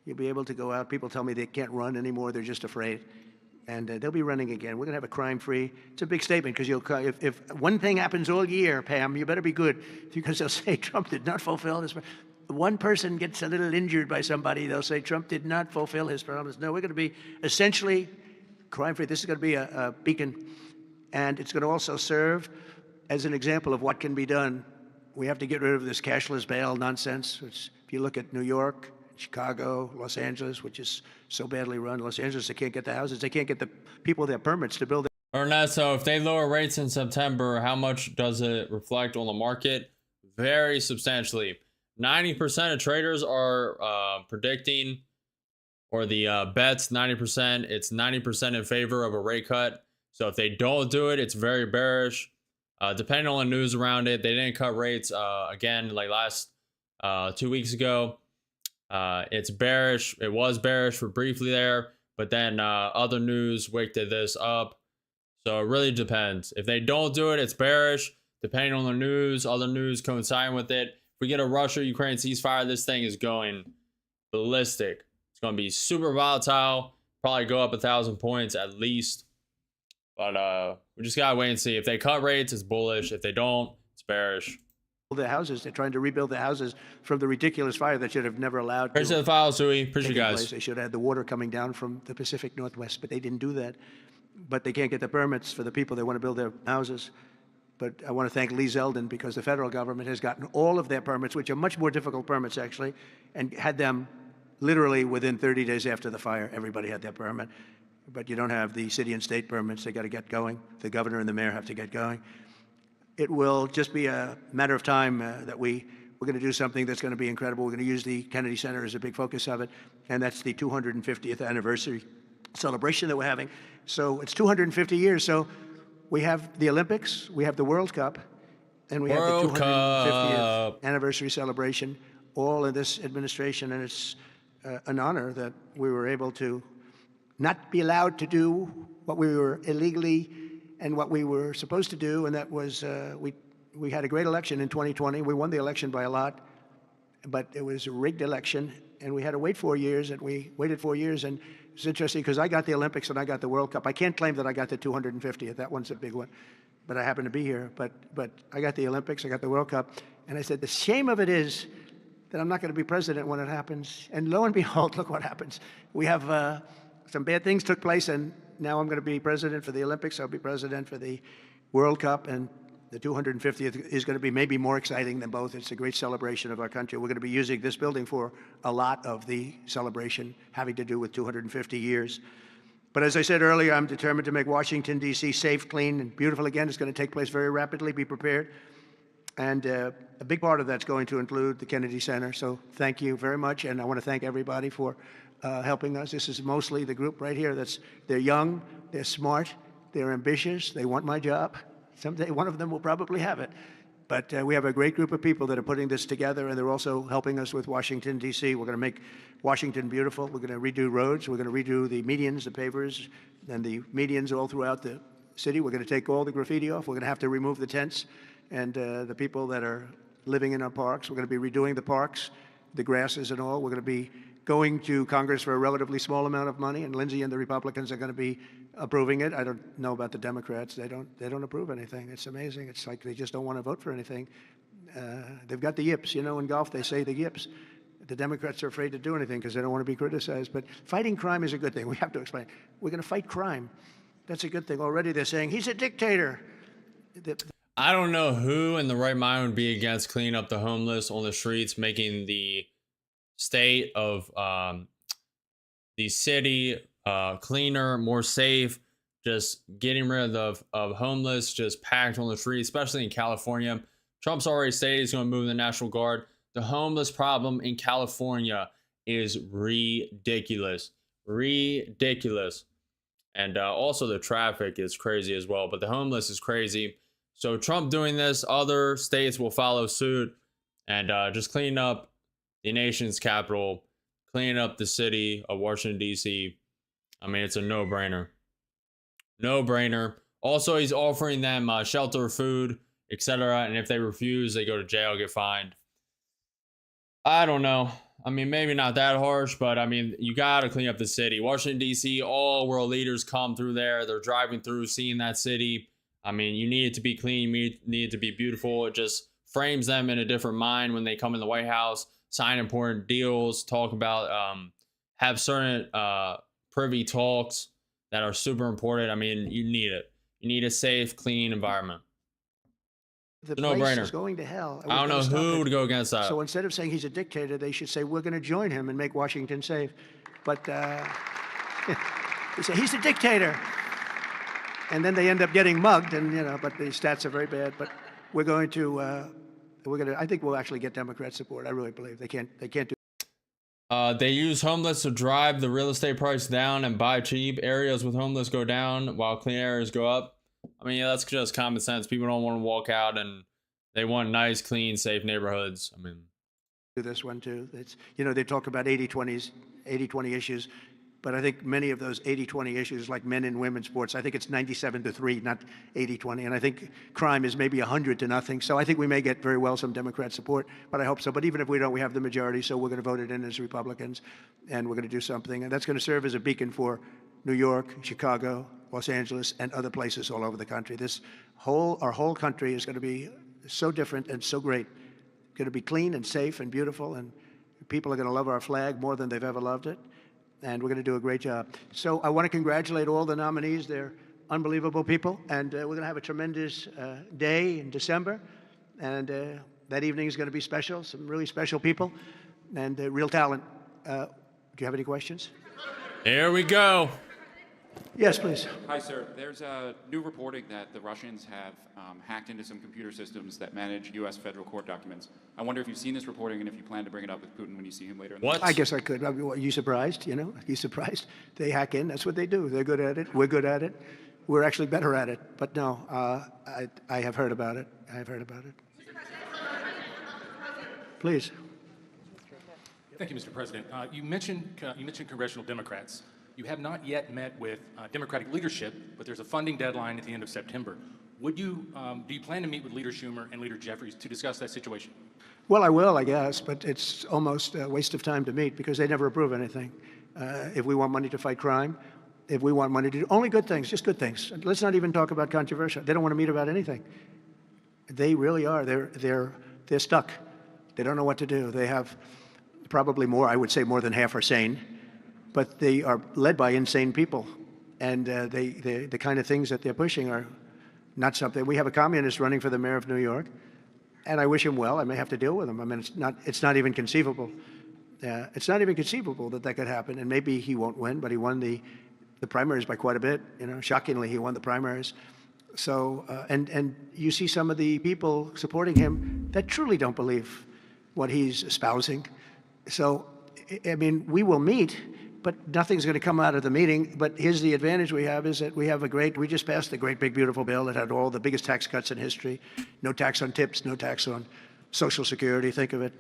[SPEAKER 4] You'll be able to go out. People tell me they can't run anymore. They're just afraid. And they'll be running again. We're going to have a crime-free. It's a big statement because if one thing happens all year, Pam, you better be good because they'll say Trump did not fulfill his. One person gets a little injured by somebody, they'll say Trump did not fulfill his promise. No, we're going to be essentially crime-free. This is going to be a beacon, and it's going to also serve as an example of what can be done. We have to get rid of this cashless bail nonsense, which if you look at New York, Chicago, Los Angeles, which is so badly run. Los Angeles, they can't get the houses. They can't get the people their permits to build.
[SPEAKER 1] Ernesto, if they lower rates in September, how much does it reflect on the market? Very substantially. 90% of traders are predicting, or the bets, 90%. It's 90% in favor of a rate cut. So if they don't do it, it's very bearish. Depending on the news around it, they didn't cut rates again like last 2 weeks ago. It's bearish. It was bearish for briefly there, but then other news waked this up. So it really depends. If they don't do it, it's bearish. Depending on the news, other news coinciding with it. If we get a Russia-Ukraine ceasefire, this thing is going ballistic. It's going to be super volatile. Probably go up 1,000 points at least. But we just got to wait and see. If they cut rates, it's bullish. If they don't, it's bearish.
[SPEAKER 4] The houses, they're trying to rebuild the houses from the ridiculous fire that should have never allowed.
[SPEAKER 1] Appreciate the file, Sui. Appreciate you guys.
[SPEAKER 4] They should have had the water coming down from the Pacific Northwest, but they didn't do that. But they can't get the permits for the people that want to build their houses. But I want to thank Lee Zeldin because the federal government has gotten all of their permits, which are much more difficult permits actually, and had them literally within 30 days after the fire. Everybody had their permit. But you don't have the city and state permits. They got to get going. The governor and the mayor have to get going. It will just be a matter of time that we're going to do something that's going to be incredible. We're going to use the Kennedy Center as a big focus of it, and that's the 250th anniversary celebration that we're having. So it's 250 years. So we have the Olympics, we have the World Cup, and we have the 250th anniversary celebration, all in this administration, and it's an honor that we were able to not be allowed to do what we were illegally and what we were supposed to do, and that was we had a great election in 2020. We won the election by a lot, but it was a rigged election, and we had to wait 4 years, and we waited 4 years, and it's interesting because I got the Olympics and I got the World Cup. I can't claim that I got the 250th. That one's a big one, but I happen to be here. But I got the Olympics, I got the World Cup, and I said the shame of it is that I'm not going to be president when it happens. And lo and behold, look what happens. We have some bad things took place, and now I'm going to be president for the Olympics. I'll be president for the World Cup, and the 250th is going to be maybe more exciting than both. It's a great celebration of our country. We're going to be using this building for a lot of the celebration having to do with 250 years. But as I said earlier, I'm determined to make Washington, D.C. safe, clean, and beautiful again. It's going to take place very rapidly. Be prepared. And a big part of that's going to include the Kennedy Center. So thank you very much. And I want to thank everybody for helping us. This is mostly the group right here. They're young, they're smart, they're ambitious, they want my job. Someday one of them will probably have it. But we have a great group of people that are putting this together, and they're also helping us with Washington, D.C. We're going to make Washington beautiful. We're going to redo roads. We're going to redo the medians, the pavers, and the medians all throughout the city. We're going to take all the graffiti off. We're going to have to remove the tents and the people that are living in our parks. We're going to be redoing the parks, the grasses and all. We're going to be going to Congress for a relatively small amount of money, and Lindsey and the Republicans are going to be approving it. I don't know about the Democrats. They don't approve anything. It's amazing. It's like they just don't want to vote for anything. They've got the yips. You know, in golf they say the yips. The Democrats are afraid to do anything because they don't want to be criticized. But fighting crime is a good thing. We have to explain. We're going to fight crime. That's a good thing. Already they're saying he's a dictator.
[SPEAKER 1] I don't know who in the right mind would be against cleaning up the homeless on the streets, making the state of the city cleaner, more safe, just getting rid of homeless just packed on the streets, especially in California. Trump's already stated he's going to move the National Guard. The homeless problem in California is ridiculous. And also the traffic is crazy as well, but the homeless is crazy. So Trump doing this, other states will follow suit, and just clean up the nation's capital, clean up the city of Washington, D.C. I mean, it's a no-brainer. No-brainer. Also, he's offering them shelter, food, etc. And if they refuse, they go to jail, get fined. I don't know. I mean, maybe not that harsh, but I mean, you got to clean up the city. Washington, D.C., all world leaders come through there. They're driving through, seeing that city. I mean, you need it to be clean, you need it to be beautiful. It just frames them in a different mind when they come in the White House, sign important deals, talk about, have certain privy talks that are super important. I mean, you need it. You need a safe, clean environment.
[SPEAKER 4] The
[SPEAKER 1] It's a
[SPEAKER 4] place
[SPEAKER 1] no-brainer.
[SPEAKER 4] is going to hell.
[SPEAKER 1] I don't know who would go against that.
[SPEAKER 4] So instead of saying he's a dictator, they should say we're going to join him and make Washington safe. But they say he's a dictator, and then they end up getting mugged, and but the stats are very bad. But we're going to I think we'll actually get Democrat support. I really believe they can't do.
[SPEAKER 1] They use homeless to drive the real estate price down and buy cheap. Areas with homeless go down while clean areas go up. I mean, yeah, that's just common sense. People don't want to walk out, and they want nice, clean, safe neighborhoods. I mean,
[SPEAKER 4] Do this one too. It's they talk about 80-20 issues, but I think many of those 80-20 issues, like men and women's sports, I think it's 97-3, not 80-20, and I think crime is maybe 100-0. So I think we may get very well some Democrat support, but I hope so. But even if we don't, we have the majority, so we're going to vote it in as Republicans, and we're going to do something, and that's going to serve as a beacon for New York, Chicago, Los Angeles, and other places all over the country. Our whole country is going to be so different and so great. Going to be clean and safe and beautiful, and people are going to love our flag more than they've ever loved it, and we're going to do a great job. So I want to congratulate all the nominees. They're unbelievable people, and we're going to have a tremendous day in December, and that evening is going to be special, some really special people, and real talent. Do you have any questions?
[SPEAKER 1] There we go.
[SPEAKER 4] Yes, please.
[SPEAKER 5] Hi, sir. There's new reporting that the Russians have hacked into some computer systems that manage U.S. federal court documents. I wonder if you've seen this reporting and if you plan to bring it up with Putin when you see him later in the
[SPEAKER 1] What?
[SPEAKER 4] I guess I could. Are you surprised? Are you surprised? They hack in. That's what they do. They're good at it. We're good at it. We're actually better at it. But no, I have heard about it. I have heard about it. Please.
[SPEAKER 6] Thank you, Mr. President. You mentioned congressional Democrats. You have not yet met with Democratic leadership, but there's a funding deadline at the end of September. Do you plan to meet with Leader Schumer and Leader Jeffries to discuss that situation?
[SPEAKER 4] Well, I will, I guess, but it's almost a waste of time to meet because they never approve anything. If we want money to fight crime, if we want money to do only good things, just good things. Let's not even talk about controversial. They don't want to meet about anything. They really are. They're stuck. They don't know what to do. They have probably more, I would say more than half are sane, but they are led by insane people. And the kind of things that they're pushing are not something. We have a communist running for the mayor of New York, and I wish him well. I may have to deal with him. I mean, it's not even conceivable. It's not even conceivable that could happen. And maybe he won't win, but he won the primaries by quite a bit. Shockingly, he won the primaries. So, and you see some of the people supporting him that truly don't believe what he's espousing. So, I mean, we will meet, but nothing's going to come out of the meeting. But here's the advantage we have is that we just passed the great big beautiful bill that had all the biggest tax cuts in history. No tax on tips, no tax on Social Security. Think of it.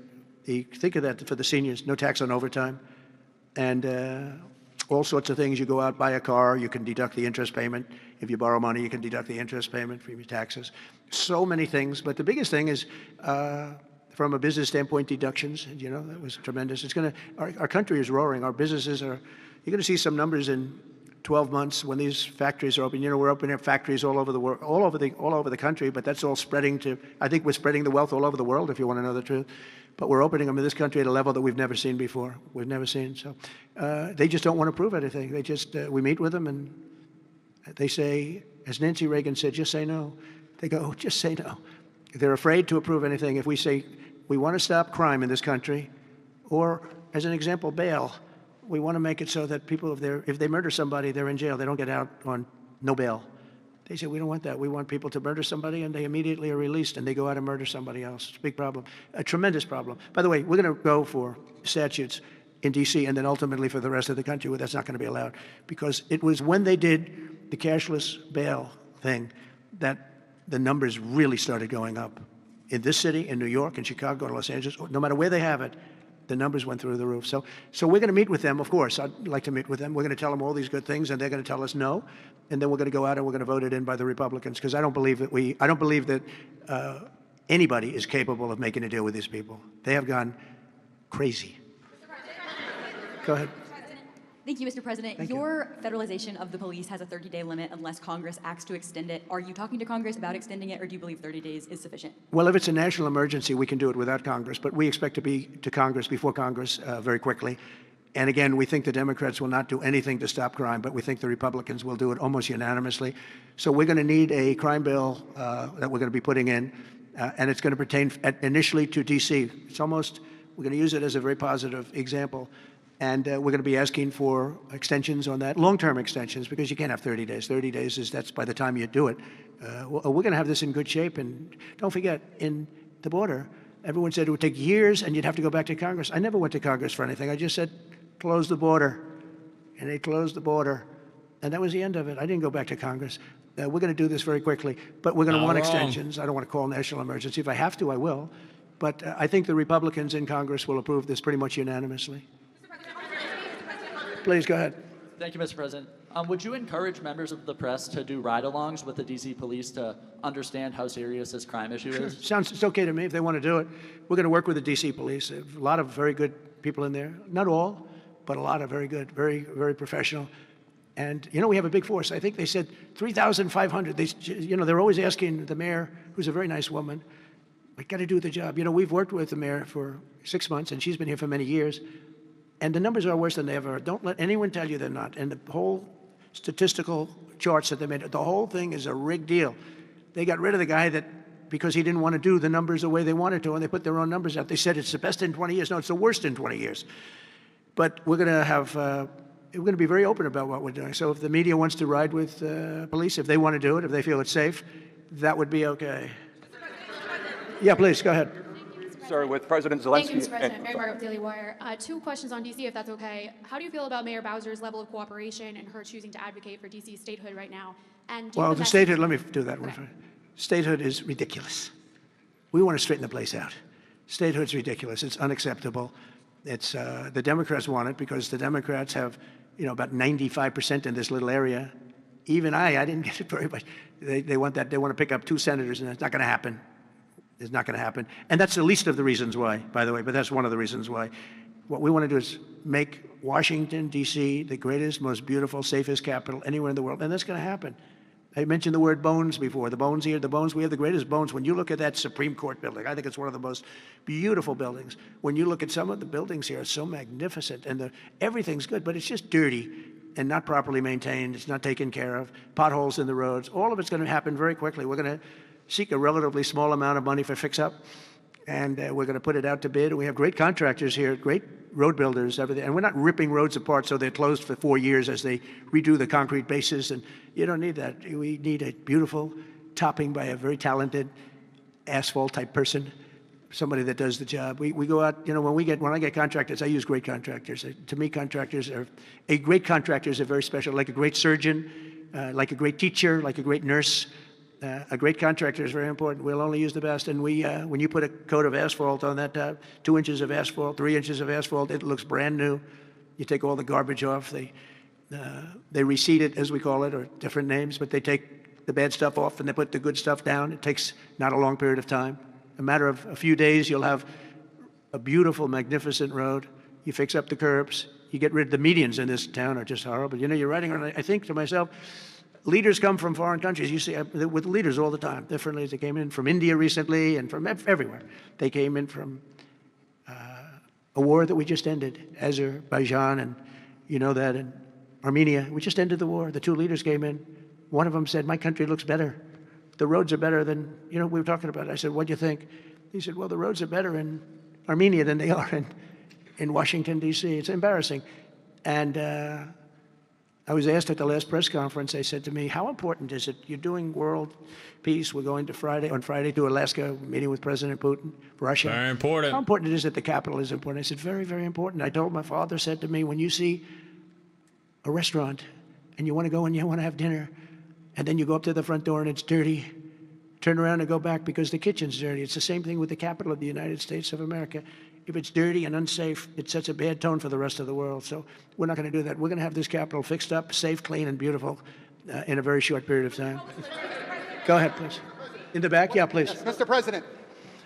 [SPEAKER 4] Think of that for the seniors. No tax on overtime. And all sorts of things. You go out, buy a car, you can deduct the interest payment. If you borrow money, you can deduct the interest payment from your taxes. So many things. But the biggest thing is, from a business standpoint, deductions. That was tremendous. Our country is roaring. Our businesses are, you're going to see some numbers in 12 months when these factories are open. We're opening up factories all over the world, all over the country, but that's all spreading to, I think we're spreading the wealth all over the world, if you want to know the truth. But we're opening them in this country at a level that we've never seen before. We've never seen. So they just don't want to prove anything. They just, we meet with them and they say, as Nancy Reagan said, just say no. They go, just say no. They're afraid to approve anything. If we say, we want to stop crime in this country, or as an example, bail, we want to make it so that people, if they murder somebody, they're in jail. They don't get out on no bail. They say, we don't want that. We want people to murder somebody and they immediately are released and they go out and murder somebody else. It's a big problem, a tremendous problem. By the way, we're going to go for statutes in D.C. and then ultimately for the rest of the country where that's not going to be allowed. Because it was when they did the cashless bail thing that the numbers really started going up. In this city, in New York, in Chicago, in Los Angeles, no matter where they have it, the numbers went through the roof. So we're going to meet with them, of course. I'd like to meet with them. We're going to tell them all these good things, and they're going to tell us no. And then we're going to go out and we're going to vote it in by the Republicans, because I don't believe that anybody is capable of making a deal with these people. They have gone crazy. Go ahead.
[SPEAKER 7] Thank you, Mr. President.
[SPEAKER 4] Thank you.
[SPEAKER 7] Your federalization of the police has a 30-day limit unless Congress acts to extend it. Are you talking to Congress about extending it, or do you believe 30 days is sufficient?
[SPEAKER 4] Well, if it's a national emergency, we can do it without Congress, but we expect to be to Congress before Congress very quickly. And again, we think the Democrats will not do anything to stop crime, but we think the Republicans will do it almost unanimously. So we're going to need a crime bill that we're going to be putting in, and it's going to pertain initially to D.C. We're going to use it as a very positive example. And we're going to be asking for extensions on that, long-term extensions, because you can't have 30 days. 30 days that's by the time you do it. We're going to have this in good shape. And don't forget, in the border, everyone said it would take years and you'd have to go back to Congress. I never went to Congress for anything. I just said, close the border. And they closed the border. And that was the end of it. I didn't go back to Congress. We're going to do this very quickly. But we're going to want extensions. I don't want to call national emergency. If I have to, I will. But I think the Republicans in Congress will approve this pretty much unanimously. Please, go ahead.
[SPEAKER 8] Thank you, Mr. President. Would you encourage members of the press to do ride-alongs with the D.C. police to understand how serious this crime issue is?
[SPEAKER 4] It's okay to me if they want to do it. We're going to work with the D.C. police. A lot of very good people in there. Not all, but a lot of very good, very, very professional. And, we have a big force. I think they said 3,500. They're always asking the mayor, who's a very nice woman, I got to do the job. We've worked with the mayor for 6 months, and she's been here for many years. And the numbers are worse than they ever are. Don't let anyone tell you they're not. And the whole statistical charts that they made. The whole thing is a rigged deal. They got rid of the guy because he didn't want to do the numbers the way they wanted to, and they put their own numbers out. They said it's the best in 20 years. No, it's the worst in 20 years. But we're going to have, we're going to be very open about what we're doing. So if the media wants to ride with police, if they want to do it, if they feel it's safe, that would be okay. Yeah, please, go ahead.
[SPEAKER 9] Sorry, with President Zelensky.
[SPEAKER 10] Thank you, Mr. President. Mary Margaret, Daily Wire. 2 questions on D.C., if that's okay. How do you feel about Mayor Bowser's level of cooperation and her choosing to advocate for D.C. statehood right now? And
[SPEAKER 4] Well, the statehood, let me do that one.
[SPEAKER 10] Okay.
[SPEAKER 4] Statehood is ridiculous. We want to straighten the place out. Statehood's ridiculous. It's unacceptable. It's the Democrats want it because the Democrats have, about 95% in this little area. Even I didn't get it very much. They want that. They want to pick up 2 senators, and it's not going to happen. It's not going to happen. And that's the least of the reasons why, by the way, but that's one of the reasons why. What we want to do is make Washington, D.C. the greatest, most beautiful, safest capital anywhere in the world, and that's going to happen. I mentioned the word bones before. The bones here, the bones, we have the greatest bones. When you look at that Supreme Court building, I think it's one of the most beautiful buildings. When you look at some of the buildings here, it's so magnificent, and everything's good, but it's just dirty and not properly maintained. It's not taken care of. Potholes in the roads. All of it's going to happen very quickly. We're going to seek a relatively small amount of money for fix-up, and we're going to put it out to bid. We have great contractors here, great road builders, everything. And we're not ripping roads apart so they're closed for 4 years as they redo the concrete bases. And you don't need that. We need a beautiful topping by a very talented asphalt-type person, somebody that does the job. We go out, when I get contractors, I use great contractors. To me, a great contractor is very special, like a great surgeon, like a great teacher, like a great nurse. A great contractor is very important. We'll only use the best. And when you put a coat of asphalt on that, 2 inches of asphalt, 3 inches of asphalt, it looks brand new. You take all the garbage off. They reseed it, as we call it, or different names, but they take the bad stuff off and they put the good stuff down. It takes not a long period of time. A matter of a few days, you'll have a beautiful, magnificent road. You fix up the curbs. You get rid of the medians in this town are just horrible. You're riding around, I think to myself, leaders come from foreign countries. You see, with leaders all the time, differently. They came in from India recently and from everywhere. They came in from a war that we just ended, Azerbaijan, and that, and Armenia. We just ended the war. The 2 leaders came in. One of them said, "My country looks better. The roads are better than, we were talking about it." I said, "What do you think?" He said, "Well, the roads are better in Armenia than they are in Washington, D.C. It's embarrassing." And I was asked at the last press conference, they said to me, "How important is it? You're doing world peace. We're going on Friday to Alaska, meeting with President Putin, Russia.
[SPEAKER 1] Very important.
[SPEAKER 4] How important is it the capital is important?" I said, "Very, very important." I told my father, said to me, when you see a restaurant and you want to go and you want to have dinner, and then you go up to the front door and it's dirty, turn around and go back because the kitchen's dirty. It's the same thing with the capital of the United States of America. If it's dirty and unsafe, it sets a bad tone for the rest of the world. So we're not going to do that. We're going to have this capital fixed up, safe, clean, and beautiful in a very short period of time. Go ahead, please. In the back? Yeah, please.
[SPEAKER 9] Yes, Mr. President,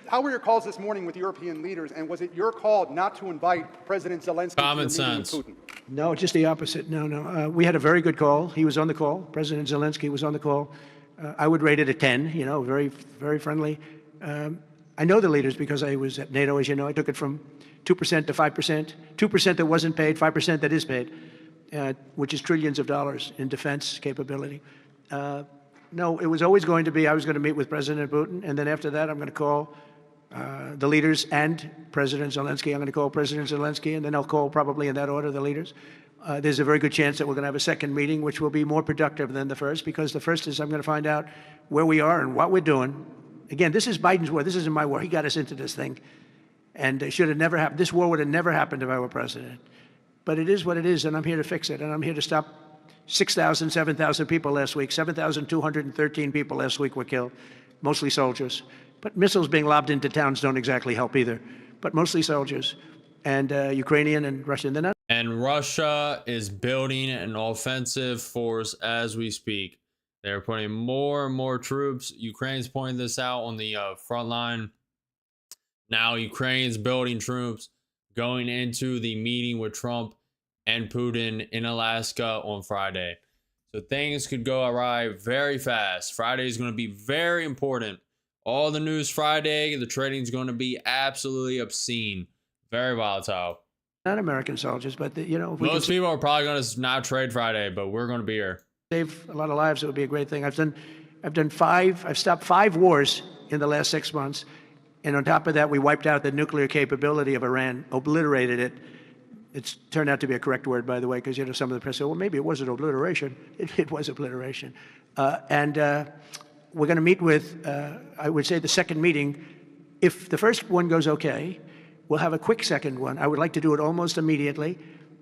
[SPEAKER 9] how were your calls this morning with European leaders, and was it your call not to invite President Zelensky
[SPEAKER 1] Common
[SPEAKER 9] to your meeting
[SPEAKER 1] sense.
[SPEAKER 9] with Putin?
[SPEAKER 4] No, just the opposite. No. We had a very good call. He was on the call. President Zelensky was on the call. I would rate it a 10, very, very friendly. I know the leaders because I was at NATO, as you know. I took it from 2% to 5%, 2% that wasn't paid, 5% that is paid, which is trillions of dollars in defense capability. No, it was always going to be, I was going to meet with President Putin, and then after that, I'm going to call the leaders and President Zelensky. I'm going to call President Zelensky, and then I'll call probably in that order the leaders. There's a very good chance that we're going to have a second meeting, which will be more productive than the first, because the first is I'm going to find out where we are and what we're doing. Again, this is Biden's war. This isn't my war. He got us into this thing. And it should have never happened. This war would have never happened if I were president. But it is what it is, and I'm here to fix it. And I'm here to stop 6,000, 7,000 people last week. 7,213 people last week were killed, mostly soldiers. But missiles being lobbed into towns don't exactly help either. But mostly soldiers. And Ukrainian and Russian. They're not.
[SPEAKER 1] And Russia is building an offensive force as we speak. They're putting more and more troops. Ukraine's pointing this out on the front line. Now Ukraine's building troops going into the meeting with Trump and Putin in Alaska on Friday. So things could go awry very fast. Friday is going to be very important. All the news Friday, the trading is going to be absolutely obscene. Very volatile.
[SPEAKER 4] not American soldiers, but if we
[SPEAKER 1] Most people are probably going to not trade Friday, but we're going to be here.
[SPEAKER 4] save a lot of lives, it would be a great thing. I've stopped 5 wars in the last 6 months. And on top of that, we wiped out the nuclear capability of Iran, obliterated it. It's turned out to be a correct word, by the way, because some of the press said, well, maybe it wasn't obliteration. It was obliteration. And we're going to meet with, I would say, the second meeting. If the first one goes okay, we'll have a quick second one. I would like to do it almost immediately.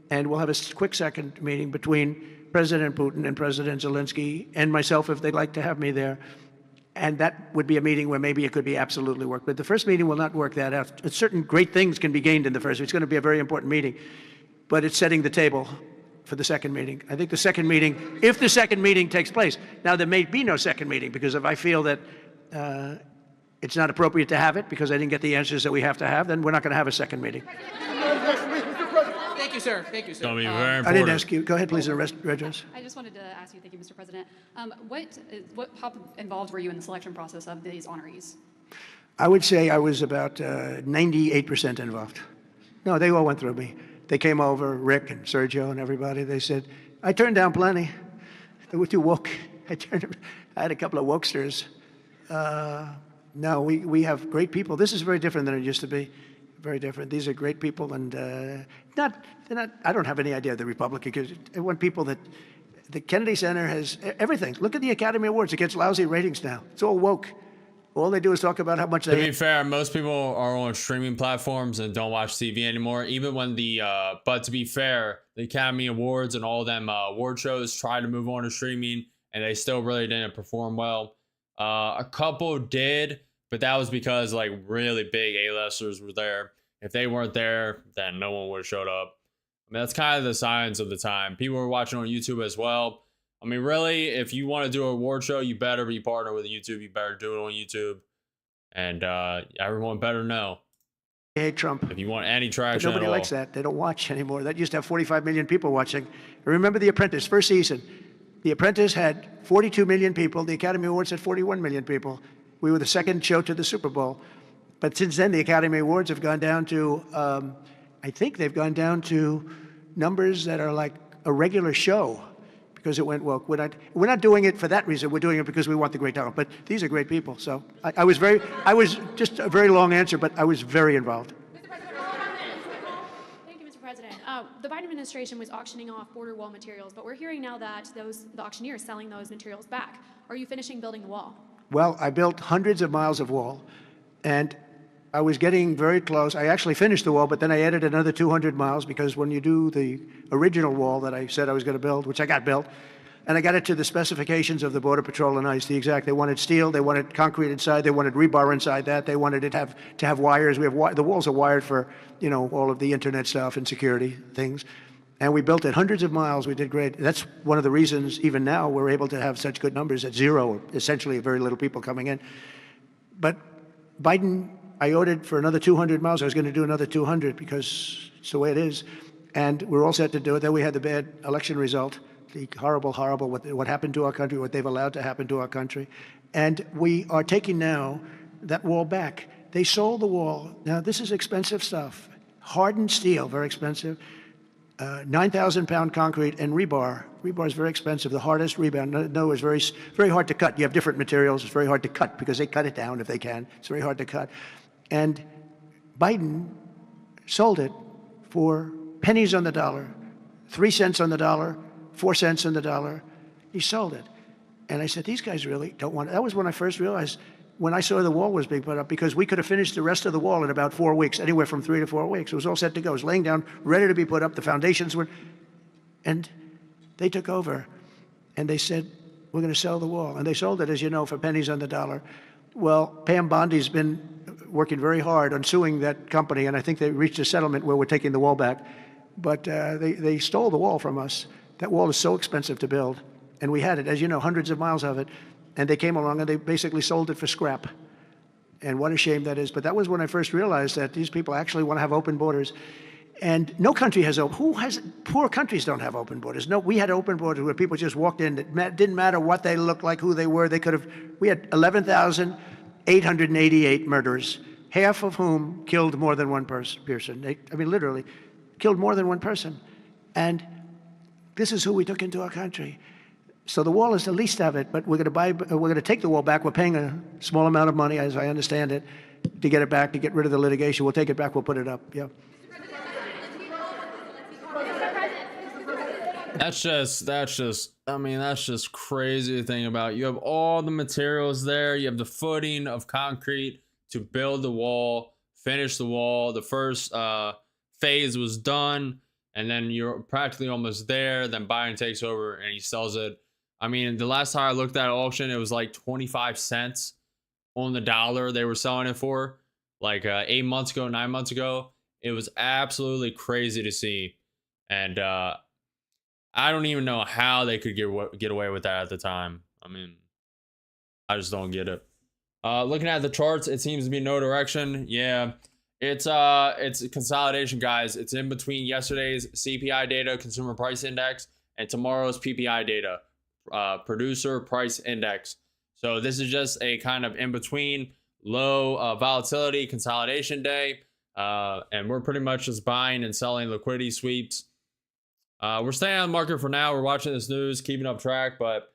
[SPEAKER 4] And we'll have a quick second meeting between President Putin and President Zelensky and myself, if they'd like to have me there. And that would be a meeting where maybe it could be absolutely work. But the first meeting will not work that out. Certain great things can be gained in the first. It's going to be a very important meeting. But it's setting the table for the second meeting. I think the second meeting, if the second meeting takes place. Now, there may be no second meeting, because if I feel that it's not appropriate to have it because I didn't get the answers that we have to have, then we're not going to have a second meeting.
[SPEAKER 11] Thank you, sir. Thank you, sir.
[SPEAKER 1] Don't be very important.
[SPEAKER 4] I didn't ask you. Go ahead, please, address.
[SPEAKER 10] I just wanted to ask you, thank you, Mr. President. How involved were you in the selection process of these honorees?
[SPEAKER 4] I would say I was about 98% involved. No, they all went through me. They came over, Rick and Sergio and everybody. They said, I turned down plenty. They were too woke. I had a couple of wokesters. No, we have great people. This is very different than it used to be. Very different. These are great people, and they're not. I don't have any idea of the Republican, because I want people that the Kennedy Center has everything. Look at the Academy Awards; it gets lousy ratings now. It's all woke. All they do is talk about how much they.
[SPEAKER 1] To be fair, most people are on streaming platforms and don't watch TV anymore. Even when but to be fair, the Academy Awards and all them award shows try to move on to streaming, and they still really didn't perform well. A couple did. But that was because like really big A-listers were there. If they weren't there, then no one would have showed up. I mean, that's kind of the science of the time. People were watching on YouTube as well. I mean, really, if you want to do an award show, you better be partnered with YouTube. You better do it on YouTube. And everyone better know.
[SPEAKER 4] They hate Trump.
[SPEAKER 1] If you want any traction,
[SPEAKER 4] but nobody likes that. They don't watch anymore. That used to have 45 million people watching. I remember The Apprentice, first season. The Apprentice had 42 million people. The Academy Awards had 41 million people. We were the second show to the Super Bowl. But since then, the Academy Awards have gone down to, I think they've gone down to numbers that are like a regular show, because it went woke. We're not doing it for that reason. We're doing it because we want the great talent. But these are great people. So I was just a very long answer, but I was very involved.
[SPEAKER 10] Thank you, Mr. President. The Biden administration was auctioning off border wall materials, but we're hearing now that the auctioneer is selling those materials back. Are you finishing building the wall?
[SPEAKER 4] Well, I built hundreds of miles of wall, and I was getting very close. I actually finished the wall, but then I added another 200 miles, because when you do the original wall that I said I was going to build, which I got built, and I got it to the specifications of the Border Patrol and ICE, they wanted steel, they wanted concrete inside, they wanted rebar inside that, they wanted it to have wires. The walls are wired for, all of the internet stuff and security things. And we built it hundreds of miles. We did great. That's one of the reasons, even now, we're able to have such good numbers at zero, essentially very little people coming in. But Biden, I ordered for another 200 miles. I was going to do another 200 because it's the way it is. And we're all set to do it. Then we had the bad election result, the horrible, what happened to our country, what they've allowed to happen to our country. And we are taking now that wall back. They sold the wall. Now, this is expensive stuff. Hardened steel, very expensive. 9,000-pound concrete and rebar. Rebar is very expensive, the hardest rebar. No, it's very hard to cut. You have different materials. It's very hard to cut because they cut it down if they can. It's very hard to cut. And Biden sold it for pennies on the dollar, 3 cents on the dollar, 4 cents on the dollar. He sold it. And I said, these guys really don't want it. That was when I first realized, when I saw the wall was being put up, because we could have finished the rest of the wall in about 4 weeks, anywhere from 3 to 4 weeks. It was all set to go. It was laying down, ready to be put up. The foundations were, and they took over, and they said, we're going to sell the wall. And they sold it, as you know, for pennies on the dollar. Well, Pam Bondi's been working very hard on suing that company, and I think they reached a settlement where we're taking the wall back. But they stole the wall from us. That wall is so expensive to build, and we had it, as you know, hundreds of miles of it. And they came along and they basically sold it for scrap. And what a shame that is. But that was when I first realized that these people actually want to have open borders. And no country has poor countries don't have open borders. No, we had open borders where people just walked in. It didn't matter what they looked like, who they were. We had 11,888 murderers, half of whom killed more than one person. I mean, literally. killed more than one person. And this is who we took into our country. So the wall is the least of it, but we're going to take the wall back. We're paying a small amount of money, as I understand it, to get it back, to get rid of the litigation. We'll take it back. We'll put it up. Yeah.
[SPEAKER 1] That's just crazy to think about. You have all the materials there. You have the footing of concrete to build the wall, finish the wall. The first phase was done, and then you're practically almost there. Then Biden takes over and he sells it. I mean, the last time I looked at auction, it was like 25 cents on the dollar they were selling it for, like 8 months ago, 9 months ago. It was absolutely crazy to see. And I don't even know how they could get away with that at the time. I mean, I just don't get it. Looking at the charts, it seems to be no direction. Yeah, it's consolidation, guys. It's in between yesterday's CPI data, consumer price index, and tomorrow's PPI data, producer price index. So this is just a kind of in between low volatility consolidation day, and we're pretty much just buying and selling liquidity sweeps. We're staying on the market for now. We're watching this news, keeping up track, but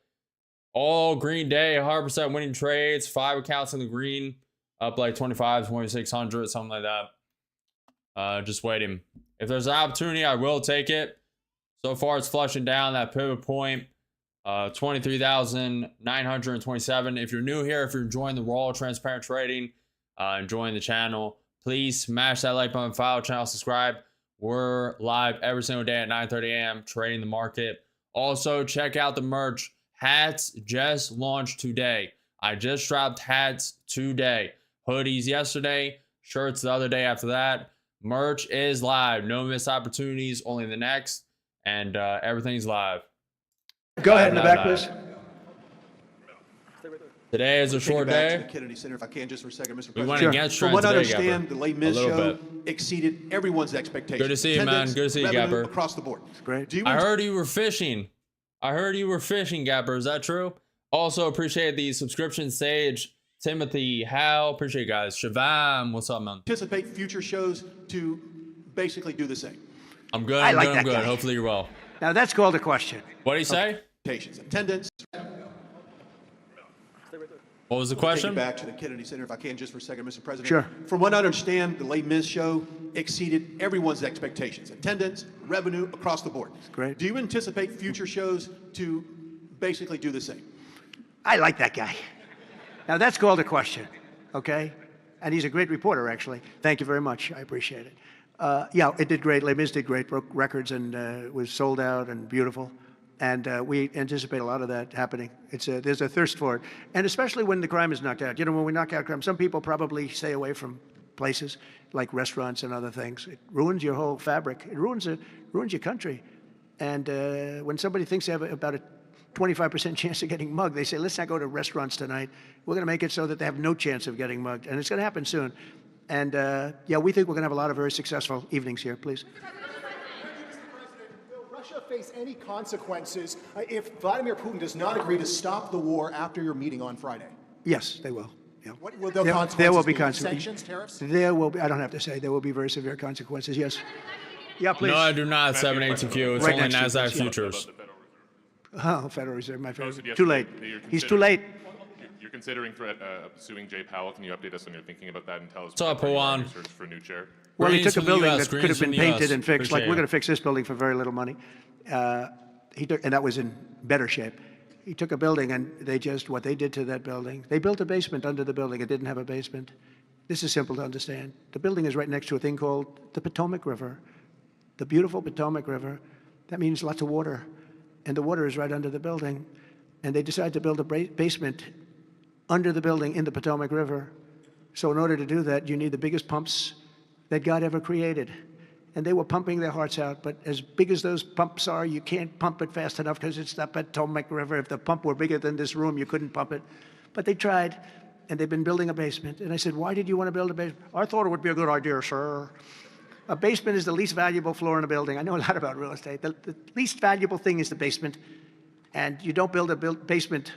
[SPEAKER 1] all green day, 100% winning trades, 5 accounts in the green, up like 25, 2,600, something like that. Just waiting. If there's an opportunity, I will take it. So far, it's flushing down that pivot point, 23,927. If you're new here, if you're enjoying the raw, transparent trading, enjoying the channel, please smash that like button, follow channel, subscribe. We're live every single day at 9:30 a.m. trading the market. Also, check out the merch. Hats just launched today. I just dropped hats today. Hoodies yesterday, shirts the other day after that. Merch is live. No missed opportunities, only the next. And everything's live.
[SPEAKER 4] Go ahead in the back, please.
[SPEAKER 1] Today is a short day.
[SPEAKER 11] To the Kennedy Center, if I can, just for a second, Mr.
[SPEAKER 1] We
[SPEAKER 11] President.
[SPEAKER 1] went against
[SPEAKER 11] From
[SPEAKER 1] trend
[SPEAKER 11] what I
[SPEAKER 1] today,
[SPEAKER 11] understand,
[SPEAKER 1] Gapper.
[SPEAKER 11] the Les Mis
[SPEAKER 1] A little
[SPEAKER 11] show
[SPEAKER 1] bit.
[SPEAKER 11] exceeded everyone's expectations.
[SPEAKER 1] Good to see you, man.
[SPEAKER 11] Attendance,
[SPEAKER 1] Good to see you,
[SPEAKER 11] revenue
[SPEAKER 1] Gapper.
[SPEAKER 11] across the board.
[SPEAKER 4] Great.
[SPEAKER 11] Do you
[SPEAKER 1] I heard you were fishing. Gapper. Is that true? Also, appreciate the subscription, Sage, Timothy, Hal. Appreciate you guys. Shavam, what's up, man?
[SPEAKER 11] anticipate future shows to basically do the same?
[SPEAKER 1] I'm good.
[SPEAKER 4] I
[SPEAKER 1] I'm
[SPEAKER 4] like
[SPEAKER 1] good. I'm
[SPEAKER 4] that
[SPEAKER 1] good.
[SPEAKER 4] guy.
[SPEAKER 1] Hopefully you're well.
[SPEAKER 4] Now, that's called a question.
[SPEAKER 1] What did he say?
[SPEAKER 11] Attendance.
[SPEAKER 1] What was the
[SPEAKER 11] Take
[SPEAKER 1] question?
[SPEAKER 11] you back to the Kennedy Center, if I can, just for a second, Mr. President.
[SPEAKER 4] Sure.
[SPEAKER 11] From what I understand, the Les Mis show exceeded everyone's expectations. Attendance, revenue, across the board.
[SPEAKER 4] Great.
[SPEAKER 11] Do you anticipate future shows to basically do the same?
[SPEAKER 4] I like that guy. Now, that's called a question, okay? And he's a great reporter, actually. Thank you very much. I appreciate it. Yeah, it did great. Les Mis did great, broke records, and was sold out and beautiful. And we anticipate a lot of that happening. There's a thirst for it. And especially when the crime is knocked out. You know, when we knock out crime, some people probably stay away from places like restaurants and other things. It ruins your whole fabric. It ruins your country. And when somebody thinks they have about a 25% chance of getting mugged, they say, let's not go to restaurants tonight. We're going to make it so that they have no chance of getting mugged. And it's going to happen soon. And yeah, we think we're going to have a lot of very successful evenings here. Please.
[SPEAKER 12] Will Russia face any consequences if Vladimir Putin does not agree to stop the war after your meeting on Friday?
[SPEAKER 4] Yes, they will. Yeah.
[SPEAKER 12] What will the consequences
[SPEAKER 4] there will be
[SPEAKER 12] be?
[SPEAKER 4] consequences.
[SPEAKER 12] Sanctions, tariffs?
[SPEAKER 4] There will be. I don't have to say. There will be very severe consequences. Yes. Yeah, please.
[SPEAKER 1] No, I do not. 782Q. It's
[SPEAKER 4] Right
[SPEAKER 1] only
[SPEAKER 4] next to you.
[SPEAKER 1] Nasdaq futures.
[SPEAKER 4] Oh, Federal Reserve, my favorite. Too late. He's too late.
[SPEAKER 13] You're considering suing Jay Powell. Can you update us on your thinking about that and tell us
[SPEAKER 1] What's up, Pawan?
[SPEAKER 13] search for a new chair?
[SPEAKER 4] Well, he
[SPEAKER 1] Greens
[SPEAKER 4] took a
[SPEAKER 1] from the
[SPEAKER 4] building
[SPEAKER 1] US,
[SPEAKER 4] that could have
[SPEAKER 1] Greens from
[SPEAKER 4] been
[SPEAKER 1] the
[SPEAKER 4] painted
[SPEAKER 1] US.
[SPEAKER 4] and fixed. Like,
[SPEAKER 1] Appreciate
[SPEAKER 4] we're
[SPEAKER 1] it.
[SPEAKER 4] going to fix this building for very little money. And that was in better shape. He took a building, and what they did to that building, they built a basement under the building. It didn't have a basement. This is simple to understand. The building is right next to a thing called the Potomac River, the beautiful Potomac River. That means lots of water, and the water is right under the building. And they decided to build a basement under the building in the Potomac River. So in order to do that, you need the biggest pumps that God ever created. And they were pumping their hearts out, but as big as those pumps are, you can't pump it fast enough because it's the Potomac River. If the pump were bigger than this room, you couldn't pump it. But they tried, and they've been building a basement. And I said, why did you want to build a basement? I thought it would be a good idea, sir. A basement is the least valuable floor in a building. I know a lot about real estate. The least valuable thing is the basement. And you don't build a basement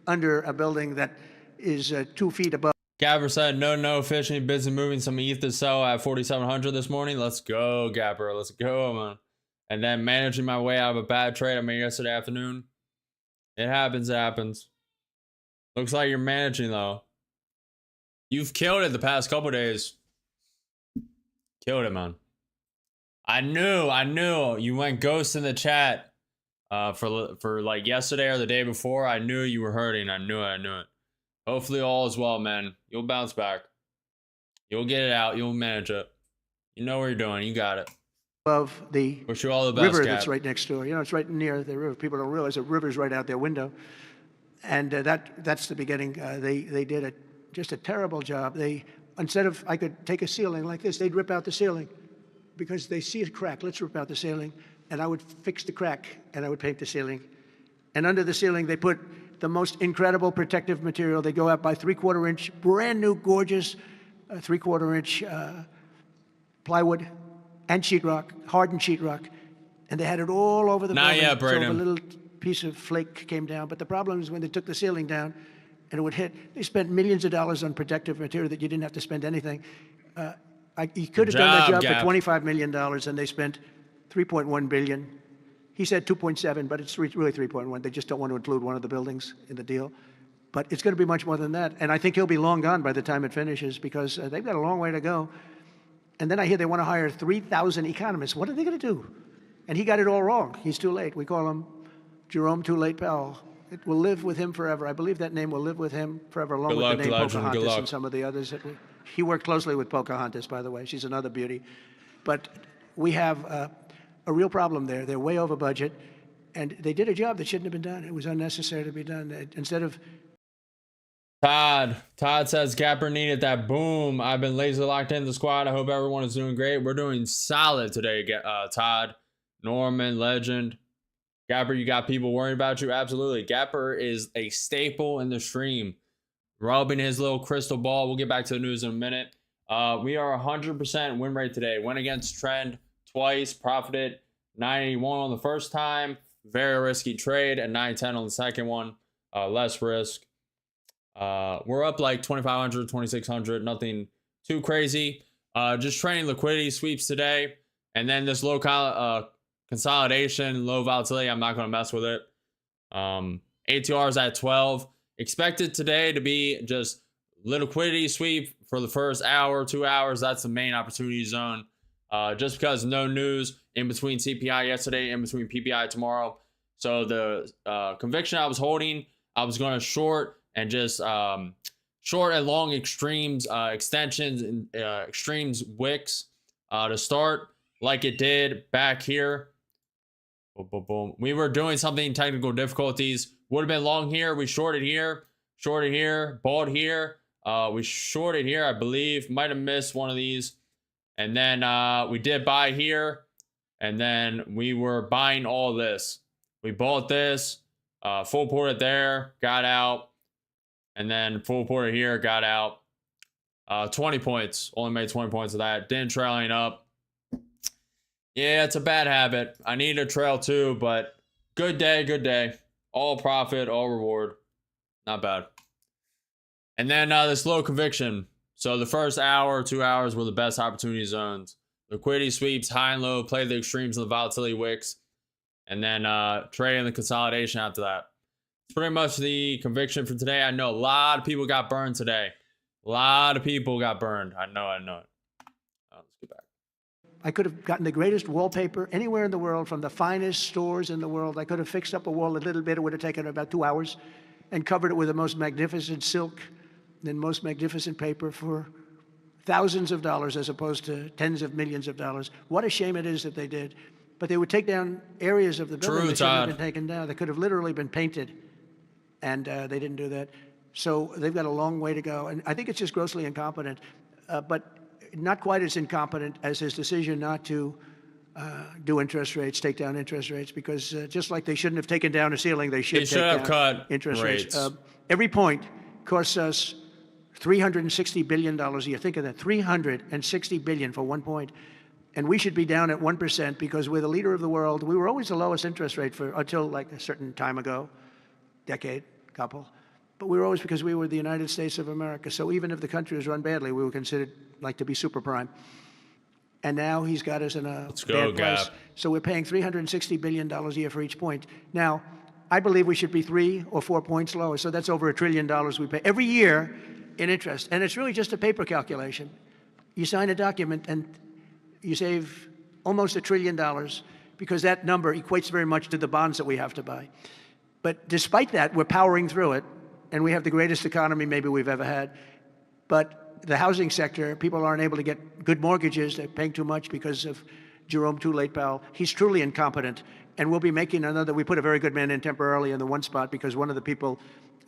[SPEAKER 4] under a building that is 2 feet above.
[SPEAKER 1] Gabber said, no, officially busy moving some ETH to sell at 4,700 this morning. Let's go, Gabber. Let's go, man. And then managing my way out of a bad trade I made yesterday afternoon. It happens, it happens. Looks like you're managing, though. You've killed it the past couple days. Killed it, man. I knew. You went ghost in the chat for like yesterday or the day before. I knew you were hurting. I knew it. Hopefully all is well, man. You'll bounce back. You'll get it out. You'll manage it. You know what you're doing. You got it.
[SPEAKER 4] Of the
[SPEAKER 1] wish you all the best,
[SPEAKER 4] river
[SPEAKER 1] Cap.
[SPEAKER 4] that's right next door. You know, it's right near the river. People don't realize the river's right out their window. And that's the beginning. They did just a terrible job. Instead of, I could take a ceiling like this, they'd rip out the ceiling because they see a crack. Let's rip out the ceiling. And I would fix the crack and I would paint the ceiling. And under the ceiling, they put the most incredible protective material. They go out by 3/4 inch, brand new, gorgeous 3/4 inch plywood and sheetrock, hardened sheetrock. And they had it all over the building.
[SPEAKER 1] Not yet,
[SPEAKER 4] So if a
[SPEAKER 1] Braden.
[SPEAKER 4] little piece of flake came down. But the problem is when they took the ceiling down and it would hit, they spent millions of dollars on protective material that you didn't have to spend anything. You could have done that job
[SPEAKER 1] Gap.
[SPEAKER 4] for $25 million and they spent $3.1 billion. He said 2.7, but it's really 3.1. They just don't want to include one of the buildings in the deal. But it's going to be much more than that. And I think he'll be long gone by the time it finishes because they've got a long way to go. And then I hear they want to hire 3,000 economists. What are they going to do? And he got it all wrong. He's too late. We call him Jerome Too Late Powell. It will live with him forever. I believe that name will live with him forever, along with the name Pocahontas and some of the others. He worked closely with Pocahontas, by the way. She's another beauty. But we have a real problem there. They're way over budget, and they did a job that shouldn't have been done. It was unnecessary to be done. Instead of
[SPEAKER 1] Todd says Gapper needed that boom. I've been laser locked in the squad. I hope everyone is doing great. We're doing solid today, Todd. Norman, Legend. Gapper, you got people worrying about you? Absolutely. Gapper is a staple in the stream. Rubbing his little crystal ball. We'll get back to the news in a minute. We are 100% win rate today. Went against trend twice. Profited 981 on the first time. Very risky trade. And 910 on the second one. Less risk. We're up like 2,500, 2,600. Nothing too crazy. Just trading liquidity sweeps today. And then this low consolidation, low volatility. I'm not going to mess with it. ATR's at 12. Expected today to be just liquidity sweep for the first hour, 2 hours. That's the main opportunity zone. Just because no news in between CPI yesterday, in between PPI tomorrow. So the conviction I was holding, I was going to short and just short and long extremes, extensions, and extremes wicks to start like it did back here. Boom, boom, boom. We were doing something technical difficulties. Would have been long here. We shorted here, bought here. We shorted here, I believe. Might have missed one of these. And then we did buy here. And then we were buying all this. We bought this, full ported there, got out. And then full ported here, got out. 20 points. Only made 20 points of that. Didn't trailing up. Yeah, it's a bad habit. I need a trail too, but good day, good day. All profit, all reward. Not bad. And then this low conviction. So the first hour, 2 hours were the best opportunity zones. Liquidity sweeps, high and low, play the extremes of the volatility wicks. And then trading the consolidation after that. It's pretty much the conviction for today. I know a lot of people got burned today. A lot of people got burned. I know it. Let's get back.
[SPEAKER 4] I could have gotten the greatest wallpaper anywhere in the world from the finest stores in the world. I could have fixed up a wall a little bit. It would have taken about 2 hours and covered it with the most magnificent silk and most magnificent paper for thousands of dollars as opposed to tens of millions of dollars. What a shame it is that they did. But they would take down areas of the building that shouldn't have been taken down. They could have literally been painted, and they didn't do that. So they've got a long way to go. And I think it's just grossly incompetent. But not quite as incompetent as his decision not to do interest rates, take down interest rates, because just like they shouldn't have taken down a ceiling, they should
[SPEAKER 1] have cut
[SPEAKER 4] interest rates. Every point costs us $360 billion a year. Think of that, $360 billion for 1 point. And we should be down at 1% because we're the leader of the world. We were always the lowest interest rate until like a certain time ago, decade, couple. but we were always, because we were the United States of America. So even if the country was run badly, we were considered like to be super prime. And now he's got us in a bad place. So we're paying $360 billion a year for each point. Now, I believe we should be 3 or 4 points lower. So that's over $1 trillion we pay every year in interest. And it's really just a paper calculation. You sign a document and you save almost $1 trillion because that number equates very much to the bonds that we have to buy. But despite that, we're powering through it, and we have the greatest economy maybe we've ever had. But the housing sector, people aren't able to get good mortgages. They're paying too much because of Jerome Too Late Powell. He's truly incompetent, and we'll be making another. We put a very good man in temporarily in the one spot because one of the people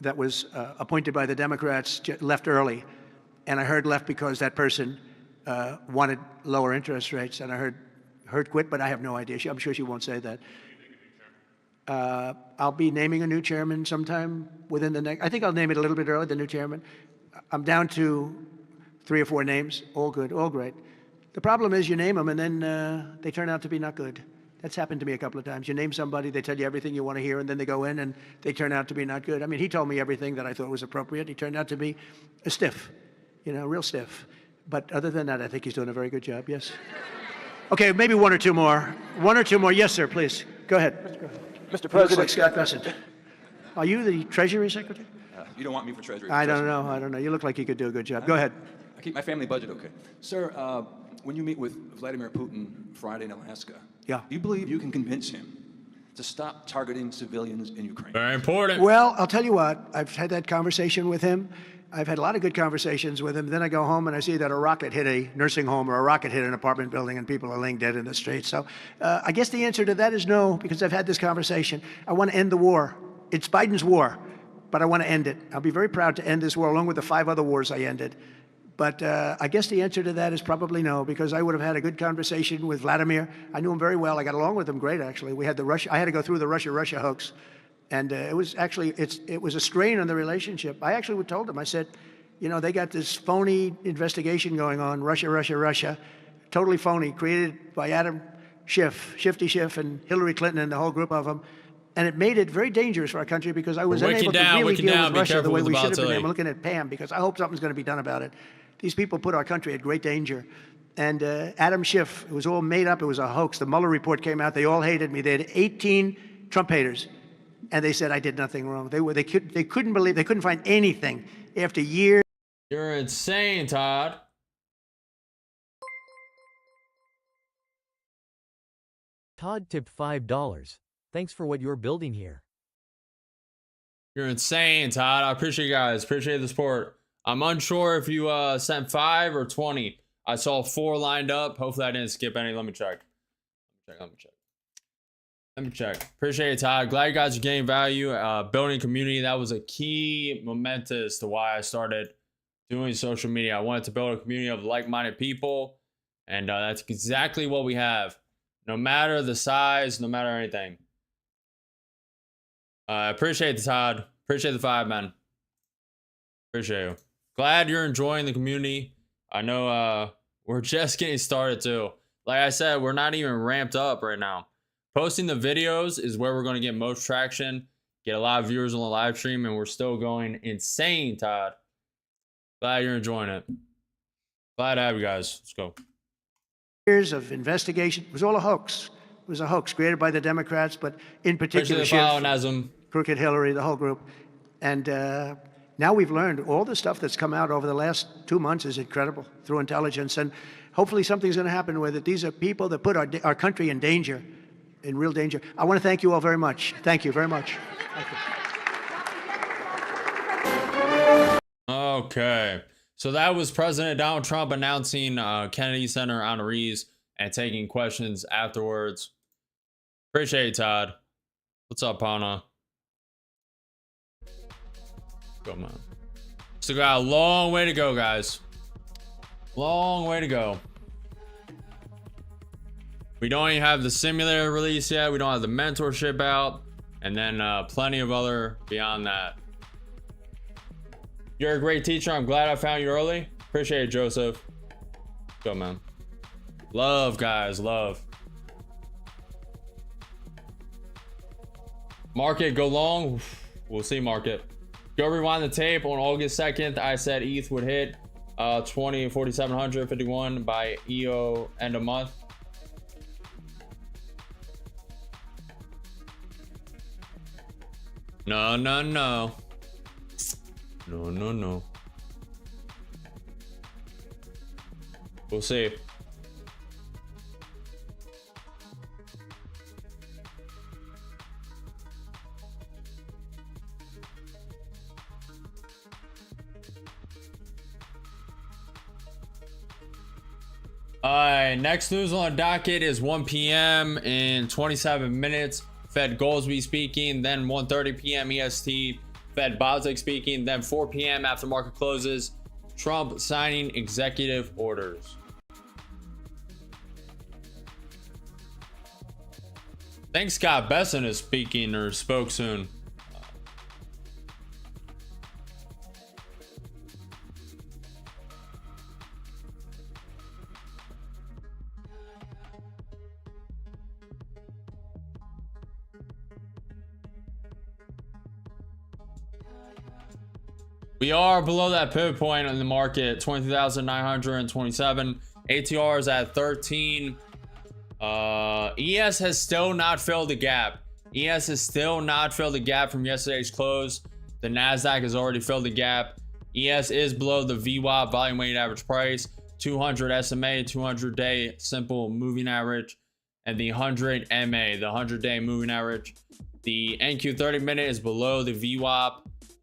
[SPEAKER 4] that was appointed by the Democrats left early, and I heard left because that person wanted lower interest rates, and I heard quit, but I have no idea. I'm sure she won't say that. I'll be naming a new chairman sometime within the next. I think I'll name it a little bit early, the new chairman. I'm down to 3 or 4 names, all good, all great. The problem is you name them and then they turn out to be not good. That's happened to me a couple of times. You name somebody, they tell you everything you want to hear, and then they go in and they turn out to be not good. I mean, he told me everything that I thought was appropriate. He turned out to be a stiff, real stiff. But other than that, I think he's doing a very good job, yes. Okay, maybe 1 or 2 more. 1 or 2 more. Yes, sir, please. Go ahead.
[SPEAKER 14] Mr. President.
[SPEAKER 4] Like Scott Bessent. Are you the Treasury Secretary?
[SPEAKER 14] You don't want me for Treasury.
[SPEAKER 4] I don't know. You look like you could do a good job. Go ahead.
[SPEAKER 14] I keep my family budget okay. Sir, when you meet with Vladimir Putin Friday in Alaska, do you believe you can convince him to stop targeting civilians in Ukraine?
[SPEAKER 1] Very important.
[SPEAKER 4] Well, I'll tell you what. I've had that conversation with him. I've had a lot of good conversations with him. Then I go home and I see that a rocket hit a nursing home or a rocket hit an apartment building and people are laying dead in the streets. So I guess the answer to that is no, because I've had this conversation. I want to end the war. It's Biden's war, but I want to end it. I'll be very proud to end this war along with the 5 other wars I ended. But I guess the answer to that is probably no, because I would have had a good conversation with Vladimir. I knew him very well. I got along with him great, actually. We had I had to go through the Russia hoax. And it was actually, it was a strain on the relationship. I actually told him, I said, they got this phony investigation going on, Russia, totally phony, created by Adam Schiff, Shifty Schiff, and Hillary Clinton and the whole group of them. And it made it very dangerous for our country because I was unable to really deal with Russia the way we should have been. I'm looking at Pam because I hope something's going to be done about it. These people put our country at great danger. And Adam Schiff, it was all made up. It was a hoax. The Mueller report came out. They all hated me. They had 18 Trump haters. And they said I did nothing wrong. They couldn't believe, they couldn't find anything after years.
[SPEAKER 1] You're insane, Todd.
[SPEAKER 15] Todd tipped $5. Thanks for what you're building here.
[SPEAKER 1] You're insane, Todd. I appreciate you guys. Appreciate the support. I'm unsure if you sent 5 or 20. I saw 4 lined up. Hopefully I didn't skip any. Let me check. Let me check. Appreciate it, Todd. Glad you guys are getting value. Building community, that was a key momentous to why I started doing social media. I wanted to build a community of like-minded people, and that's exactly what we have. No matter the size, no matter anything. Appreciate it, Todd. Appreciate the 5, man. Appreciate you. Glad you're enjoying the community. I know we're just getting started too. Like I said, we're not even ramped up right now. Posting the videos is where we're going to get most traction, get a lot of viewers on the live stream, and we're still going insane, Todd. Glad you're enjoying it. Glad to have you guys. Let's go.
[SPEAKER 4] Years of investigation. It was all a hoax. It was a hoax created by the Democrats, but in particular, Crooked Hillary, the whole group. And now we've learned all the stuff that's come out over the last 2 months is incredible through intelligence. And hopefully something's going to happen with it. These are people that put our country in danger. In real danger. I want to thank you all very much. Thank you very much. Thank you.
[SPEAKER 1] Okay. So that was President Donald Trump announcing Kennedy Center honorees and taking questions afterwards. Appreciate it, Todd. What's up, Pana? Go, man. Still got a long way to go, guys. Long way to go. We don't even have the simulator release yet. We don't have the mentorship out. And then plenty of other beyond that. You're a great teacher. I'm glad I found you early. Appreciate it, Joseph. Go, man. Love, guys. Love. Market go long. We'll see, market. Go rewind the tape. On August 2nd, I said ETH would hit 4,751 by EO end of month. No, no, no. No, no, no. We'll see. All right, next news on the docket is 1 p.m. in 27 minutes. Fed Goldsby speaking, then 1:30 p.m. EST. Fed Bostic speaking, then 4 p.m. after market closes. Trump signing executive orders. I think Scott Besson is speaking or spoke soon. We are below that pivot point in the market, 20,927. ATR is at 13. ES has still not filled the gap. ES has still not filled the gap from yesterday's close. The Nasdaq has already filled the gap. ES is below the VWAP, volume weighted average price, 200 SMA, 200-day simple moving average, and the 100 MA, the 100-day moving average. The NQ 30-minute is below the VWAP,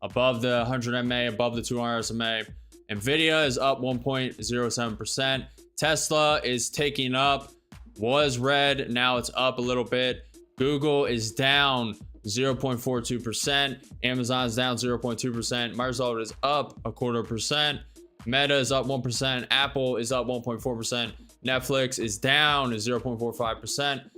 [SPEAKER 1] above the 100 MA, above the 200 SMA. Nvidia is up 1.07%. Tesla is taking up, was red, now it's up a little bit. Google is down 0.42%. Amazon is down 0.2%. Microsoft is up 0.25%. Meta is up 1%. Apple is up 1.4%. Netflix is down 0.45%.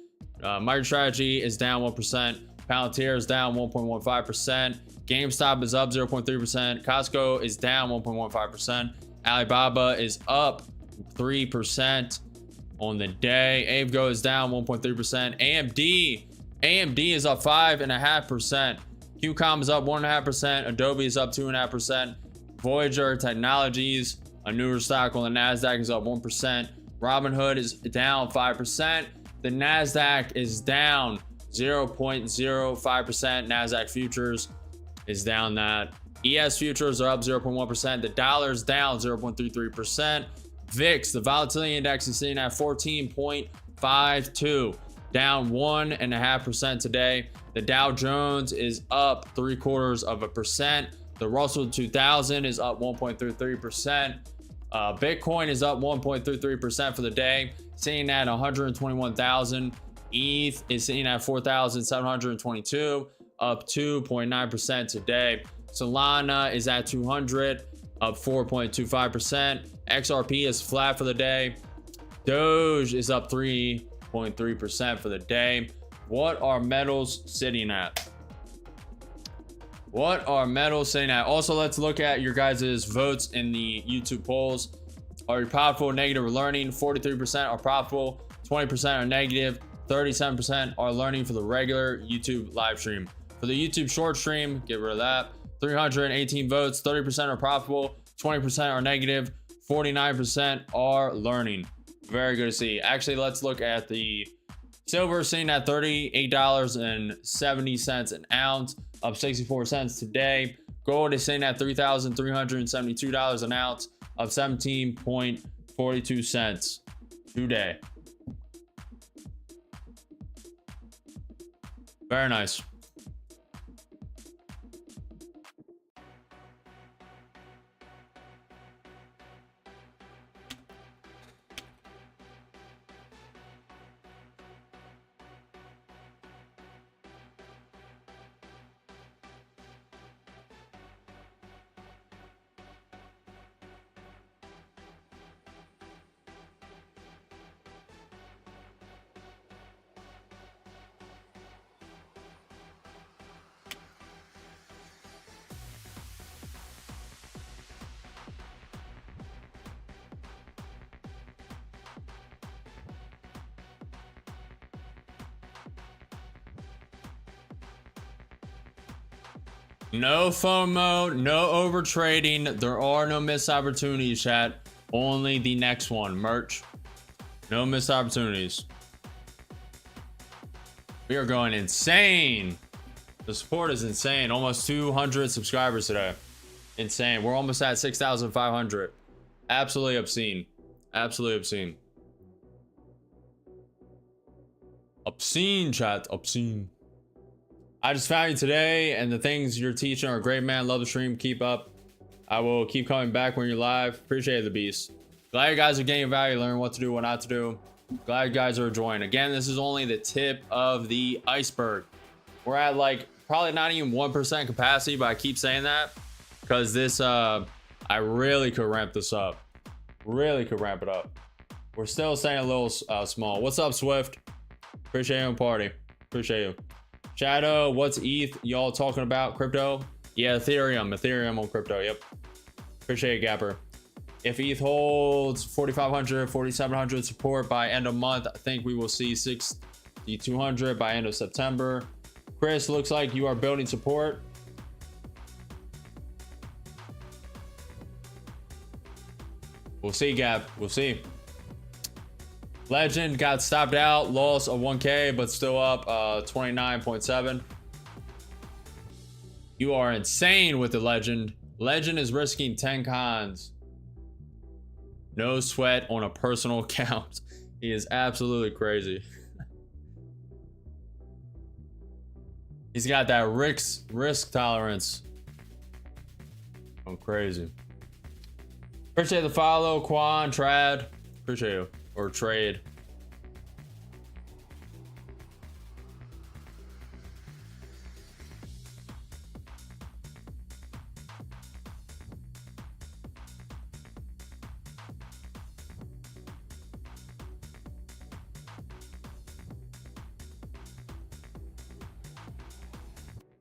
[SPEAKER 1] MicroStrategy is down 1%. Palantir is down 1.15%. GameStop is up 0.3%. Costco is down 1.15%. Alibaba is up 3% on the day. Abeco is down 1.3%. AMD is up 5.5%. QCOM is up 1.5%. Adobe is up 2.5%. Voyager Technologies, a newer stock on the Nasdaq, is up 1%. Robinhood is down 5%. The Nasdaq is down 0.05%. Nasdaq futures is down that. ES futures are up 0.1%. The dollar is down 0.33%. VIX, the volatility index, is sitting at 14.52, down 1.5% today. The Dow Jones is up 0.75%. The Russell 2000 is up 1.33%. Bitcoin is up 1.33% for the day, sitting at 121,000. ETH is sitting at 4,722, up 2.9% today. Solana is at 200, up 4.25%. XRP is flat for the day. Doge is up 3.3% for the day. What are metals sitting at? What are metals sitting at? Also, let's look at your guys' votes in the YouTube polls. Are you profitable, negative, or learning? 43% are profitable, 20% are negative, 37% are learning for the regular YouTube live stream. For the YouTube short stream, get rid of that. 318 votes, 30% are profitable, 20% are negative, 49% are learning. Very good to see. Actually, let's look at the silver, sitting at $38.70 an ounce, up 64 cents today. Gold is sitting at $3,372 an ounce, up 17.42 cents today. Very nice. No FOMO, no over trading. There are no missed opportunities, chat. Only the next one, merch. No missed opportunities. We are going insane. The support is insane. Almost 200 subscribers today. Insane. We're almost at 6,500. Absolutely obscene. Absolutely obscene. Obscene, chat. Obscene. I just found you today, and the things you're teaching are great, man. Love the stream. Keep up. I will keep coming back when you're live. Appreciate the beast. Glad you guys are getting value, learning what to do, what not to do. Glad you guys are enjoying. Again, this is only the tip of the iceberg. We're at like probably not even 1% capacity, but I keep saying that because this I really could ramp this up. Really could ramp it up. We're still staying a little small. What's up, Swift? Appreciate you on party. Appreciate you. Shadow, what's ETH y'all talking about? Crypto? Yeah, Ethereum on crypto. Yep. Appreciate it, Gapper. If ETH holds 4,500, 4,700 support by end of month, I think we will see 6,200 by end of September. Chris, looks like you are building support. We'll see, Gap. We'll see. Legend got stopped out, loss of 1K, but still up 29.7. You are insane with the Legend. Legend is risking 10 cons. No sweat on a personal account. He is absolutely crazy. He's got that risk tolerance. I'm crazy. Appreciate the follow, Quan, Trad. Appreciate you. Or trade.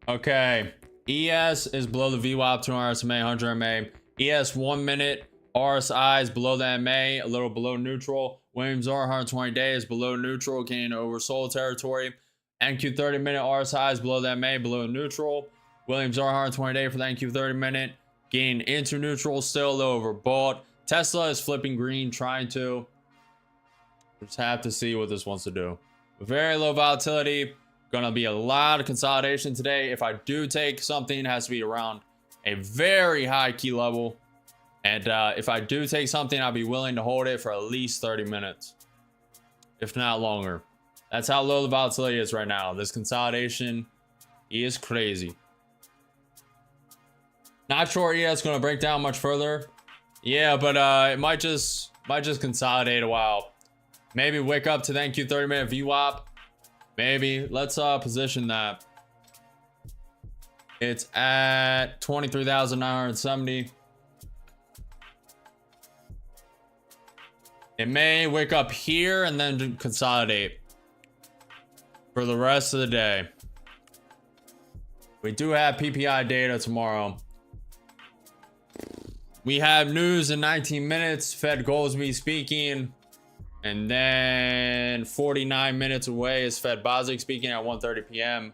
[SPEAKER 1] Okay, ES is below the VWAP, 200 SMA, 100 MA. ES 1 minute RSI is below the MA, a little below neutral. Williams R 120 days below neutral, getting oversold territory. NQ 30 minute RSI is below the MA, below neutral. Williams R 120 day for the NQ 30 minute, getting into neutral, still a little overbought. Tesla is flipping green, trying to. Just have to see what this wants to do. Very low volatility. Gonna be a lot of consolidation today. If I do take something, it has to be around a very high key level. And if I do take something, I'll be willing to hold it for at least 30 minutes, if not longer. That's how low the volatility is right now. This consolidation is crazy. Not sure ES going to break down much further. Yeah, but it might just consolidate a while. Maybe wake up to the NQ 30 minute VWAP. Maybe. Let's position that. It's at 23,970. It may wake up here and then consolidate for the rest of the day. We do have PPI data tomorrow. We have news in 19 minutes. Fed Goldsby speaking. And then 49 minutes away is Fed Bostic speaking at 1:30 p.m.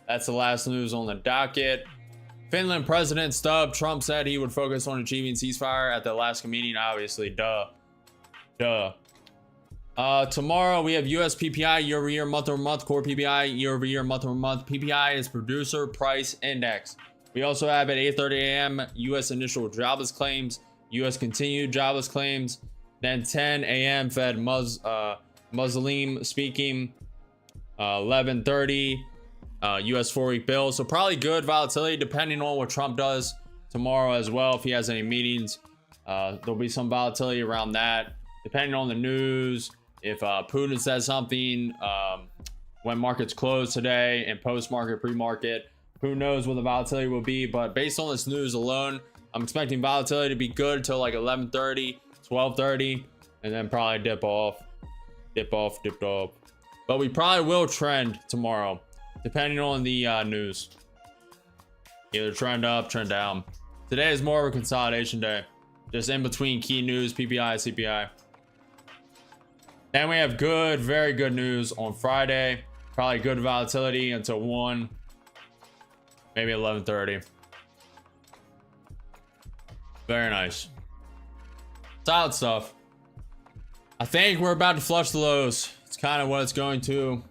[SPEAKER 1] That's the last news on the docket. Finland President Stub, Trump said he would focus on achieving ceasefire at the Alaska meeting. Obviously, duh. Tomorrow we have US PPI year-over-year, month-over-month, core PPI year-over-year, month-over-month. PPI is producer price index. We also have at 8:30 a.m. US initial jobless claims, US continued jobless claims. Then 10 a.m. Fed Muslim speaking. 11:30 US 4-week bill. So probably good volatility depending on what Trump does tomorrow as well. If he has any meetings, there'll be some volatility around that. Depending on the news, if Putin says something when markets close today and post-market, pre-market, who knows what the volatility will be. But based on this news alone, I'm expecting volatility to be good until like 11:30, 12:30, and then probably dip off. But we probably will trend tomorrow, depending on the news. Either trend up, trend down. Today is more of a consolidation day. Just in between key news, PPI, CPI. Then we have good, very good news on Friday. Probably good volatility until 1. Maybe 11:30. Very nice. Solid stuff. I think we're about to flush the lows. It's kind of what it's going to.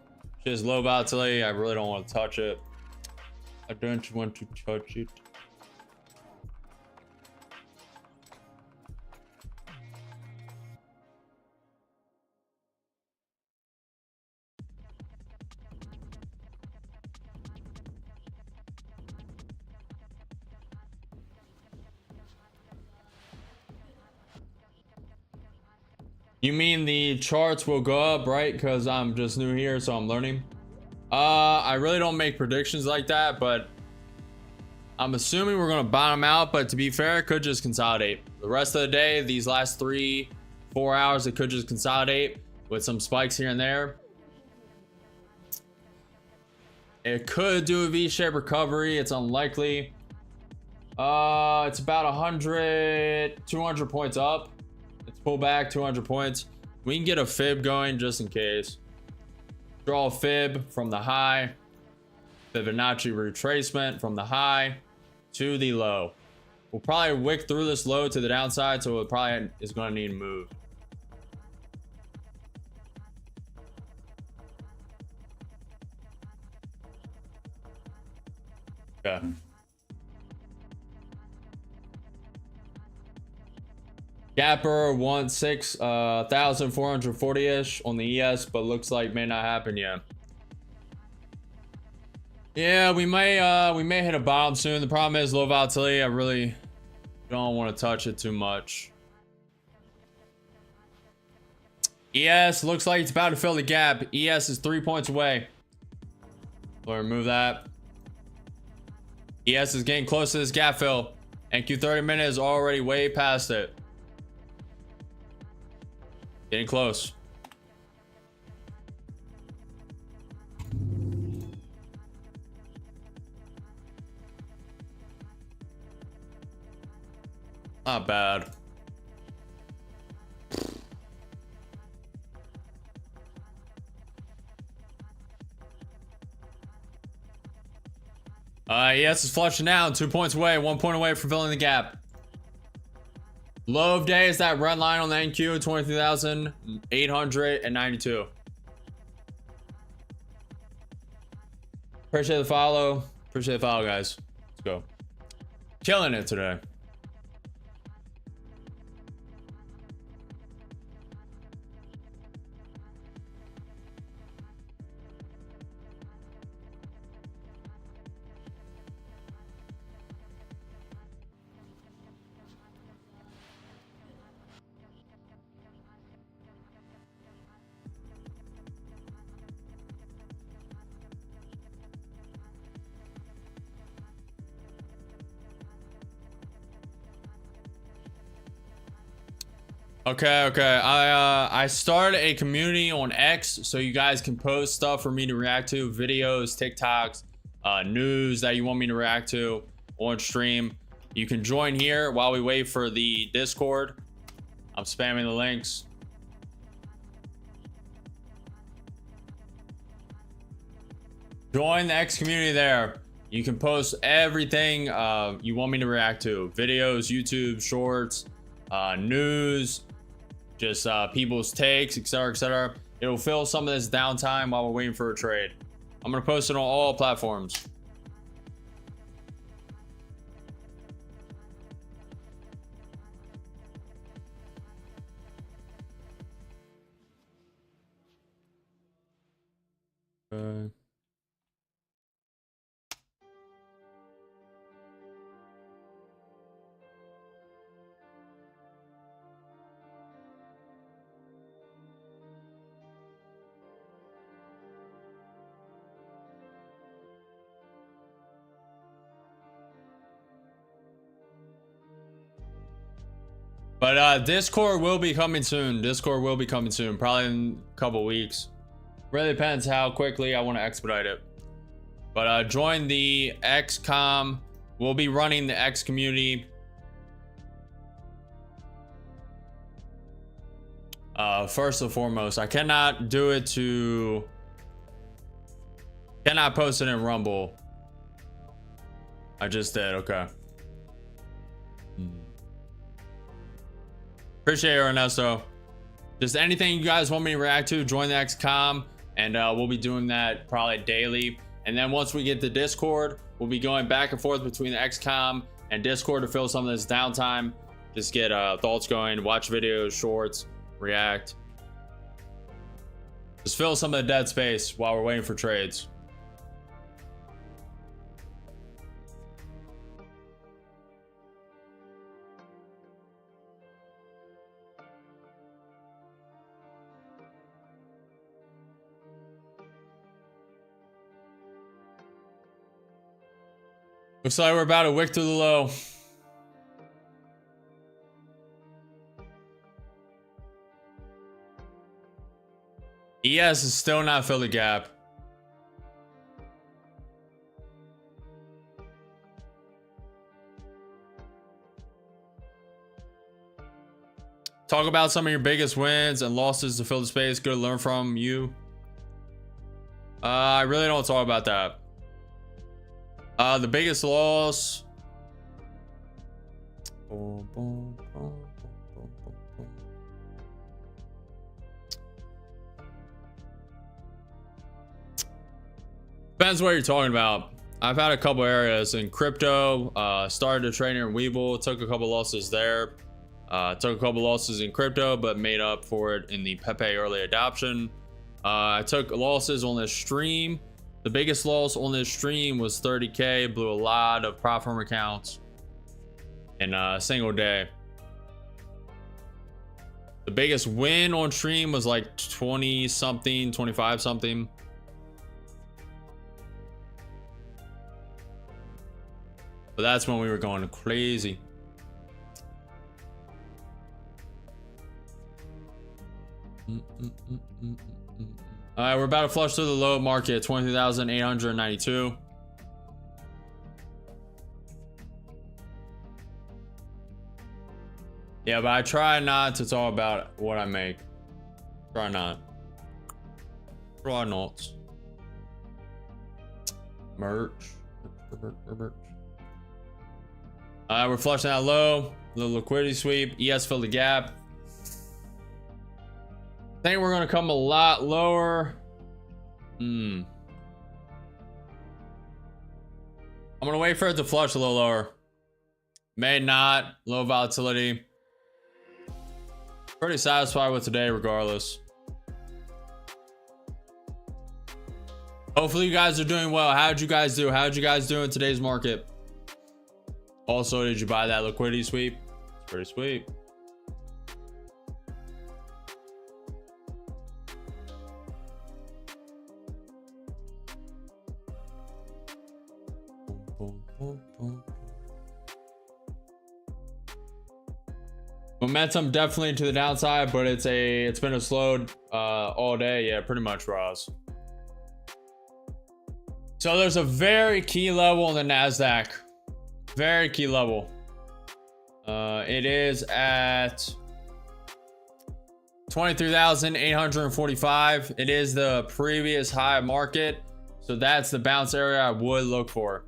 [SPEAKER 1] Just low volatility. I really don't want to touch it. I don't want to touch it. You mean the charts will go up, right? Because I'm just new here, so I'm learning. I really don't make predictions like that, but I'm assuming we're going to bottom out. But to be fair, it could just consolidate. The rest of the day, these last 3-4 hours, it could just consolidate with some spikes here and there. It could do a V-shaped recovery. It's unlikely. It's about 100, 200 points up. Let's pull back 200 points. We can get a fib going just in case. Draw a fib from the high. Fibonacci retracement from the high to the low. We'll probably wick through this low to the downside, so it probably is going to need to move. Okay. Gapper 16,440-ish on the ES, but looks like may not happen yet. Yeah, we may hit a bottom soon. The problem is low volatility. I really don't want to touch it too much. ES looks like it's about to fill the gap. ES is 3 points away. We'll remove that. ES is getting close to this gap fill. NQ 30 minute is already way past it. Getting close. Not bad. Yes, it's flushing down. 2 points away, 1 point away from filling the gap. Low of day is that red line on the NQ, 23,892. Appreciate the follow. Appreciate the follow, guys. Let's go. Killing it today. Okay. I started a community on X so you guys can post stuff for me to react to, videos, TikToks, news that you want me to react to on stream. You can join here while we wait for the Discord. I'm spamming the links. Join the X community there. You can post everything you want me to react to. Videos, YouTube, shorts, news, just people's takes, etc. It'll fill some of this downtime while we're waiting for a trade. I'm gonna post it on all platforms. But Discord will be coming soon. Discord will be coming soon, probably in a couple weeks. Really depends how quickly I want to expedite it. But join the XCOM. We'll be running the X community. First and foremost, I cannot do it to... Cannot post it in Rumble. I just did. Okay. Appreciate it, Ernesto. Just anything you guys want me to react to, join the XCOM, and we'll be doing that probably daily. And then once we get to Discord, we'll be going back and forth between the XCOM and Discord to fill some of this downtime. Just get thoughts going, watch videos, shorts, react. Just fill some of the dead space while we're waiting for trades. Looks like we're about to wick through the low. ES is still not filled the gap. Talk about some of your biggest wins and losses to fill the space. Good to learn from you. I really don't talk about that. The biggest loss. Depends what you're talking about. I've had a couple areas in crypto. Started to trade in Webull. Took a couple losses there. Took a couple losses in crypto, but made up for it in the Pepe early adoption. I took losses on this stream. The biggest loss on this stream was 30K. Blew a lot of prop firm accounts in a single day. The biggest win on stream was like 20 something, 25 something. But that's when we were going crazy. All right, we're about to flush through the low market, 23,892. Yeah, but I try not to talk about what I make. Try not. Try not. Merch. We're flushing out low. Little liquidity sweep. ES filled the gap. I think we're going to come a lot lower. I'm going to wait for it to flush a little lower. May not. Low volatility. Pretty satisfied with today regardless. Hopefully you guys are doing well. How'd you guys do? How'd you guys do in today's market? Also, did you buy that liquidity sweep? It's pretty sweet. Momentum definitely to the downside, but it's been a slowed all day. Yeah, pretty much, Roz. So there's a very key level on the Nasdaq. Very key level. It is at 23,845. It is the previous high market. So that's the bounce area I would look for.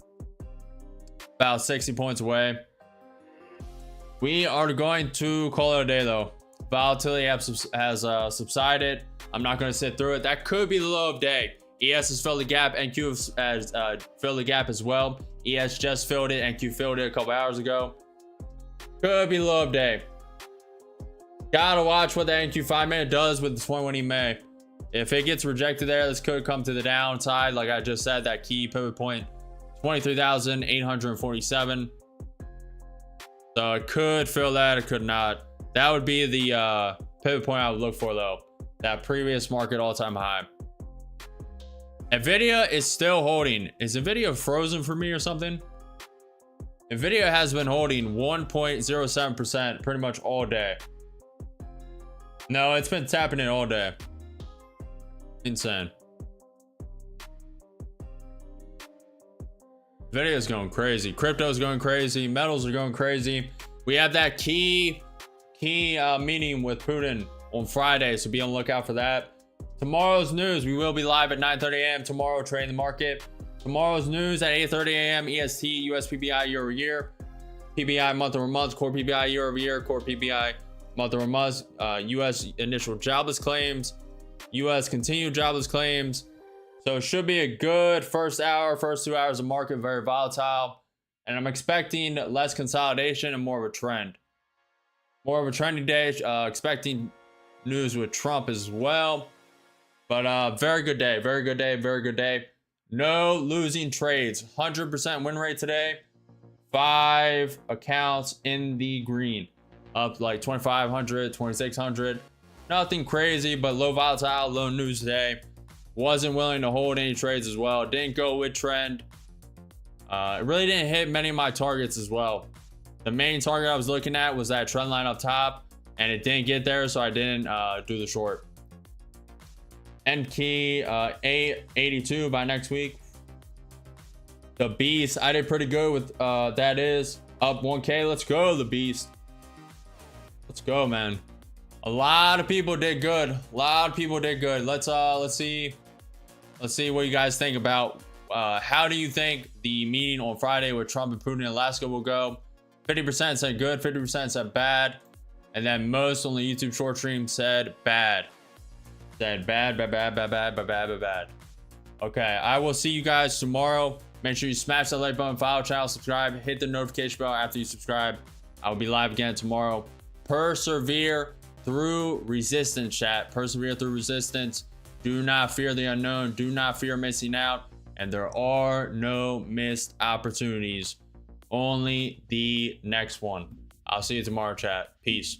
[SPEAKER 1] About 60 points away. We are going to call it a day though. Volatility has subsided. I'm not going to sit through it. That could be the low of day. ES has filled the gap. NQ has filled the gap as well. ES just filled it. NQ filled it a couple hours ago. Could be the low of day. Gotta watch what the NQ 5-minute does with the 21 EMA. If it gets rejected there, this could come to the downside. Like I just said, that key pivot point, 23,847. So it could fill that, it could not. That would be the pivot point I would look for though. That previous market all-time high. Nvidia is still holding. Is Nvidia frozen for me or something? Nvidia has been holding 1.07% pretty much all day. No, it's been tapping it all day. Insane. Nvidia is going crazy. Crypto is going crazy. Metals are going crazy. We have that key meeting with Putin on Friday, so be on the lookout for that. Tomorrow's news, we will be live at 9:30 a.m. tomorrow, trading the market. Tomorrow's news at 8:30 a.m. EST, US PPI year over year, PPI month over month, core PPI year over year, core PPI month over month, US initial jobless claims, US continued jobless claims. So it should be a good first 2 hours of market, very volatile. And I'm expecting less consolidation and more of a trend. More of a trendy day, expecting news with Trump as well. But very good day, very good day, very good day. No losing trades, 100% win rate today. 5 accounts in the green, up like 2,500, 2,600. Nothing crazy, but low volatile, low news today. Wasn't willing to hold any trades as well. Didn't go with trend. It really didn't hit many of my targets as well. The main target I was looking at was that trend line up top, and it didn't get there, so I didn't do the short. End key 882 by next week. The beast, I did pretty good with that is up 1K. Let's go, the beast. Let's go, man. A lot of people did good. A lot of people did good. Let's see what you guys think about how do you think the meeting on Friday with Trump and Putin in Alaska will go. 50% said good, 50% said bad, and then most on the YouTube short stream said bad. Said bad. Okay, I will see you guys tomorrow. Make sure you smash that like button, follow the channel, subscribe, hit the notification bell after you subscribe. I will be live again tomorrow. Persevere through resistance, chat. Persevere through resistance. Do not fear the unknown. Do not fear missing out. And there are no missed opportunities. Only the next one. I'll see you tomorrow, chat. Peace.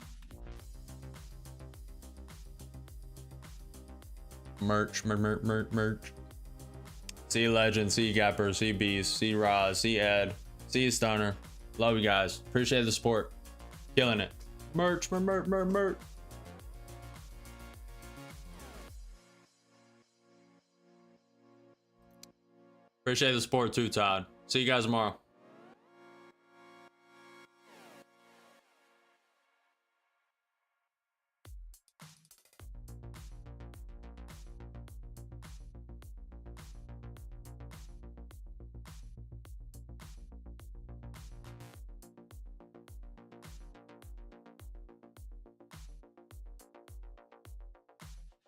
[SPEAKER 1] Merch. See you, Legend. See you, Gapper. See you, Beast. See you, Roz. See you, Ed. See you, Stunner. Love you guys. Appreciate the support. Killing it. Merch. Appreciate the support too, Todd. See you guys tomorrow.